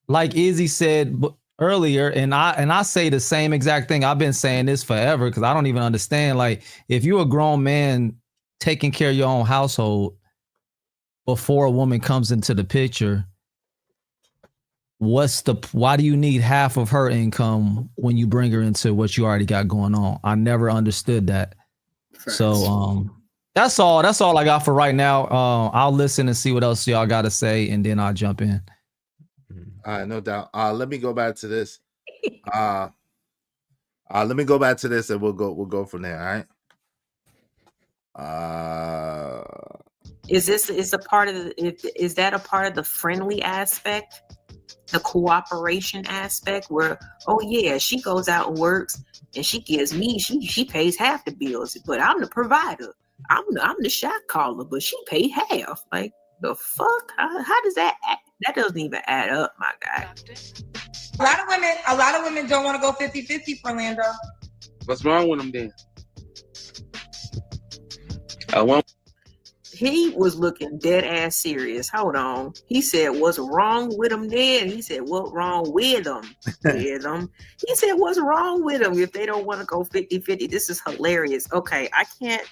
like Izzy said earlier, and I say the same exact thing. I've been saying this forever because I don't even understand. Like, if you're a grown man taking care of your own household before a woman comes into the picture, why do you need half of her income when you bring her into what you already got going on? I never understood that. Facts. So that's all I got for right now. I'll listen and see what else y'all got to say, and then I'll jump in. All right, no doubt. Let me go back to this. Let me go back to this, and we'll go from there. All right. Is that a part of the friendly aspect, the cooperation aspect, where, oh yeah, she goes out and works and she gives me, she pays half the bills, but I'm the provider. I'm the shot caller, but she paid half. Like, the fuck? How does that act? That doesn't even add up, my guy. A lot of women don't want to go 50-50 for Orlando. What's wrong with them then? He was looking dead ass serious. Hold on. He said, what's wrong with them then? He said, what's wrong with them? With them. He said, what's wrong with them if they don't want to go 50-50? This is hilarious. Okay, I can't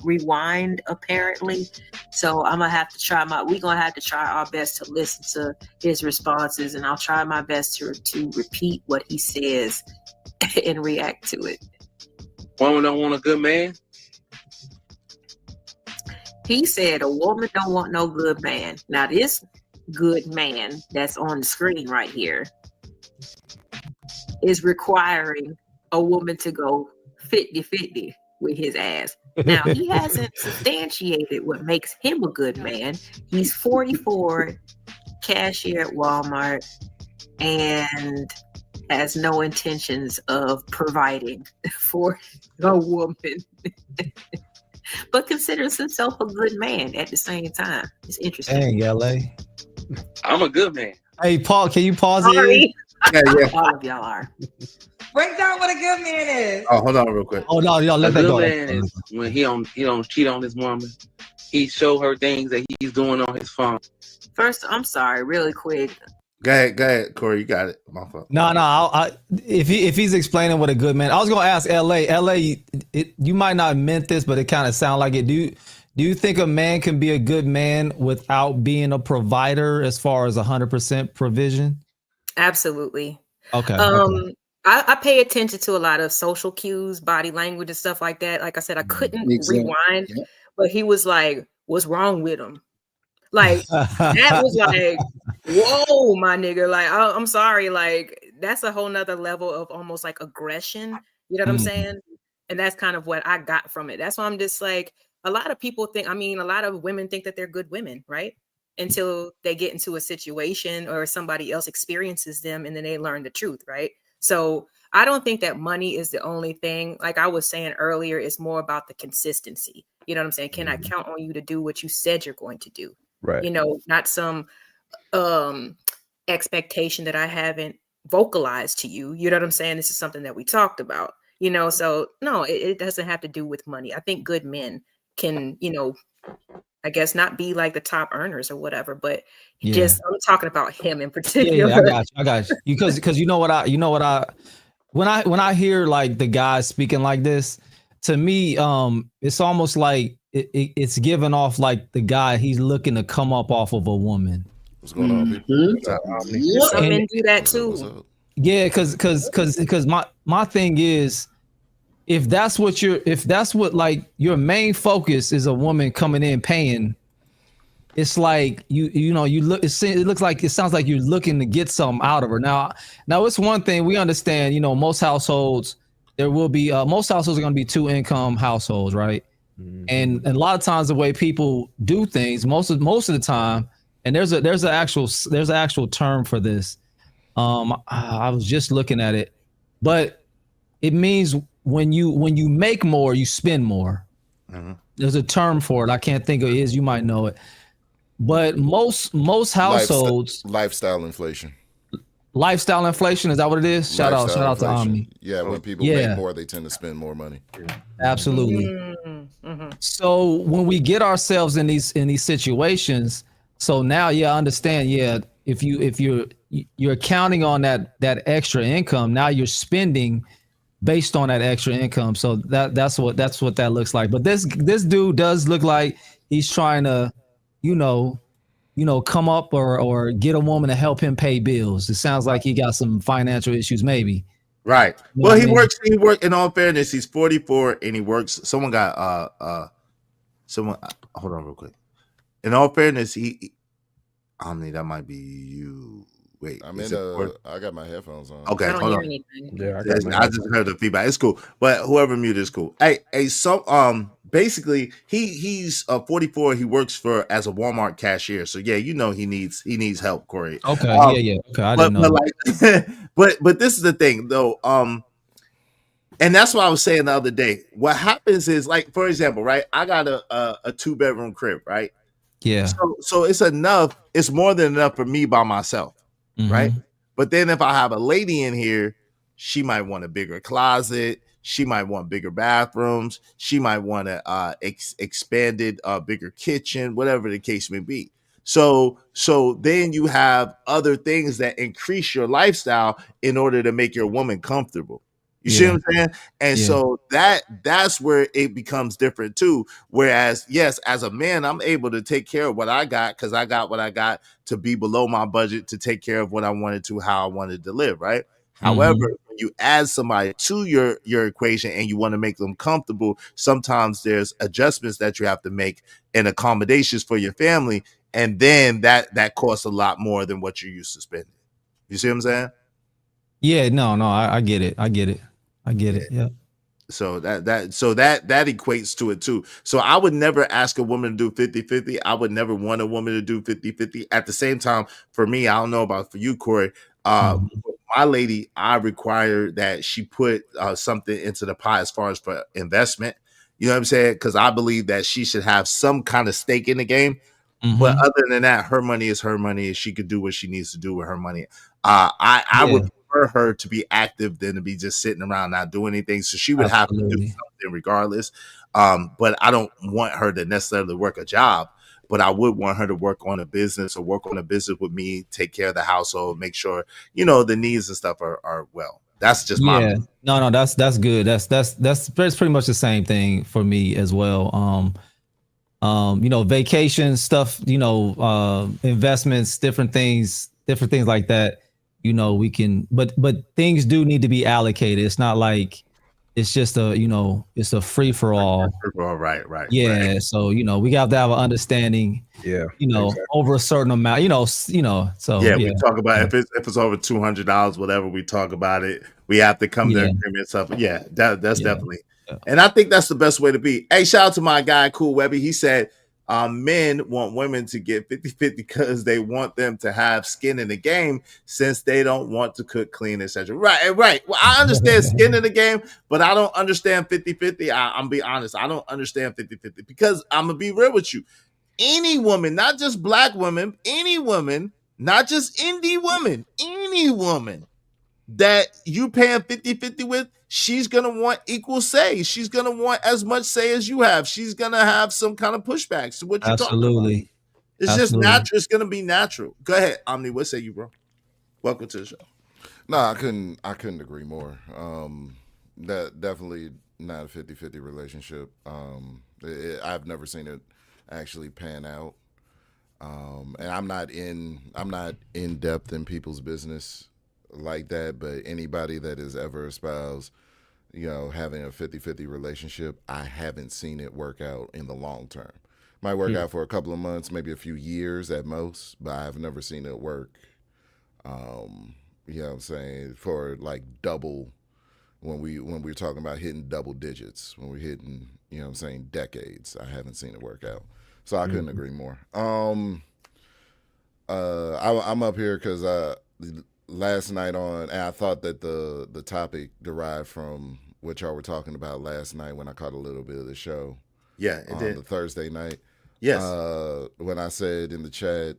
rewind apparently. So I'm gonna have to try we're gonna have to try our best to listen to his responses, and I'll try my best to repeat what he says and react to it. Woman don't want a good man? He said a woman don't want no good man. Now this good man that's on the screen right here is requiring a woman to go 50-50 with his ass. Now, he hasn't substantiated what makes him a good man. He's 44, cashier at Walmart, and has no intentions of providing for a woman. But considers himself a good man at the same time. It's interesting. Dang, LA. I'm a good man. Hey, Paul, can you pause it? Yeah. All of y'all are. Break down what a good man is. Oh, hold on real quick. Oh no, y'all let A that good go. man is when he don't cheat on his woman. He show her things that he's doing on his phone. First, I'm sorry, really quick. Go ahead, Corey. You got it. My fault. No. If he's explaining what a good man, I was gonna ask LA. You might not have meant this, but it kind of sound like it. Do you think a man can be a good man without being a provider, as far as 100% provision? Absolutely. Okay. I pay attention to a lot of social cues, body language, and stuff like that. Like I said, I couldn't rewind, but he was like, "What's wrong with him?" Like that was like, "Whoa, my nigga!" Like, I'm sorry, like that's a whole nother level of almost like aggression. You know what I'm saying? And that's kind of what I got from it. That's why I'm just like, a lot of people think. I mean, a lot of women think that they're good women, right? Until they get into a situation or somebody else experiences them, and then they learn the truth, right? So I don't think that money is the only thing. Like I was saying earlier, it's more about the consistency. You know what I'm saying? Can I count on you to do what you said you're going to do? Right. You know, not some expectation that I haven't vocalized to you. You know what I'm saying? This is something that we talked about, you know? So no, it doesn't have to do with money. I think good men can, you know, I guess not be like the top earners or whatever, but just I'm talking about him in particular. Yeah, I got you. Because you know what I when I hear like the guys speaking like this, to me, it's almost like it's giving off like the guy, he's looking to come up off of a woman. What's going on, people? Some men do that too. Yeah, because my thing is, if that's what like your main focus is a woman coming in paying, it's like you know you look. It looks like, it sounds like you're looking to get something out of her. Now it's one thing we understand. You know, most households there will be most households are going to be 2-income households, right? And a lot of times the way people do things, most of the time, and there's an actual term for this. I was just looking at it, but it means when you make more, you spend more. There's a term for it. I can't think of it. You might know it. But most households, lifestyle inflation. Lifestyle inflation, is that what it is? Shout out to Omni. Yeah, when people make more, they tend to spend more money. Absolutely. So when we get ourselves in these situations, so now I understand. If you're counting on that extra income, now you're spending based on that extra income. So that's what that looks like. But this dude does look like he's trying to, come up or get a woman to help him pay bills. It sounds like he got some financial issues, maybe. Right. You know Well, what I mean? he worked, in all fairness, he's 44 and he works. Someone got, hold on real quick. In all fairness, Omni, that might be you. Wait, I got my headphones on. Okay, hold on. Yeah, I just heard the feedback. It's cool, but whoever muted is cool. Hey, so basically he's 44. He works as a Walmart cashier. So yeah, he needs help, Corey. Okay, yeah. Okay, I didn't know. But this is the thing though. And that's what I was saying the other day. What happens is, like, for example, right? I got a 2-bedroom crib, right? Yeah. So it's enough. It's more than enough for me by myself, right? But then if I have a lady in here, she might want a bigger closet. She might want bigger bathrooms. She might want a expanded, bigger kitchen, whatever the case may be. So then you have other things that increase your lifestyle in order to make your woman comfortable. You see what I'm saying? And so that's where it becomes different too. Whereas, yes, as a man, I'm able to take care of what I got because I got what I got to be below my budget to take care of what I wanted to, how I wanted to live, right? However, when you add somebody to your equation and you want to make them comfortable, sometimes there's adjustments that you have to make and accommodations for your family. And then that costs a lot more than what you're used to spending. You see what I'm saying? Yeah, no, I get it. Yeah. So that equates to it too. So I would never ask a woman to do 50-50. I would never want a woman to do 50-50. At the same time, for me, I don't know about for you, Corey. My lady, I require that she put something into the pot as far as for investment. You know what I'm saying? Because I believe that she should have some kind of stake in the game. But other than that, her money is her money. She could do what she needs to do with her money. I would prefer her to be active than to be just sitting around not doing anything. So she would have to do something regardless. But I don't want her to necessarily work a job. But I would want her to work on a business or work on a business with me, take care of the household, make sure, the needs and stuff are well. That's just my No, that's good. That's pretty much the same thing for me as well. Vacation stuff, investments, different things like that. We can, but things do need to be allocated. It's not like it's just it's a free for all. Right. Yeah. Right. So, we have to have an understanding, over a certain amount, so yeah, we talk about if it's over $200, whatever, we talk about it. We have to come to agreement stuff. Yeah, that's definitely. And I think that's the best way to be. Hey, shout out to my guy, Cool Webby. He said, men want women to get 50-50 because they want them to have skin in the game since they don't want to cook, clean, etc. Right. Well, I understand skin in the game, but I don't understand 50-50. I'm be honest. I don't understand 50-50 because I'm going to be real with you. Any woman, not just black women, any woman, not just indie woman, any woman that you paying 50-50 with, she's going to want equal say. She's going to want as much say as you have. She's going to have some kind of pushback. So what you talking about? It's just natural. It's going to be natural. Go ahead, Omni. What say you, bro? Welcome to the show. No, I couldn't agree more. That definitely not a 50-50 relationship. I've never seen it actually pan out. And I'm not in depth in people's business like that, but anybody that has ever espoused, having a 50-50 relationship, I haven't seen it work out in the long term. Might work out for a couple of months, maybe a few years at most, but I've never seen it work. You know what I'm saying, for like double when we're talking about hitting double digits, when we're hitting, what I'm saying, decades. I haven't seen it work out. So I couldn't agree more. I'm up here because last night and I thought that the topic derived from what y'all were talking about last night when I caught a little bit of the show. Yeah, it did. The Thursday night. Yes. When I said in the chat,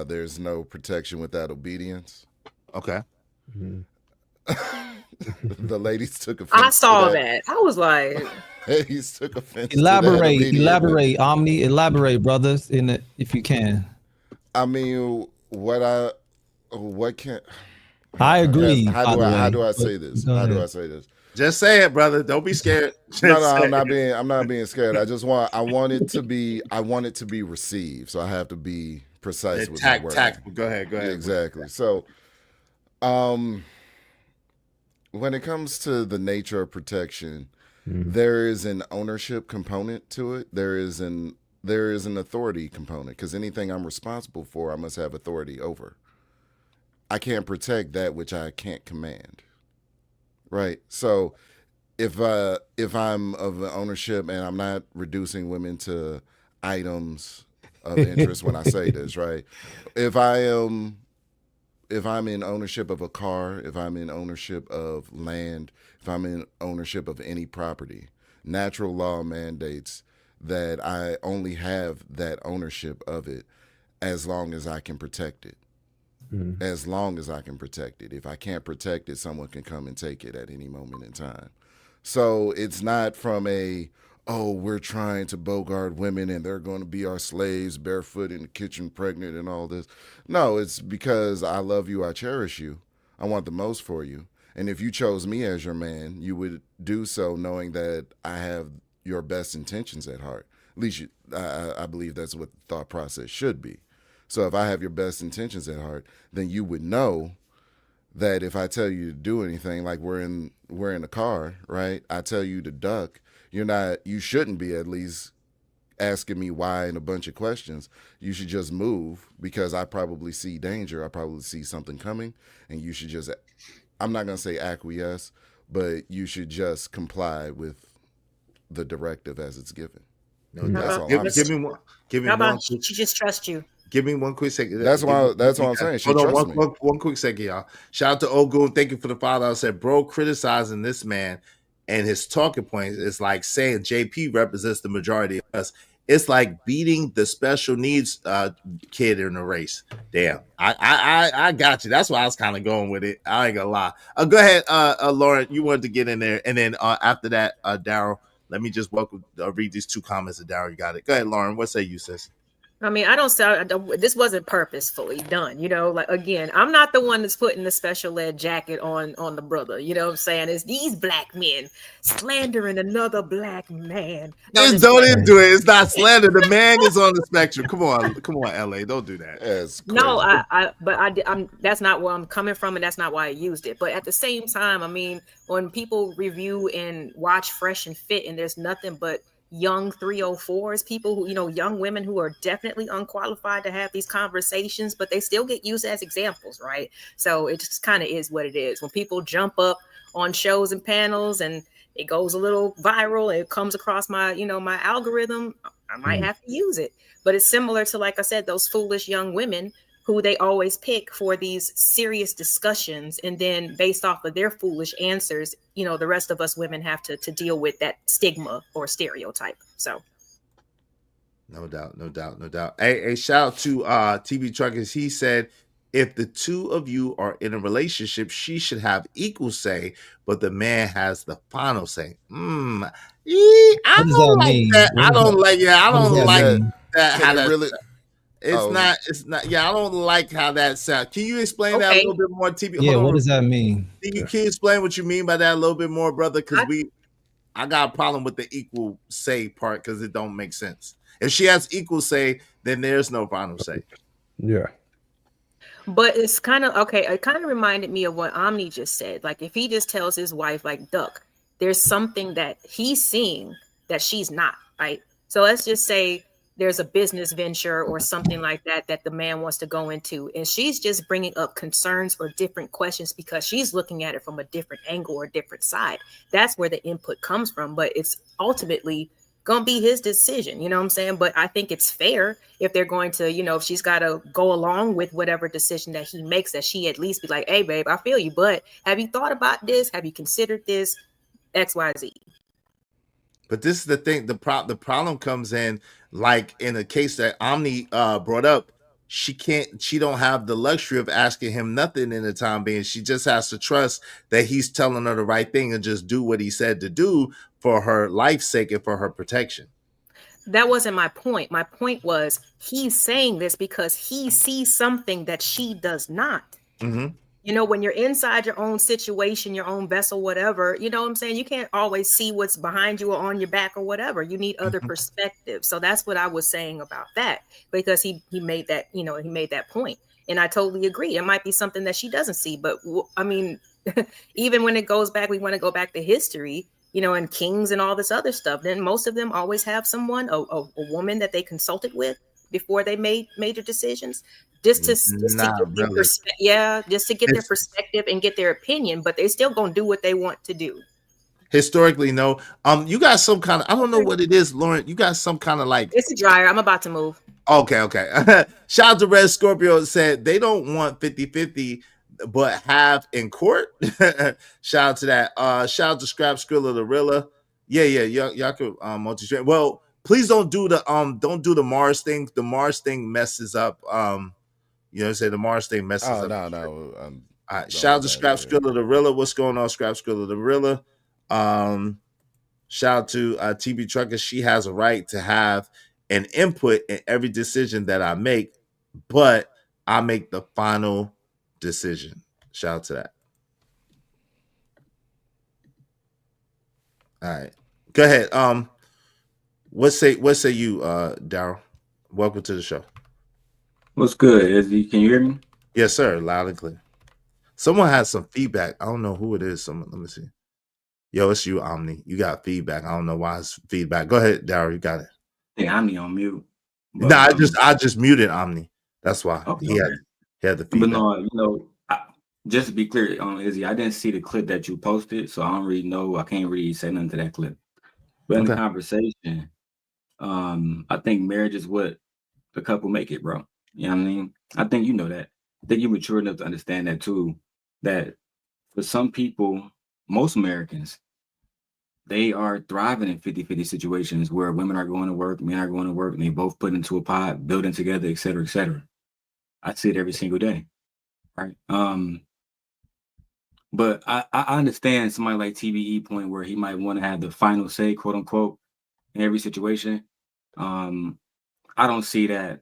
there's no protection without obedience. Okay. The ladies took offense. I saw that. I was like, ladies took offense. Elaborate, Omni. Elaborate, brothers, if you can. I mean, what can I agree? How do I say this? Just say it, brother. Don't be scared. No, I'm not being scared. I want it to be received. So I have to be precise with my word. Go ahead. Exactly. So, when it comes to the nature of protection, there is an ownership component to it. There is an authority component, because anything I'm responsible for, I must have authority over. I can't protect that which I can't command. Right. So if I'm of ownership, and I'm not reducing women to items of interest when I say this, right? If I'm in ownership of a car, if I'm in ownership of land, if I'm in ownership of any property, natural law mandates that I only have that ownership of it as long as I can protect it. As long as I can protect it. If I can't protect it, someone can come and take it at any moment in time. So it's not from we're trying to bogart women and they're going to be our slaves, barefoot in the kitchen, pregnant and all this. No, it's because I love you, I cherish you. I want the most for you. And if you chose me as your man, you would do so knowing that I have your best intentions at heart. At least I believe that's what the thought process should be. So if I have your best intentions at heart, then you would know that if I tell you to do anything, like we're in a car, right? I tell you to duck, you shouldn't be at least asking me why and a bunch of questions. You should just move because I probably see danger. I probably see something coming, and you should just, I'm not going to say acquiesce, but you should just comply with the directive as it's given. No, that's all I'm give saying. me one. Give me How one. about she just trust you? Give me one quick second. That's what I'm saying. She trusts me. One quick second, y'all. Shout out to Ogun. Thank you for the follow. I said, bro, criticizing this man and his talking points is like saying JP represents the majority of us. It's like beating the special needs kid in the race. Damn, I got you. That's why I was kind of going with it. I ain't gonna lie. Go ahead, Lauren. You wanted to get in there, and then after that, Daryl. Let me just read these 2 comments of Daryl. You got it. Go ahead, Lauren. What say you, sis? I mean, this wasn't purposefully done, like, again, I'm not the one that's putting the special ed jacket on the brother, you know what I'm saying? It's these black men slandering another black man. Don't do it. It's not slander. The man is on the spectrum. Come on, LA. Don't do that. No, I'm that's not where I'm coming from, and that's not why I used it. But at the same time, I mean, when people review and watch Fresh and Fit, and there's nothing but young 304s, people who, young women who are definitely unqualified to have these conversations, but they still get used as examples, right? So it just kind of is what it is. When people jump up on shows and panels and it goes a little viral, it comes across my, my algorithm, I might have to use it. But it's similar to, like I said, those foolish young women who they always pick for these serious discussions. And then based off of their foolish answers, the rest of us women have to deal with that stigma or stereotype. So. No doubt. Hey, shout out to TV Truckers. He said, if the 2 of you are in a relationship, she should have equal say, but the man has the final say. I don't like that. I don't like that. How that really. It's not. Yeah, I don't like how that sounds. Can you explain that a little bit more, TV? Yeah, what does that mean? Can you explain what you mean by that a little bit more, brother? Because I got a problem with the equal say part because it don't make sense. If she has equal say, then there's no final say. Yeah. But it's kind of okay. It kind of reminded me of what Omni just said. Like, if he just tells his wife, like, duck, there's something that he's seeing that she's not, right? So let's just say there's a business venture or something like that the man wants to go into, and she's just bringing up concerns or different questions because she's looking at it from a different angle or different side. That's where the input comes from, but it's ultimately gonna be his decision, you know what I'm saying? But I think it's fair if they're going to, if she's got to go along with whatever decision that he makes, that she at least be like, hey babe, I feel you, but have you thought about this? Have you considered this? XYZ. But this is the thing. The problem comes in, like in the case that Omni brought up. She don't have the luxury of asking him nothing in the time being. She just has to trust that he's telling her the right thing and just do what he said to do for her life's sake and for her protection. That wasn't my point. My point was he's saying this because he sees something that she does not. Mm-hmm. When you're inside your own situation, your own vessel, whatever, you know what I'm saying? You can't always see what's behind you or on your back or whatever. You need other perspectives. So that's what I was saying about that, because he made that, he made that point. And I totally agree. It might be something that she doesn't see. But I mean, even when it goes back, we want to go back to history, and kings and all this other stuff. Then most of them always have someone, a woman that they consulted with before they made major decisions. Just to get their perspective and get their opinion, but they're still gonna do what they want to do. Historically, no. You got some kind of, I don't know what it is, Lauren. You got some kind of like, It's a dryer. I'm about to move. okay. Shout out to Red Scorpio, said they don't want 50-50, but have in court. Shout out to that. Shout out to Scrap Skrilla the Rilla. Yeah, y'all could multi-stream. Well, please don't do the Mars thing. The Mars thing messes up. You know, say the Mars thing messes up. No. All right, shout out to Scrap Skrilla the Rilla. What's going on, Scrap Skrilla the Rilla? Shout out to TB Trucker. She has a right to have an input in every decision that I make, but I make the final decision. Shout out to that. All right, go ahead. What say you, Daryl? Welcome to the show. What's good? Can you hear me? Yes, sir. Loud and clear. Someone has some feedback. I don't know who it is. Let me see. Yo, it's you, Omni. You got feedback. I don't know why it's feedback. Go ahead, Daryl. You got it. Yeah, Omni on mute. No, I just muted Omni. That's why he had the feedback. But no, just to be clear, Izzy, I didn't see the clip that you posted, so I don't really know. I can't really say nothing to that clip. But in the conversation, I think marriage is what the couple make it, bro. You know what I mean? I think you know that. I think you're mature enough to understand that too. That for some people, most Americans, they are thriving in 50-50 situations where women are going to work, men are going to work, and they both put into a pot, building together, et cetera, et cetera. I see it every single day. Right. But I understand somebody like TBE point where he might want to have the final say, quote unquote, in every situation. I don't see that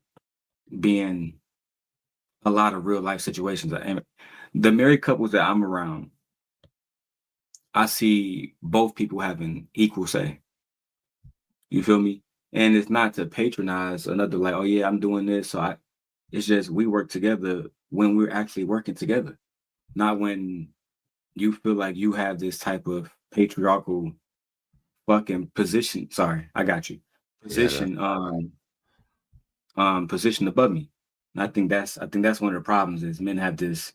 being a lot of real life situations. And the married couples that I'm around, I see both people having equal say. You feel me? And it's not to patronize another, like, oh yeah, I'm doing this. So it's just we work together when we're actually working together, not when you feel like you have this type of patriarchal fucking position. Sorry, I got you. Position, position above me. And I think that's one of the problems is men have this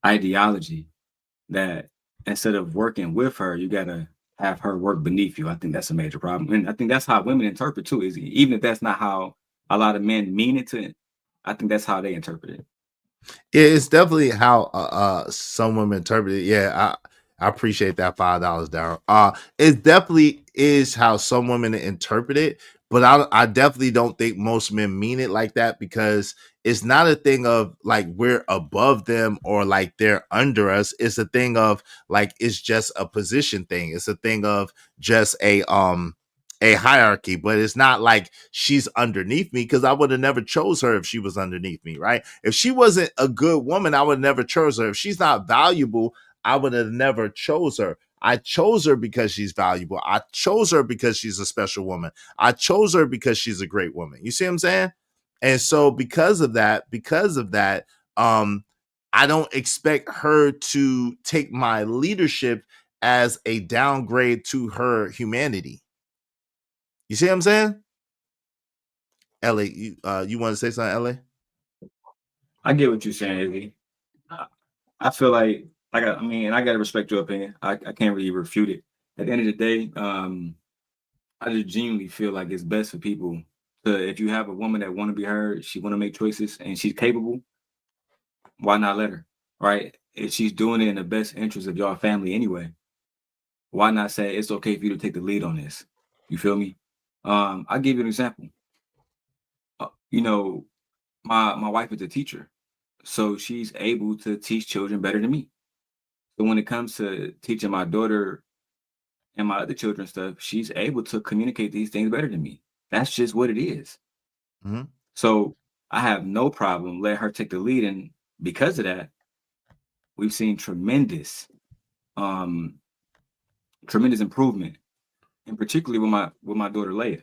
ideology that instead of working with her, you gotta have her work beneath you. I think that's a major problem. And I think that's how women interpret too, is even if that's not how a lot of men mean it to, I think that's how they interpret it. Yeah, it's definitely how some women interpret it. Yeah, I appreciate that $5, Daryl. It definitely is how some women interpret it, but I definitely don't think most men mean it like that, because it's not a thing of like we're above them or like they're under us. It's a thing of like it's just a position thing. It's a thing of just a hierarchy, but it's not like she's underneath me, because I would have never chose her if she was underneath me, right? If she wasn't a good woman, I would have never chose her. If she's not valuable, I would have never chose her. I chose her because she's valuable. I chose her because she's a special woman. I chose her because she's a great woman. You see what I'm saying? And so because of that, I don't expect her to take my leadership as a downgrade to her humanity. You see what I'm saying? Ellie, you want to say something, Ellie? I get what you're saying, Izzy. I feel like I gotta respect your opinion. I can't really refute it. At the end of the day, I just genuinely feel like it's best for people to, if you have a woman that want to be heard, she want to make choices, and she's capable, why not let her? Right? If she's doing it in the best interest of your family anyway, why not say it's okay for you to take the lead on this? You feel me? I'll give you an example. My wife is a teacher, so she's able to teach children better than me. So when it comes to teaching my daughter and my other children stuff, she's able to communicate these things better than me. That's just what it is. Mm-hmm. So I have no problem letting her take the lead, and because of that, we've seen tremendous improvement, and particularly with my daughter Leia.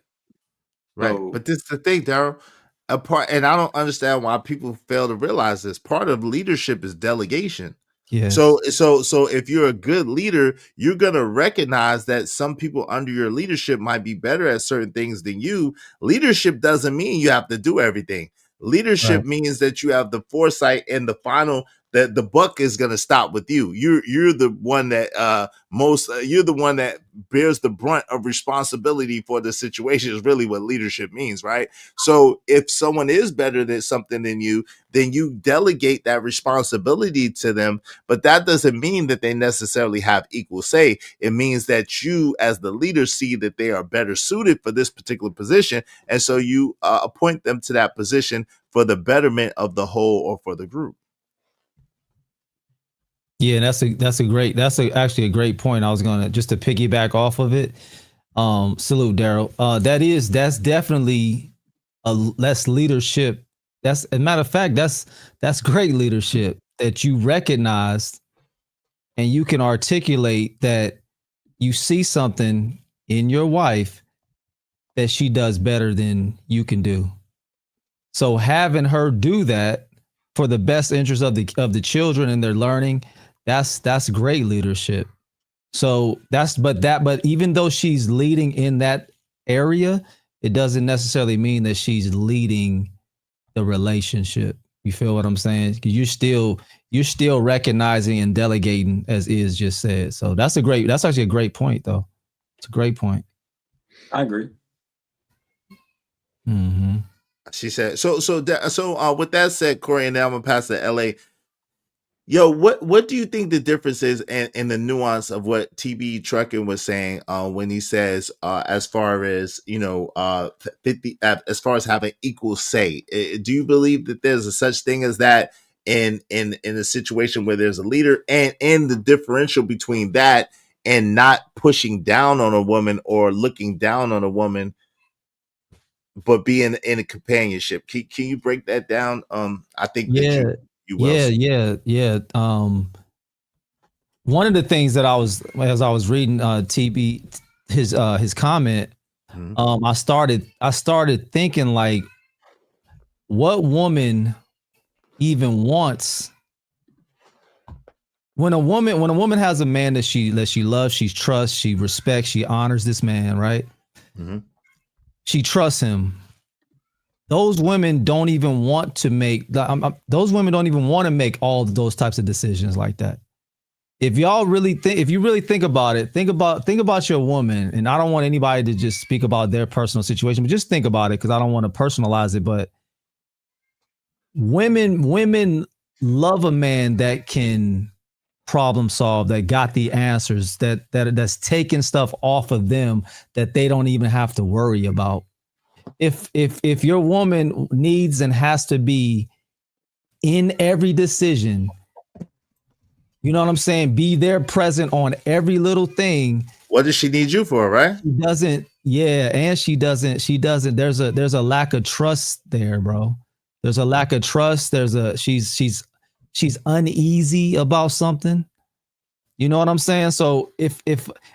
Right. So, but this is the thing, Daryl. And I don't understand why people fail to realize this. Part of leadership is delegation. Yes. So if you're a good leader, you're gonna recognize that some people under your leadership might be better at certain things than you. Leadership doesn't mean you have to do everything. Leadership means that you have the foresight and the that the buck is going to stop with you. You're the one that you're the one that bears the brunt of responsibility for the situation is really what leadership means, right? So if someone is better than something than you, then you delegate that responsibility to them, but that doesn't mean that they necessarily have equal say. It means that you as the leader see that they are better suited for this particular position, and so you appoint them to that position for the betterment of the whole or for the group. Yeah, that's actually a great point. I was gonna just to piggyback off of it. Salute, Daryl. That's definitely less leadership. That's as a matter of fact, that's great leadership that you recognize and you can articulate that you see something in your wife that she does better than you can do. So having her do that for the best interest of the children and their learning, that's great leadership. So but even though she's leading in that area, it doesn't necessarily mean that she's leading the relationship. You feel what I'm saying? Because you're still recognizing and delegating, as Iz just said. So that's actually a great point, though. It's a great point. I agree. Mm-hmm. She said so. With that said, Corey, and now I'm gonna pass to LA. Yo, what do you think the difference is and the nuance of what TB Trucking was saying when he says as far as 50 as far as having equal say? Do you believe that there's a such thing as that in a situation where there's a leader, and the differential between that and not pushing down on a woman or looking down on a woman, but being in a companionship? Can you break that down? I think that you will. Yeah. One of the things that as I was reading TB his comment, I started thinking, like, what woman even wants when a woman has a man that she loves, she trusts, she respects, she honors this man, right? Mm-hmm. She trusts him. Those women don't even want to make all of those types of decisions like that. If you really think about it, think about your woman. And I don't want anybody to just speak about their personal situation, but just think about it, because I don't want to personalize it. But women love a man that can problem solve, that got the answers, that's taking stuff off of them that they don't even have to worry about. If your woman needs and has to be in every decision, you know what I'm saying? Be there, present on every little thing. What does she need you for, right? She doesn't. Yeah, and she doesn't. There's a lack of trust there, bro. There's a lack of trust. She's uneasy about something. You know what I'm saying? So if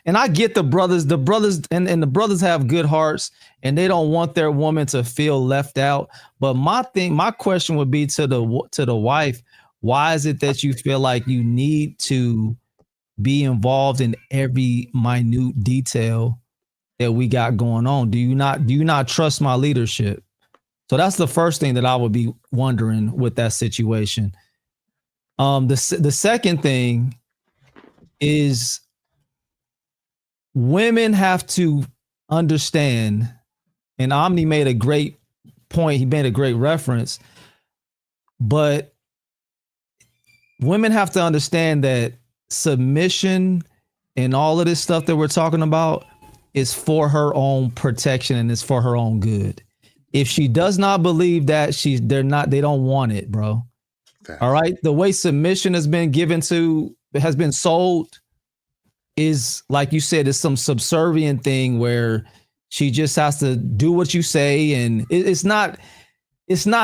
and I get the brothers and the brothers have good hearts and they don't want their woman to feel left out. But my question would be to the wife, why is it that you feel like you need to be involved in every minute detail that we got going on? Do you not trust my leadership? So that's the first thing that I would be wondering with that situation. The second thing is women have to understand, and Omni made a great point. He made a great reference, but women have to understand that submission and all of this stuff that we're talking about is for her own protection and it's for her own good. If she does not believe that, they don't want it, bro. Okay. All right. The way submission has been sold is, like you said, it's some subservient thing where she just has to do what you say, and it's not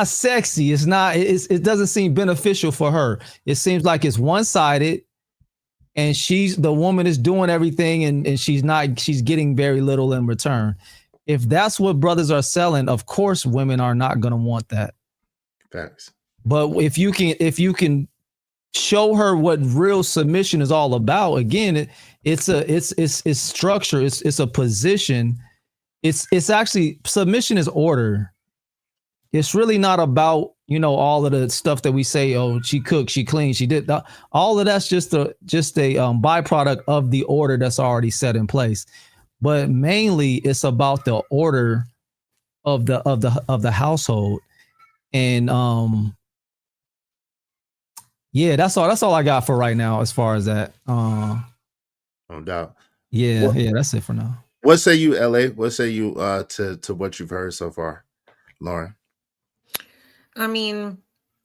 sexy. It doesn't seem beneficial for her. It seems like it's one-sided, and the woman is doing everything, and she's getting very little in return. If that's what brothers are selling, of course women are not going to want that. Thanks. But if you can show her what real submission is all about, again, it's structure, it's a position. It's actually, submission is order. it's really not about, all of the stuff that we say, oh, she cooked, she cleaned, she did that. All of that's just a byproduct of the order that's already set in place. But mainly it's about the order of the household. And yeah, that's all I got for right now as far as that. No doubt. Yeah, that's it for now. What say you, LA? What say you to what you've heard so far, Lauren? I mean,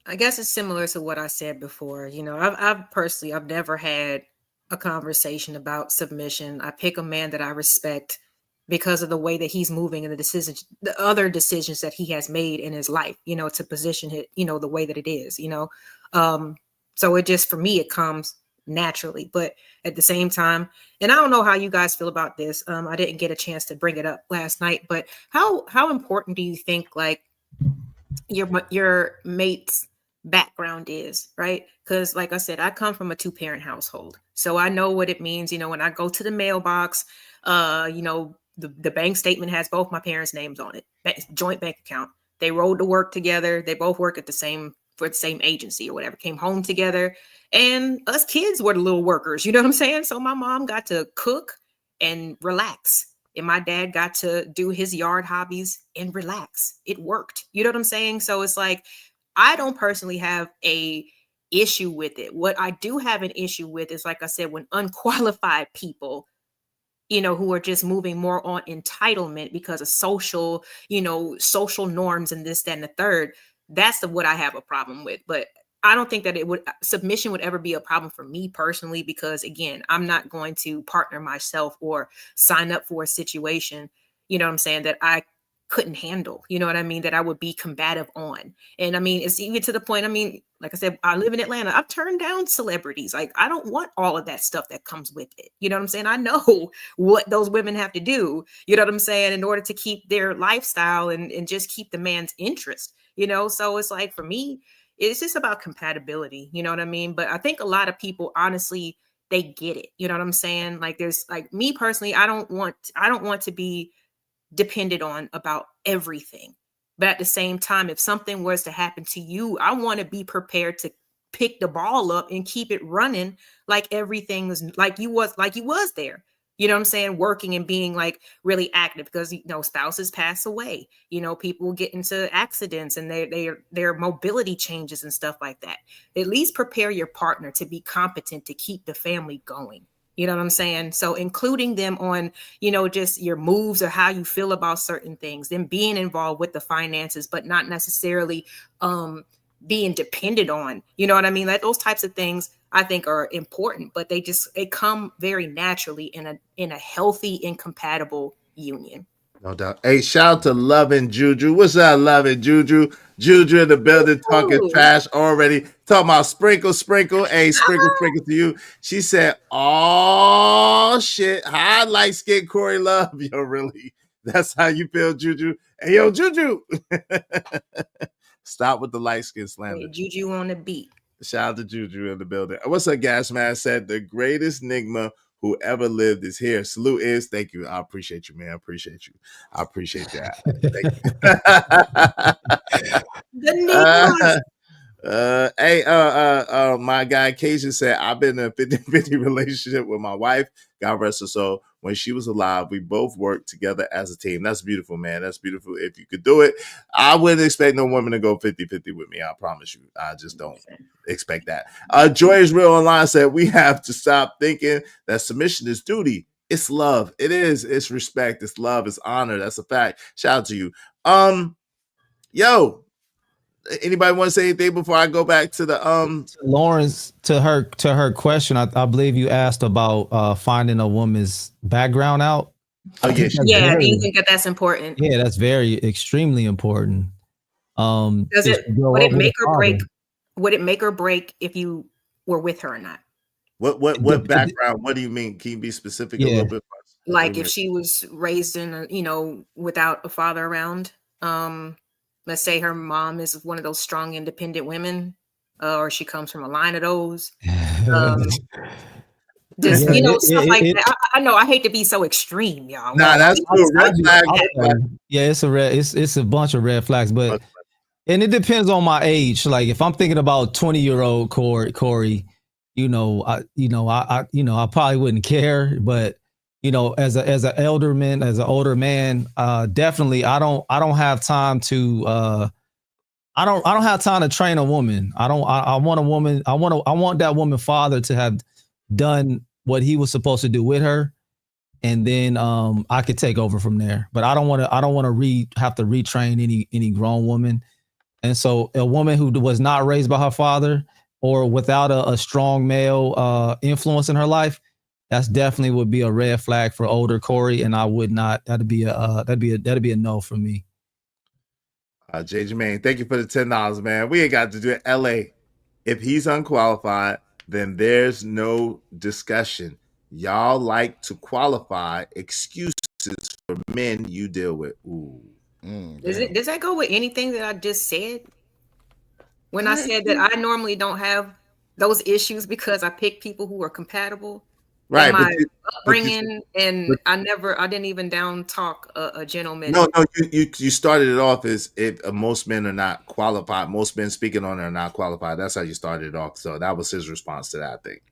I guess it's similar to what I said before. I've never had a conversation about submission. I pick a man that I respect because of the way that he's moving and the other decisions that he has made in his life, to position it, the way that it is, so it just, for me, it comes naturally. But at the same time, and I don't know how you guys feel about this. I didn't get a chance to bring it up last night, but how important do you think, like, your mate's background is, right? Because like I said, I come from a 2-parent household, so I know what it means. When I go to the mailbox, the bank statement has both my parents' names on it, joint bank account. They rode to work together. They both work at for the same agency or whatever, came home together, and us kids were the little workers, you know what I'm saying? So my mom got to cook and relax, and my dad got to do his yard hobbies and relax. It worked. You know what I'm saying? So it's like, I don't personally have a issue with it. What I do have an issue with is, like I said, when unqualified people, who are just moving more on entitlement because of social norms and this, that, and the third. That's what I have a problem with. But I don't think that submission would ever be a problem for me personally, because again, I'm not going to partner myself or sign up for a situation, what I'm saying, that I couldn't handle, what I mean, that I would be combative on. And I mean, it's even to the point, like I said, I live in Atlanta. I've turned down celebrities. Like, I don't want all of that stuff that comes with it. You know what I'm saying? I know what those women have to do, you know what I'm saying, in order to keep their lifestyle and just keep the man's interest, So it's like, for me, it's just about compatibility, you know what I mean? But I think a lot of people, honestly, they get it. You know what I'm saying? Like, there's, like, me personally, I don't want to be depended on about everything. But at the same time, if something was to happen to you, I want to be prepared to pick the ball up and keep it running, like everything was like you was there. You know what I'm saying? Working and being, like, really active, because spouses pass away. People get into accidents and their mobility changes and stuff like that. At least prepare your partner to be competent to keep the family going. You know what I'm saying? So including them on, just your moves or how you feel about certain things, then being involved with the finances, but not necessarily being dependent on, you know what I mean? Like, those types of things I think are important, but they come very naturally in a healthy and compatible union. No doubt. Hey, shout out to Loving Juju. What's up, Loving Juju? Juju in the building, talking trash already. Talking about sprinkle. Hey, sprinkle to you. She said, oh, shit. Hi, light-skinned Corey Love. Yo, really? That's how you feel, Juju? Hey, yo, Juju. Stop with the light-skin slander. Hey, Juju on the beat. Shout out to Juju in the building. What's up, Gas Man? Said the greatest Nigma who ever lived is here. Salute is. Thank you. I appreciate you, man. I appreciate you. I appreciate that. Thank you. My guy Cation said, I've been in a 50-50 relationship with my wife. God rest her soul. When she was alive, we both worked together as a team. That's beautiful, man. That's beautiful. If you could do it, I wouldn't expect no woman to go 50-50 with me. I promise you. I just don't expect that. Joy is Real Online said, we have to stop thinking that submission is duty. It's love. It is. It's respect. It's love. It's honor. That's a fact. Shout out to you. Yo, anybody want to say anything before I go back to the Lawrence, to her question? I believe you asked about finding a woman's background out. Oh yeah. Do you think that that's important? Yeah, that's extremely important. Would it make or break? Would it make or break if you were with her or not? What background? What do you mean? Can you be specific a little bit? Like, if she was raised in without a father around. Let's say her mom is one of those strong, independent women, or she comes from a line of those. Stuff like that. I know I hate to be so extreme, y'all. Nah, that's a red flag. Yeah, it's a bunch of red flags, but And it depends on my age. Like if I'm thinking about 20-year-old Corey, I probably wouldn't care. But as an older man, definitely I don't have time to I don't have time to train a woman. I want a woman. I want that woman father to have done what he was supposed to do with her, and then I could take over from there. But I don't want to have to retrain any grown woman. And so a woman who was not raised by her father or without a strong male influence in her life, that's definitely would be a red flag for older Corey. And I would not. That'd be a no for me. J. Jermaine, thank you for the $10, man. We ain't got to do it. LA, if he's unqualified, then there's no discussion. Y'all like to qualify excuses for men you deal with. Ooh. Does that go with anything that I just said? When I said that I normally don't have those issues because I pick people who are compatible. Right. My upbringing, I didn't even down talk a gentleman. No, you started it off as if most men are not qualified. Most men speaking on it are not qualified. That's how you started it off. So that was his response to that, I think.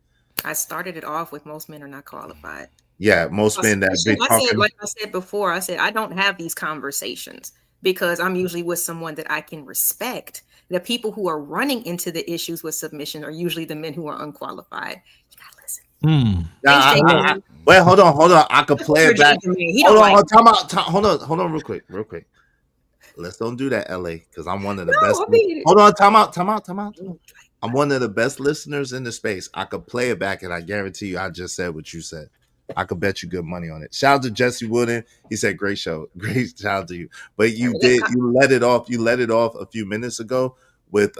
I started it off with most men are not qualified. Yeah, most men that been talking. Like I said before, I said I don't have these conversations because I'm usually with someone that I can respect. The people who are running into the issues with submission are usually the men who are unqualified. You gotta listen. Wait, hold on. I could play it back. Hold on, real quick. Let's don't do that, LA, because I'm one of the best. Hold on, time out. I'm one of the best listeners in the space. I could play it back, and I guarantee you, I just said what you said. I could bet you good money on it. Shout out to Jesse Wooden. He said, "Great show, great shout out to you." But you let it off. You let it off a few minutes ago with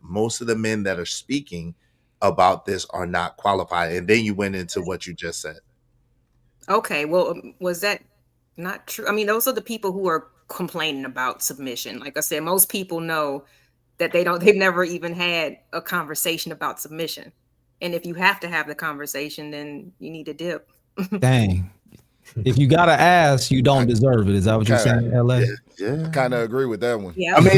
most of the men that are speaking about this are not qualified, and then you went into what you just said. Okay, well, was that not true? I mean, those are the people who are complaining about submission. Like I said, most people know that they've never even had a conversation about submission. And if you have to have the conversation, then you need to dip. Dang. If you gotta ask, you don't deserve it. Is that what you're saying, LA? Yeah. I kind of agree with that one. Yeah. I mean,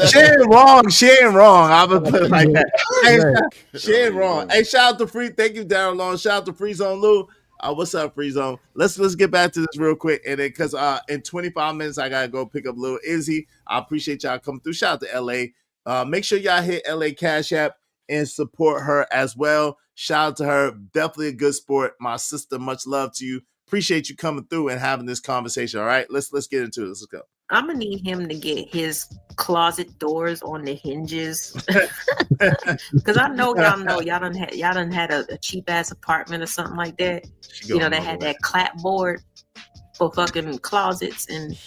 she ain't wrong. I would put it like that. She ain't wrong. Hey, shout out to Free. Thank you, Darren Long. Shout out to Free Zone Lou. What's up, Free Zone? Let's get back to this real quick, and then because in 25 minutes I gotta go pick up little Izzy. I appreciate y'all coming through. Shout out to LA. Make sure y'all hit LA Cash App and support her as well. Shout out to her. Definitely a good sport. My sister, much love to you. Appreciate you coming through and having this conversation. All right, let's get into it. Let's go. I'm gonna need him to get his closet doors on the hinges because I know y'all done had a cheap ass apartment or something like that. That had that clapboard for fucking closets and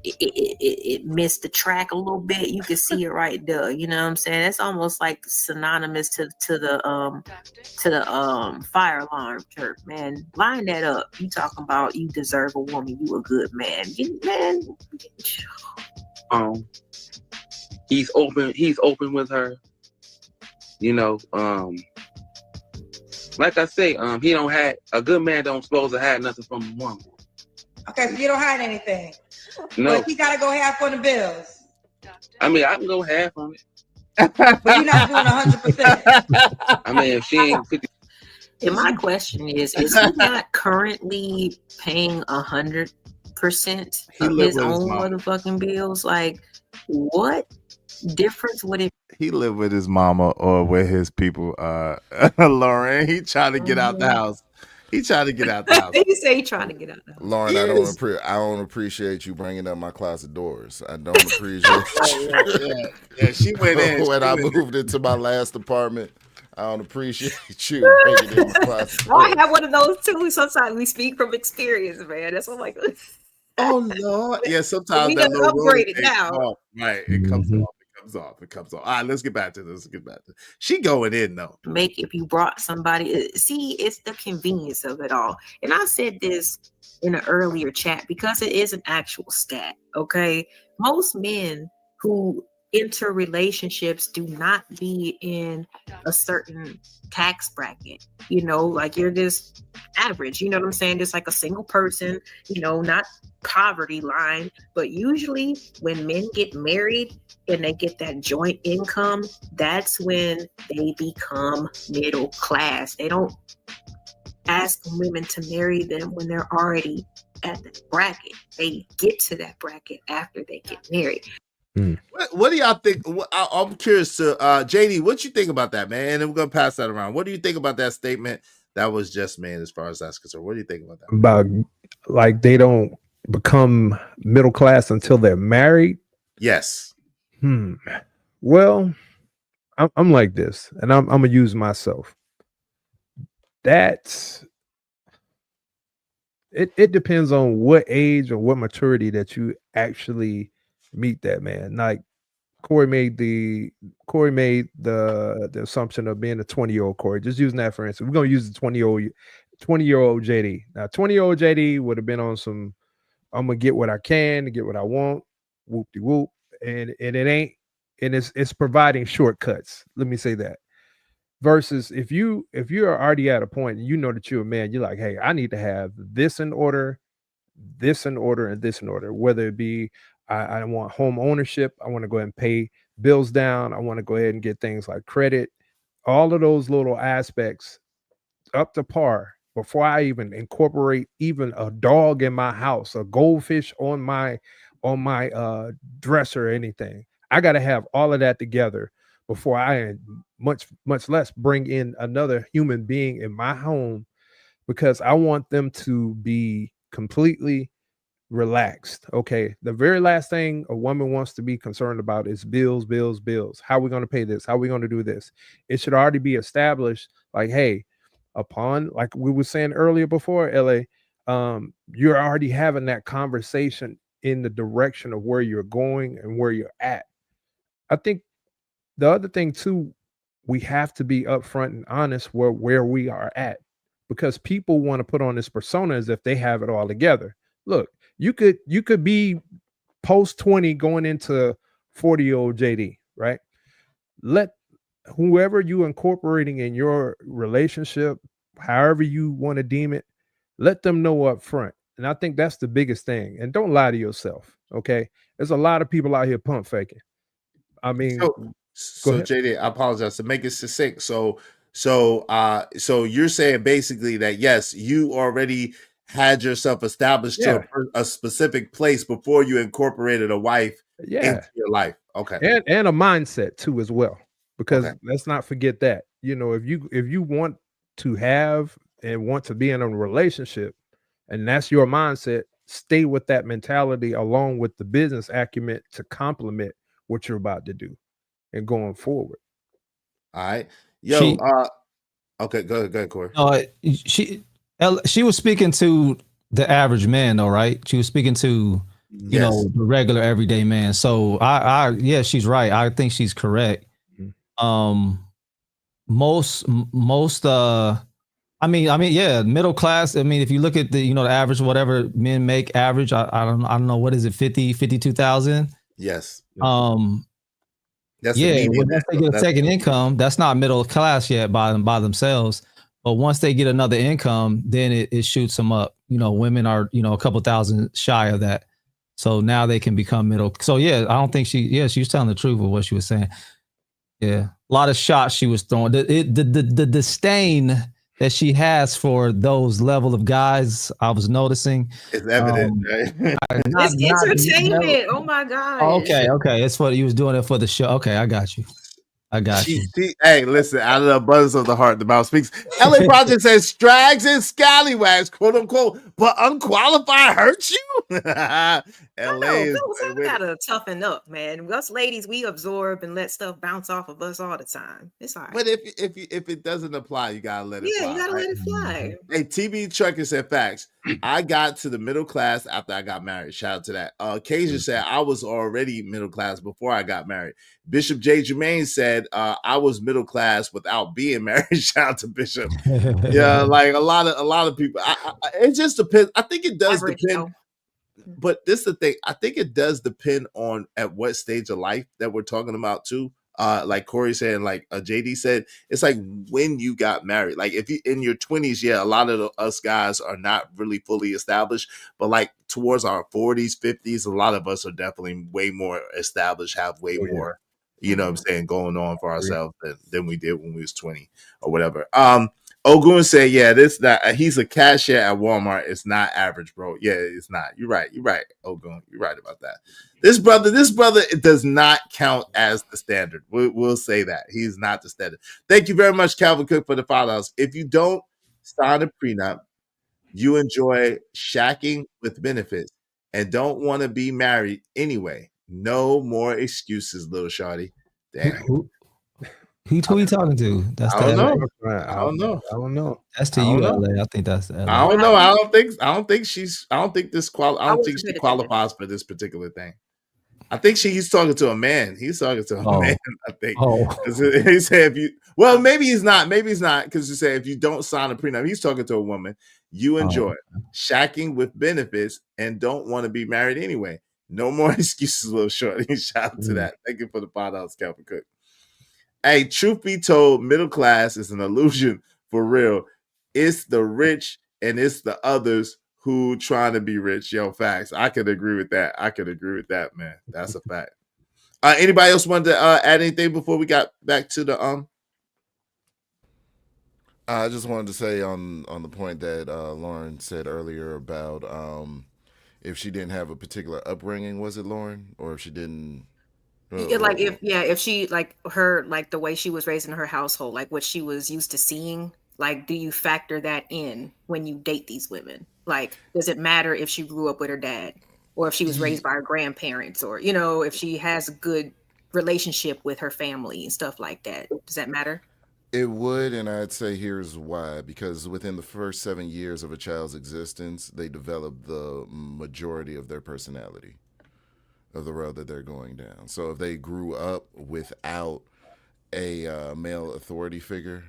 it missed the track a little bit. You can see it right there. You know what I'm saying? It's almost like synonymous to the fire alarm chirp, man. Line that up. You talking about you deserve a woman, you a good man. He's open with her. Like I say, he don't have a good man don't supposed to have nothing from a woman. Okay, so you don't hide anything. No. But he gotta go half on the bills. I mean, I can go half on it. But you're not doing 100%. I mean, if she ain't 50. And my question is he not currently paying 100% of his own motherfucking bills? Like, what difference would it? He live with his mama or with his people. Lauren, he trying to get out the house. He trying to get out the house. You say he trying to get out the house. Lauren, I don't appreciate you bringing up my closet doors. I don't appreciate yeah, she went in. When I moved into my last apartment, I don't appreciate you bringing in my closet doors. I have one of those too. Sometimes we speak from experience, man. That's what I'm like. Oh Lord. Yeah, sometimes we that done upgraded now. Right. It comes off. It comes off. All right, let's get back to this. She going in though. If you brought somebody, see, it's the convenience of it all. And I said this in an earlier chat because it is an actual stat. Okay, most men who enter relationships do not be in a certain tax bracket. Like you're just average. You know what I'm saying? Just like a single person. Not poverty line. But usually when men get married and they get that joint income, that's when they become middle class. They don't ask women to marry them when they're already at the bracket. They get to that bracket after they get married. What do y'all think? I'm curious to JD, what you think about that, man? And we're gonna pass that around. What do you think about that statement that was just made, as far as that's concerned? What do you think about that? About like they don't become middle class until they're married? Yes. Well, I'm like this, and I'm gonna use myself. That's it depends on what age or what maturity that you actually meet that man. Like Corey made the assumption of being a 20-year-old Corey. Just using that for instance. We're gonna use the 20-year-old JD. Now, 20-year-old JD would have been on some, I'm gonna get what I can to get what I want, whoop-de-whoop. And it ain't, and it's providing shortcuts. Let me say that. Versus if you're already at a point and you know that you're a man, you're like, hey, I need to have this in order, this in order, and this in order. Whether it be I want home ownership, I want to go ahead and pay bills down, I want to go ahead and get things like credit, all of those little aspects up to par before I even incorporate even a dog in my house, a goldfish on my dresser or anything. I got to have all of that together before I much less bring in another human being in my home, because I want them to be completely relaxed. Okay, the very last thing a woman wants to be concerned about is bills. How are we going to pay this? How are we going to do this? It should already be established, like, hey, upon, like we were saying earlier before, LA, you're already having that conversation in the direction of where you're going and where you're at. I think the other thing too, we have to be upfront and honest where we are at, because people want to put on this persona as if they have it all together. Look, you could be post 20 going into 40-year-old JD, right? Let whoever you incorporating in your relationship, however you want to deem it, let them know up front. And I think that's the biggest thing. And don't lie to yourself. Okay. There's a lot of people out here pump faking. I mean, so JD, I apologize to make it succinct. So you're saying basically that yes, you already had yourself established to a specific place before you incorporated a wife into your life. Okay. And a mindset too as well. Because let's not forget that, you know, if you want to have and want to be in a relationship and that's your mindset, stay with that mentality along with the business acumen to complement what you're about to do and going forward. All right. Yo, okay, go ahead, Corey. She was speaking to the average man though, right? She was speaking to you know, the regular everyday man. So I she's right. I think she's correct. Most I mean, yeah, middle class. I mean, if you look at the, you know, the average, whatever men make average, I don't know, what is it, 52,000? Yes. That's once they get a second income, that's not middle class yet by themselves. But once they get another income, then it shoots them up. You know, women are, you know, a couple thousand shy of that. So now they can become middle. So yeah, I don't think she was telling the truth of what she was saying. Yeah. A lot of shots she was throwing. The disdain that she has for those level of guys, I was noticing. It's evident, right? It's entertainment. Oh my God. Okay. It's for you was doing it for the show. Okay, I got you. Hey, listen, out of the abundance of the heart, the mouth speaks. LA Project says strags and scallywags, quote unquote, but unqualified hurts you. LA gotta toughen up, man. Us ladies, we absorb and let stuff bounce off of us all the time. It's all right. But if it doesn't apply, you gotta let it fly. Yeah, you gotta let it fly. Hey, TB Trucker said facts. I got to the middle class after I got married. Shout out to that. Kasia said I was already middle class before I got married. Bishop J. Jermaine said I was middle class without being married. Shout out to Bishop. Yeah, like a lot of people. It just depends. I think it does depend. But this is the thing. I think it does depend on at what stage of life that we're talking about too. like Corey said, and like JD said, it's like when you got married. Like if you in your 20s, yeah, a lot of us guys are not really fully established, but like towards our 40s, 50s, a lot of us are definitely way more established, have way more, you know what I'm saying, going on for ourselves than we did when we was 20 or whatever. Ogun said, yeah, he's a cashier at Walmart. It's not average, bro. Yeah, it's not. You're right, Ogun. You're right about that. This brother does not count as the standard. We'll say that. He's not the standard. Thank you very much, Calvin Cook, for the $5. If you don't sign a prenup, you enjoy shacking with benefits and don't want to be married anyway. No more excuses, little shawty. Damn. Who you talking to? That's I the don't LA. know. I don't know. That's to I you, don't know. LA. I think that's the LA. I don't know. I don't think she qualifies for this particular thing. I think he's talking to a man. He's talking to a man, I think. He said maybe he's not because you say if you don't sign a prenup, he's talking to a woman. You enjoy shacking with benefits and don't want to be married anyway. No more excuses, little shorty. Shout out to that. Thank you for the $5, Calvin Cook. Hey, truth be told, middle class is an illusion for real. It's the rich and it's the others who trying to be rich. Yo, facts. I could agree with that. Man. That's a fact. Anybody else want to add anything before we got back to the I just wanted to say on the point that Lauren said earlier about if she didn't have a particular upbringing, was it Lauren, or if she didn't? If she like her, like the way she was raised in her household, like what she was used to seeing, like do you factor that in when you date these women? Like, does it matter if she grew up with her dad or if she was raised by her grandparents, or if she has a good relationship with her family and stuff like that? Does that matter? It would, and I'd say here's why. Because within the first 7 years of a child's existence, they develop the majority of their personality, of the road that they're going down. So if they grew up without a male authority figure,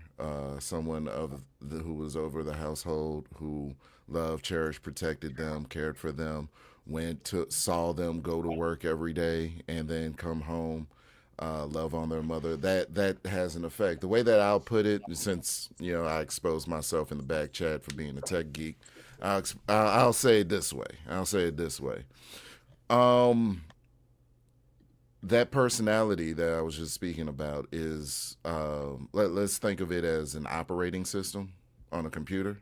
someone who was over the household, who loved, cherished, protected them, cared for them, saw them go to work every day and then come home, love on their mother, that has an effect. The way that I'll put it, since I exposed myself in the back chat for being a tech geek, I'll say it this way. That personality that I was just speaking about is, let's think of it as an operating system on a computer.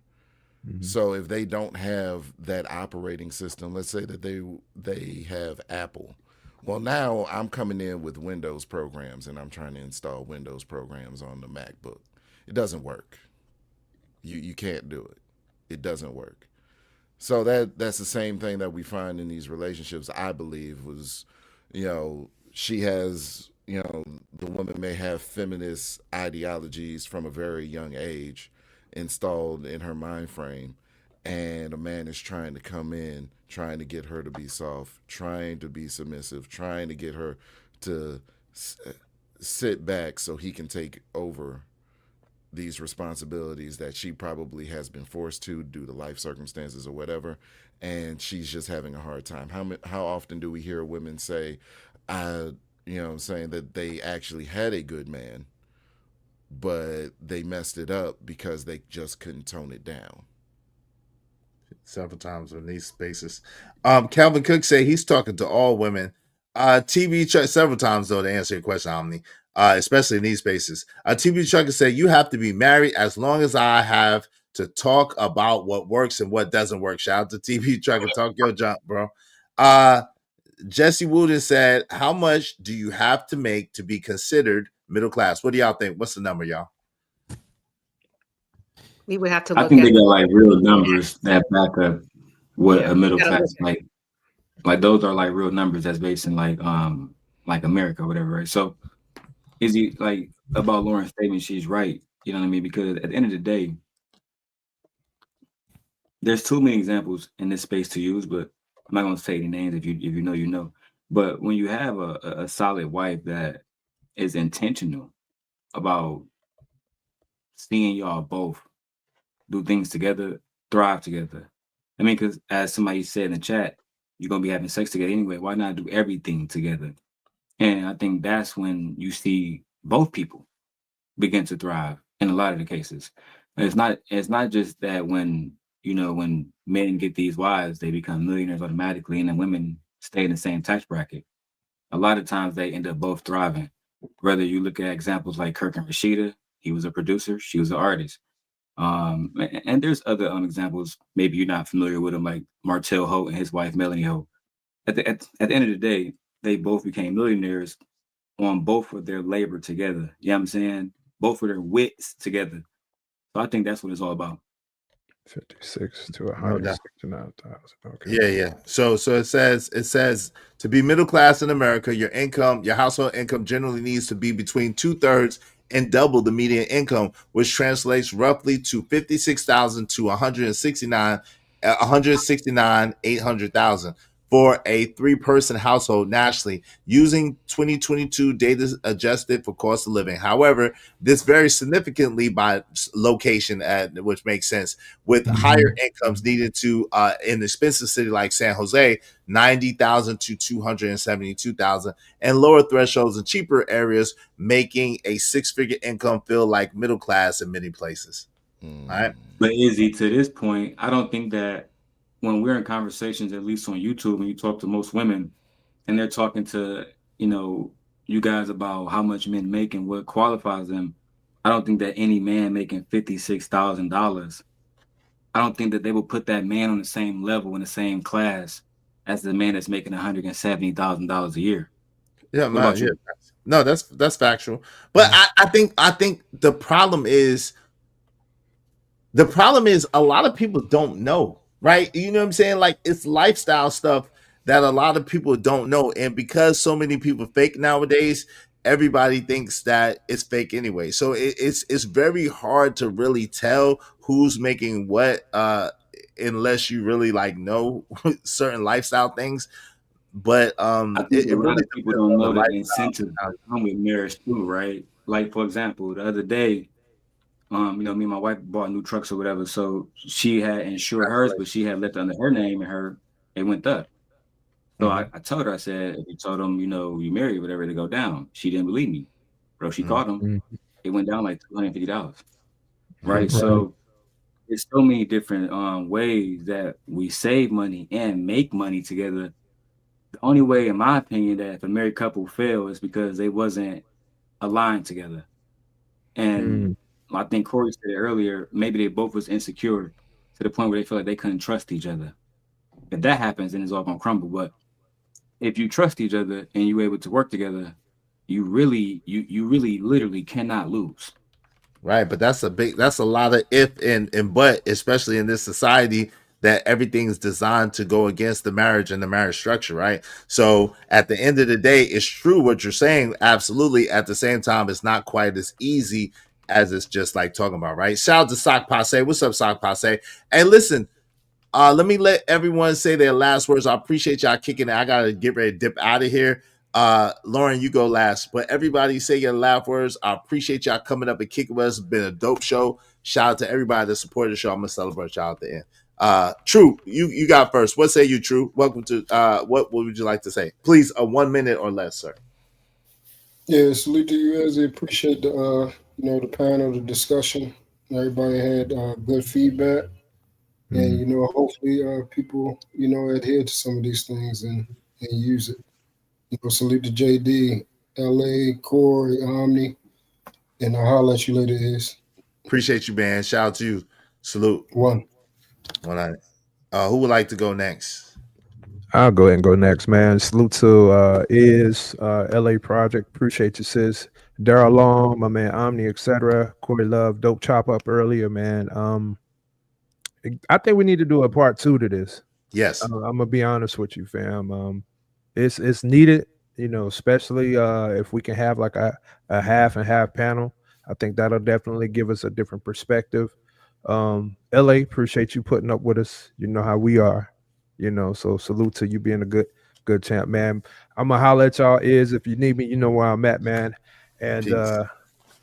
Mm-hmm. So if they don't have that operating system, let's say that they have Apple. Well, now I'm coming in with Windows programs and I'm trying to install Windows programs on the MacBook. It doesn't work. You can't do it. It doesn't work. So that's the same thing that we find in these relationships, I believe, was, she has, the woman may have feminist ideologies from a very young age installed in her mind frame, and a man is trying to come in, trying to get her to be soft, trying to be submissive, trying to get her to sit back so he can take over these responsibilities that she probably has been forced to due to life circumstances or whatever, and she's just having a hard time. How often do we hear women say, saying that they actually had a good man, but they messed it up because they just couldn't tone it down? Several times in these spaces. Calvin Cook said he's talking to all women. TV Chuck several times though to answer your question, Omni. Especially in these spaces. TV Trucker said you have to be married as long as I have to talk about what works and what doesn't work. Shout out to TV Trucker. Talk your junk, bro. Jesse Wooden said, how much do you have to make to be considered middle class? What do y'all think? What's the number, y'all? We would have to look I think they got like real numbers that back up what a middle class like those are like real numbers that's based in like America or whatever, right? So is he like about Lauren's statement, she's right, you know what I mean? Because at the end of the day, there's too many examples in this space to use, but I'm not gonna say any names. If you know, you know. But when you have a solid wife that is intentional about seeing y'all both do things together, thrive together. I mean, because as somebody said in the chat, you're gonna be having sex together anyway. Why not do everything together And I think that's when you see both people begin to thrive in a lot of the cases. It's not just that when when men get these wives, they become millionaires automatically, and then women stay in the same tax bracket. A lot of times they end up both thriving. Whether you look at examples like Kirk and Rashida, he was a producer, she was an artist. And there's other examples. Maybe you're not familiar with them, like Martell Holt and his wife Melanie Holt. At the end of the day, they both became millionaires on both of their labor together. You know what I'm saying? Both of their wits together. So I think that's what it's all about. 56 to No doubt. 169,000. Okay. Yeah. So it says to be middle class in America, your household income generally needs to be between 2/3 and double the median income, which translates roughly to 56,000 to 169,800,000 for a 3-person household nationally, using 2022 data adjusted for cost of living. However, this varies significantly by location, which makes sense, with higher incomes needed to in an expensive city like San Jose, 90,000 to 272,000, and lower thresholds in cheaper areas, making a 6-figure income feel like middle class in many places. All right. But Izzy, to this point, I don't think that when we're in conversations, at least on YouTube, when you talk to most women and they're talking to, you guys about how much men make and what qualifies them, I don't think that any man making $56,000, I don't think that they will put that man on the same level in the same class as the man that's making $170,000 a year. Yeah, What about you? No, that's factual. But I think the problem is a lot of people don't know, right? You know what I'm saying? Like, it's lifestyle stuff that a lot of people don't know, and because so many people fake nowadays, everybody thinks that it's fake anyway. So it's very hard to really tell who's making what unless you really know certain lifestyle things. But I think a it lot really of people depends don't on the know the lifestyle. incentive that come with marriage too, right? Like, for example, the other day, me and my wife bought new trucks or whatever. So she had insured hers, but she had left under her name, and it went up. So I told her, I said, if you told them, you married, whatever, to go down. She didn't believe me. Bro, she called them. It went down like $250. Right. So there's so many different ways that we save money and make money together. The only way, in my opinion, that if a married couple fail is because they wasn't aligned together. And I think Corey said it earlier, maybe they both was insecure to the point where they feel like they couldn't trust each other. If that happens, then it's all gonna crumble. But if you trust each other and you're able to work together, you really literally cannot lose. Right, but that's a lot of if and but, especially in this society that everything's designed to go against the marriage and the marriage structure, right? So at the end of the day, it's true what you're saying, absolutely. At the same time, it's not quite as easy as it's just like talking about, right? Shout out to Sock Passe. What's up, Sock Passe? Hey, listen, let me let everyone say their last words. I appreciate y'all kicking it. I gotta get ready to dip out of here. Lauren, you go last. But everybody say your last words. I appreciate y'all coming up and kicking with us. It's been a dope show. Shout out to everybody that supported the show. I'm gonna celebrate y'all at the end. True, you got first. What say you, True? Welcome to what would you like to say? Please, 1 minute or less, sir. Yeah, salute to you, Ezzy. Appreciate the the panel, the discussion. Everybody had good feedback. And hopefully people adhere to some of these things and use it. Salute to JD, LA, Corey, Omni, and I'll holler at you later, Is. Appreciate you, man. Shout out to you. Salute. One. Who would like to go next? I'll go ahead and go next, man. Salute to LA Project. Appreciate you, sis. Daryl Long, my man Omni, etc. Corey Love, dope chop up earlier, man. I think we need to do a part 2 to this. Yes. I'm gonna be honest with you, fam. It's needed, especially if we can have like a half and half panel. I think that'll definitely give us a different perspective. LA, appreciate you putting up with us. You know how we are, so salute to you being a good champ, man. I'm gonna holler at y'all if you need me, you know where I'm at, man. And peace.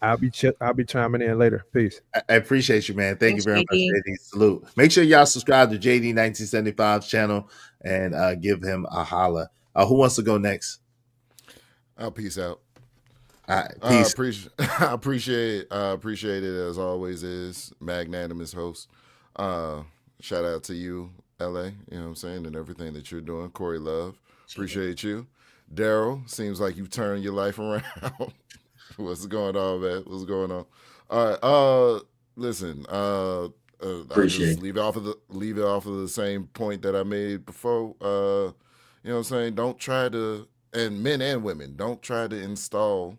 I'll be chiming in later. Peace. I appreciate you, man. Thanks, you very much, JD. Salute. Make sure y'all subscribe to JD 1975's channel and give him a holla. Who wants to go next? I'll peace out. All right, peace. I appreciate it as always. Is magnanimous host. Shout out to you, LA. You know what I'm saying, and everything that you're doing. Corey Love, appreciate you. Daryl, seems like you've turned your life around. What's going on, man? What's going on? All right. Listen. I'll just leave it off of the same point that I made before. You know what I'm saying? Don't try to, and men and women, don't try to install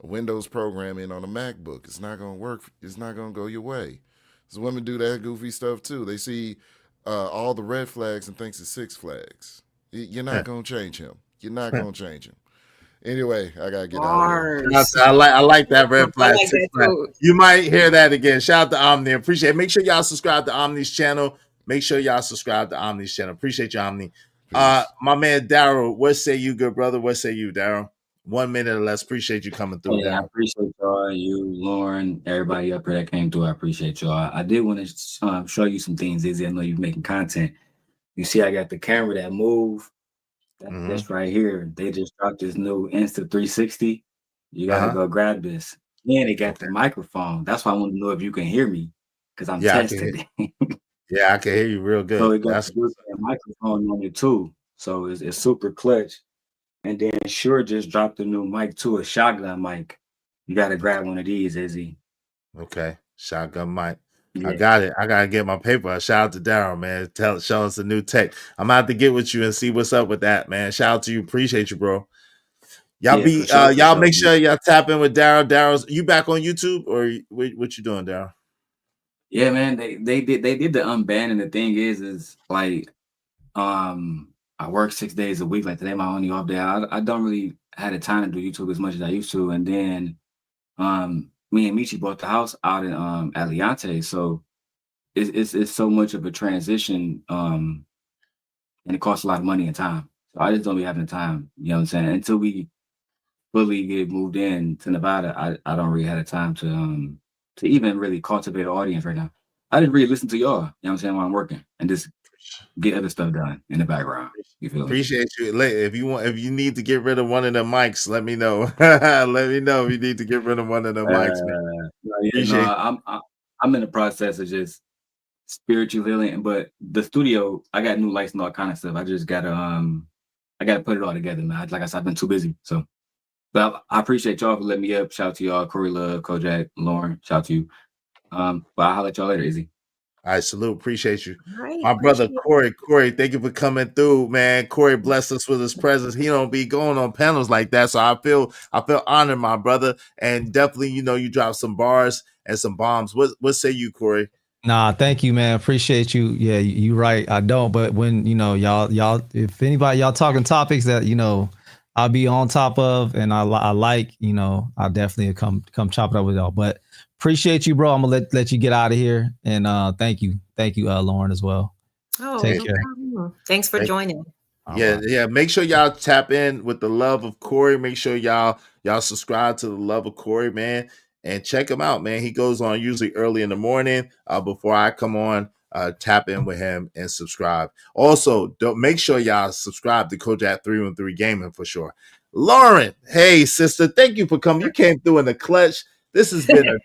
Windows programming on a MacBook. It's not gonna work. It's not gonna go your way. So women do that goofy stuff too. They see all the red flags and thinks it's Six Flags. You're not gonna change him. You're not gonna change him. Anyway, I gotta get out of here. I like that red flag. I like that too. You might hear that again. Shout out to Omni. Appreciate it. Make sure y'all subscribe to Omni's channel. Appreciate you, Omni. My man Daryl, what say you, good brother? What say you, Daryl? 1 minute or less. Appreciate you coming through. Yeah, I appreciate y'all, you, Lauren, everybody up here that came through. I appreciate y'all. I did want to show you some things, Izzy. I know you're making content. You see, I got the camera that move. That's right here. They just dropped this new Insta 360. You gotta go grab this. And they got the microphone. That's why I want to know if you can hear me, because I'm testing it. Yeah, I can hear you real good. So it got the microphone on it too. So it's super clutch. And then Shure just dropped a new mic too, a shotgun mic. You gotta grab one of these, Izzy. Okay, shotgun mic. Yeah. I got it. I gotta get my paper. Shout out to Daryl, man. Show us the new tech. I'm gonna have to get with you and see what's up with that, man. Shout out to you. Appreciate you, bro. Y'all make sure y'all tap in with Daryl. Daryl's, you back on YouTube or what you doing, Daryl? Yeah, man. They did the unbanning. The thing is like I work 6 days a week. Like today, my only off day. I don't really had the time to do YouTube as much as I used to. And then me and Michi bought the house out in Aliante. So it's so much of a transition. And it costs a lot of money and time. So I just don't be having the time, you know what I'm saying? Until we fully get moved in to Nevada, I don't really have the time to even really cultivate an audience right now. I didn't really listen to y'all, you know what I'm saying, while I'm working and just get other stuff done in the background. You feel Appreciate you. If you need to get rid of one of the mics, let me know. Let me know if you need to get rid of one of the mics, man. I'm in the process of just spiritual healing, but the studio, I got new lights and all kind of stuff. I just gotta put it all together, man. Like I said, I've been too busy. So but I appreciate y'all for letting me up. Shout out to y'all, Corey Love, Kojak, Lauren. Shout out to you. But I'll holler at y'all later, Izzy. All right, salute. Appreciate you. Right, my brother Corey, thank you for coming through, man. Corey blessed us with his presence. He don't be going on panels like that, so I feel honored, my brother. And definitely, you dropped some bars and some bombs. What say you, Corey? Nah, thank you, man. Appreciate you. Yeah, you right. I don't, but when y'all, if anybody y'all talking topics that I'll be on top of, and I like, I'll definitely come chop it up with y'all. But appreciate you, bro. I'm gonna let you get out of here, and thank you, Lauren, as well. Oh, take no care. problem. Thanks for joining. Yeah. Make sure y'all tap in with the love of Corey. Make sure y'all subscribe to the love of Corey, man, and check him out, man. He goes on usually early in the morning before I come on. Tap in with him and subscribe. Also, don't make sure y'all subscribe to Kojak 313 Gaming for sure. Lauren, hey sister, thank you for coming. You came through in the clutch. This has been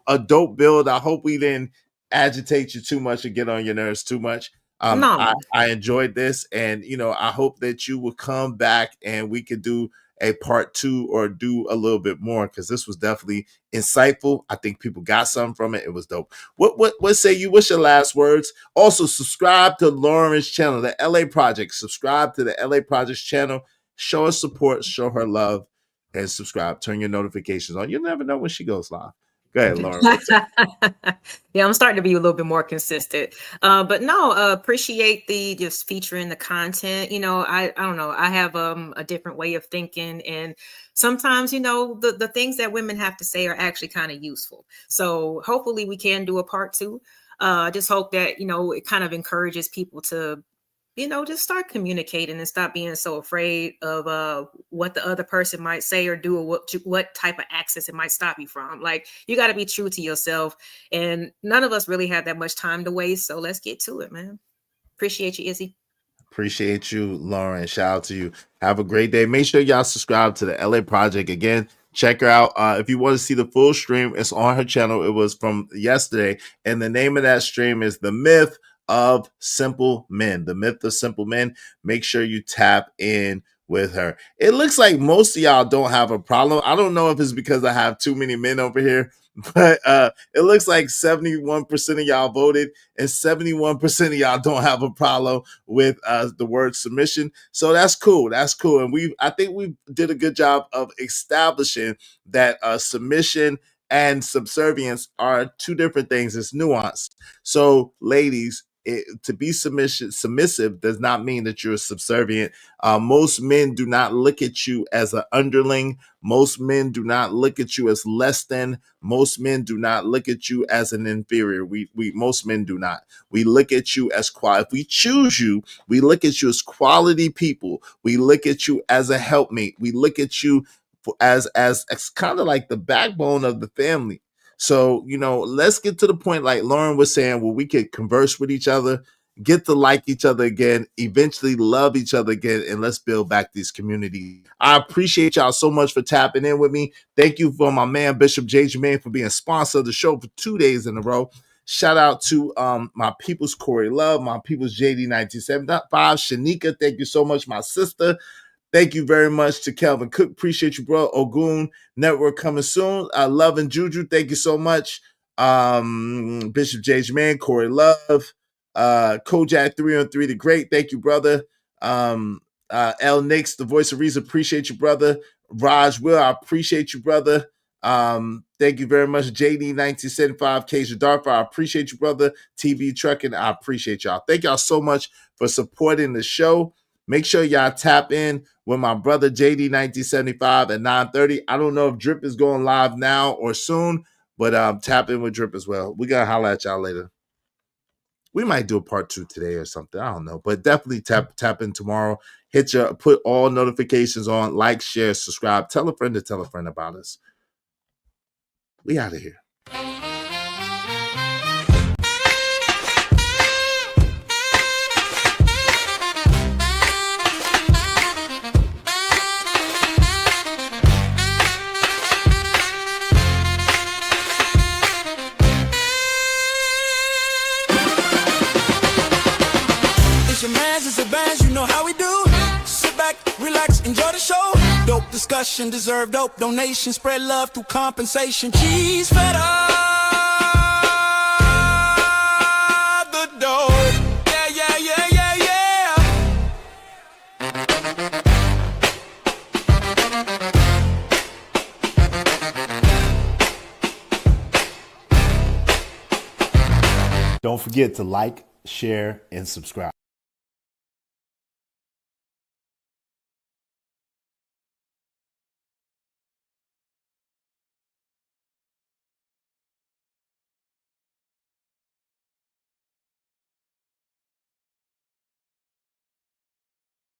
a dope build. I hope we didn't agitate you too much or get on your nerves too much. No. I enjoyed this, and I hope that you will come back and we could do a part 2 or do a little bit more, because this was definitely insightful. I think people got something from it. It was dope. What say you? What's your last words? Also, subscribe to Lauren's channel, the LA Project. Subscribe to the LA Project's channel. Show her support, show her love, and subscribe. Turn your notifications on. You'll never know when she goes live. Go ahead, Lauren. Yeah, I'm starting to be a little bit more consistent. But no, appreciate the just featuring the content. I don't know. I have a different way of thinking, and sometimes, the things that women have to say are actually kind of useful. So hopefully we can do a part 2. Just hope that, it kind of encourages people to just start communicating and stop being so afraid of what the other person might say or do, or what type of access it might stop you from. Like, you got to be true to yourself, and none of us really have that much time to waste. So let's get to it, man. Appreciate you, Izzy. Appreciate you, Lauren. Shout out to you. Have a great day. Make sure y'all subscribe to the LA Project. Again, check her out. If you want to see the full stream, it's on her channel. It was from yesterday. And the name of that stream is The Myth of Simple Men. The Myth of Simple Men. Make sure you tap in with her. It looks like most of y'all don't have a problem. I don't know if it's because I have too many men over here, but it looks like 71% of y'all voted and 71% of y'all don't have a problem with the word submission. So that's cool. That's cool. And I think we did a good job of establishing that submission and subservience are two different things. It's nuanced. So ladies, to be submissive does not mean that you're subservient. Most men do not look at you as an underling. Most men do not look at you as less than. Most men do not look at you as an inferior. Most men do not. We look at you as quality. If we choose you, we look at you as quality people. We look at you as a helpmate. We look at you as kind of like the backbone of the family. So, let's get to the point, like Lauren was saying, where we could converse with each other, get to like each other again, eventually love each other again, and let's build back this community. I appreciate y'all so much for tapping in with me. Thank you for my man, Bishop J. Jermaine, for being sponsor of the show for 2 days in a row. Shout out to my people's Corey Love, my people's JD1975, Shanika. Thank you so much, my sister. Thank you very much to Kelvin Cook. Appreciate you, bro. Ogun Network coming soon. Love and Juju. Thank you so much. Bishop J. Man, Corey Love, Kojak 303 the Great. Thank you, brother. L Nix, the voice of reason. Appreciate you, brother. Raj Will, I appreciate you, brother. Thank you very much. JD 1975, Keisha Darfur. I appreciate you, brother. TV Trucking. I appreciate y'all. Thank y'all so much for supporting the show. Make sure y'all tap in with my brother JD 1975 at 9:30. I don't know if Drip is going live now or soon, but tap in with Drip as well. We gotta holler at y'all later. We might do a part 2 today or something. I don't know, but definitely tap in tomorrow. Put all notifications on, like, share, subscribe, tell a friend to tell a friend about us. We out of here. Discussion, deserve dope donation, spread love through compensation. Cheese fed up the dough. Yeah. Don't forget to like, share, and subscribe.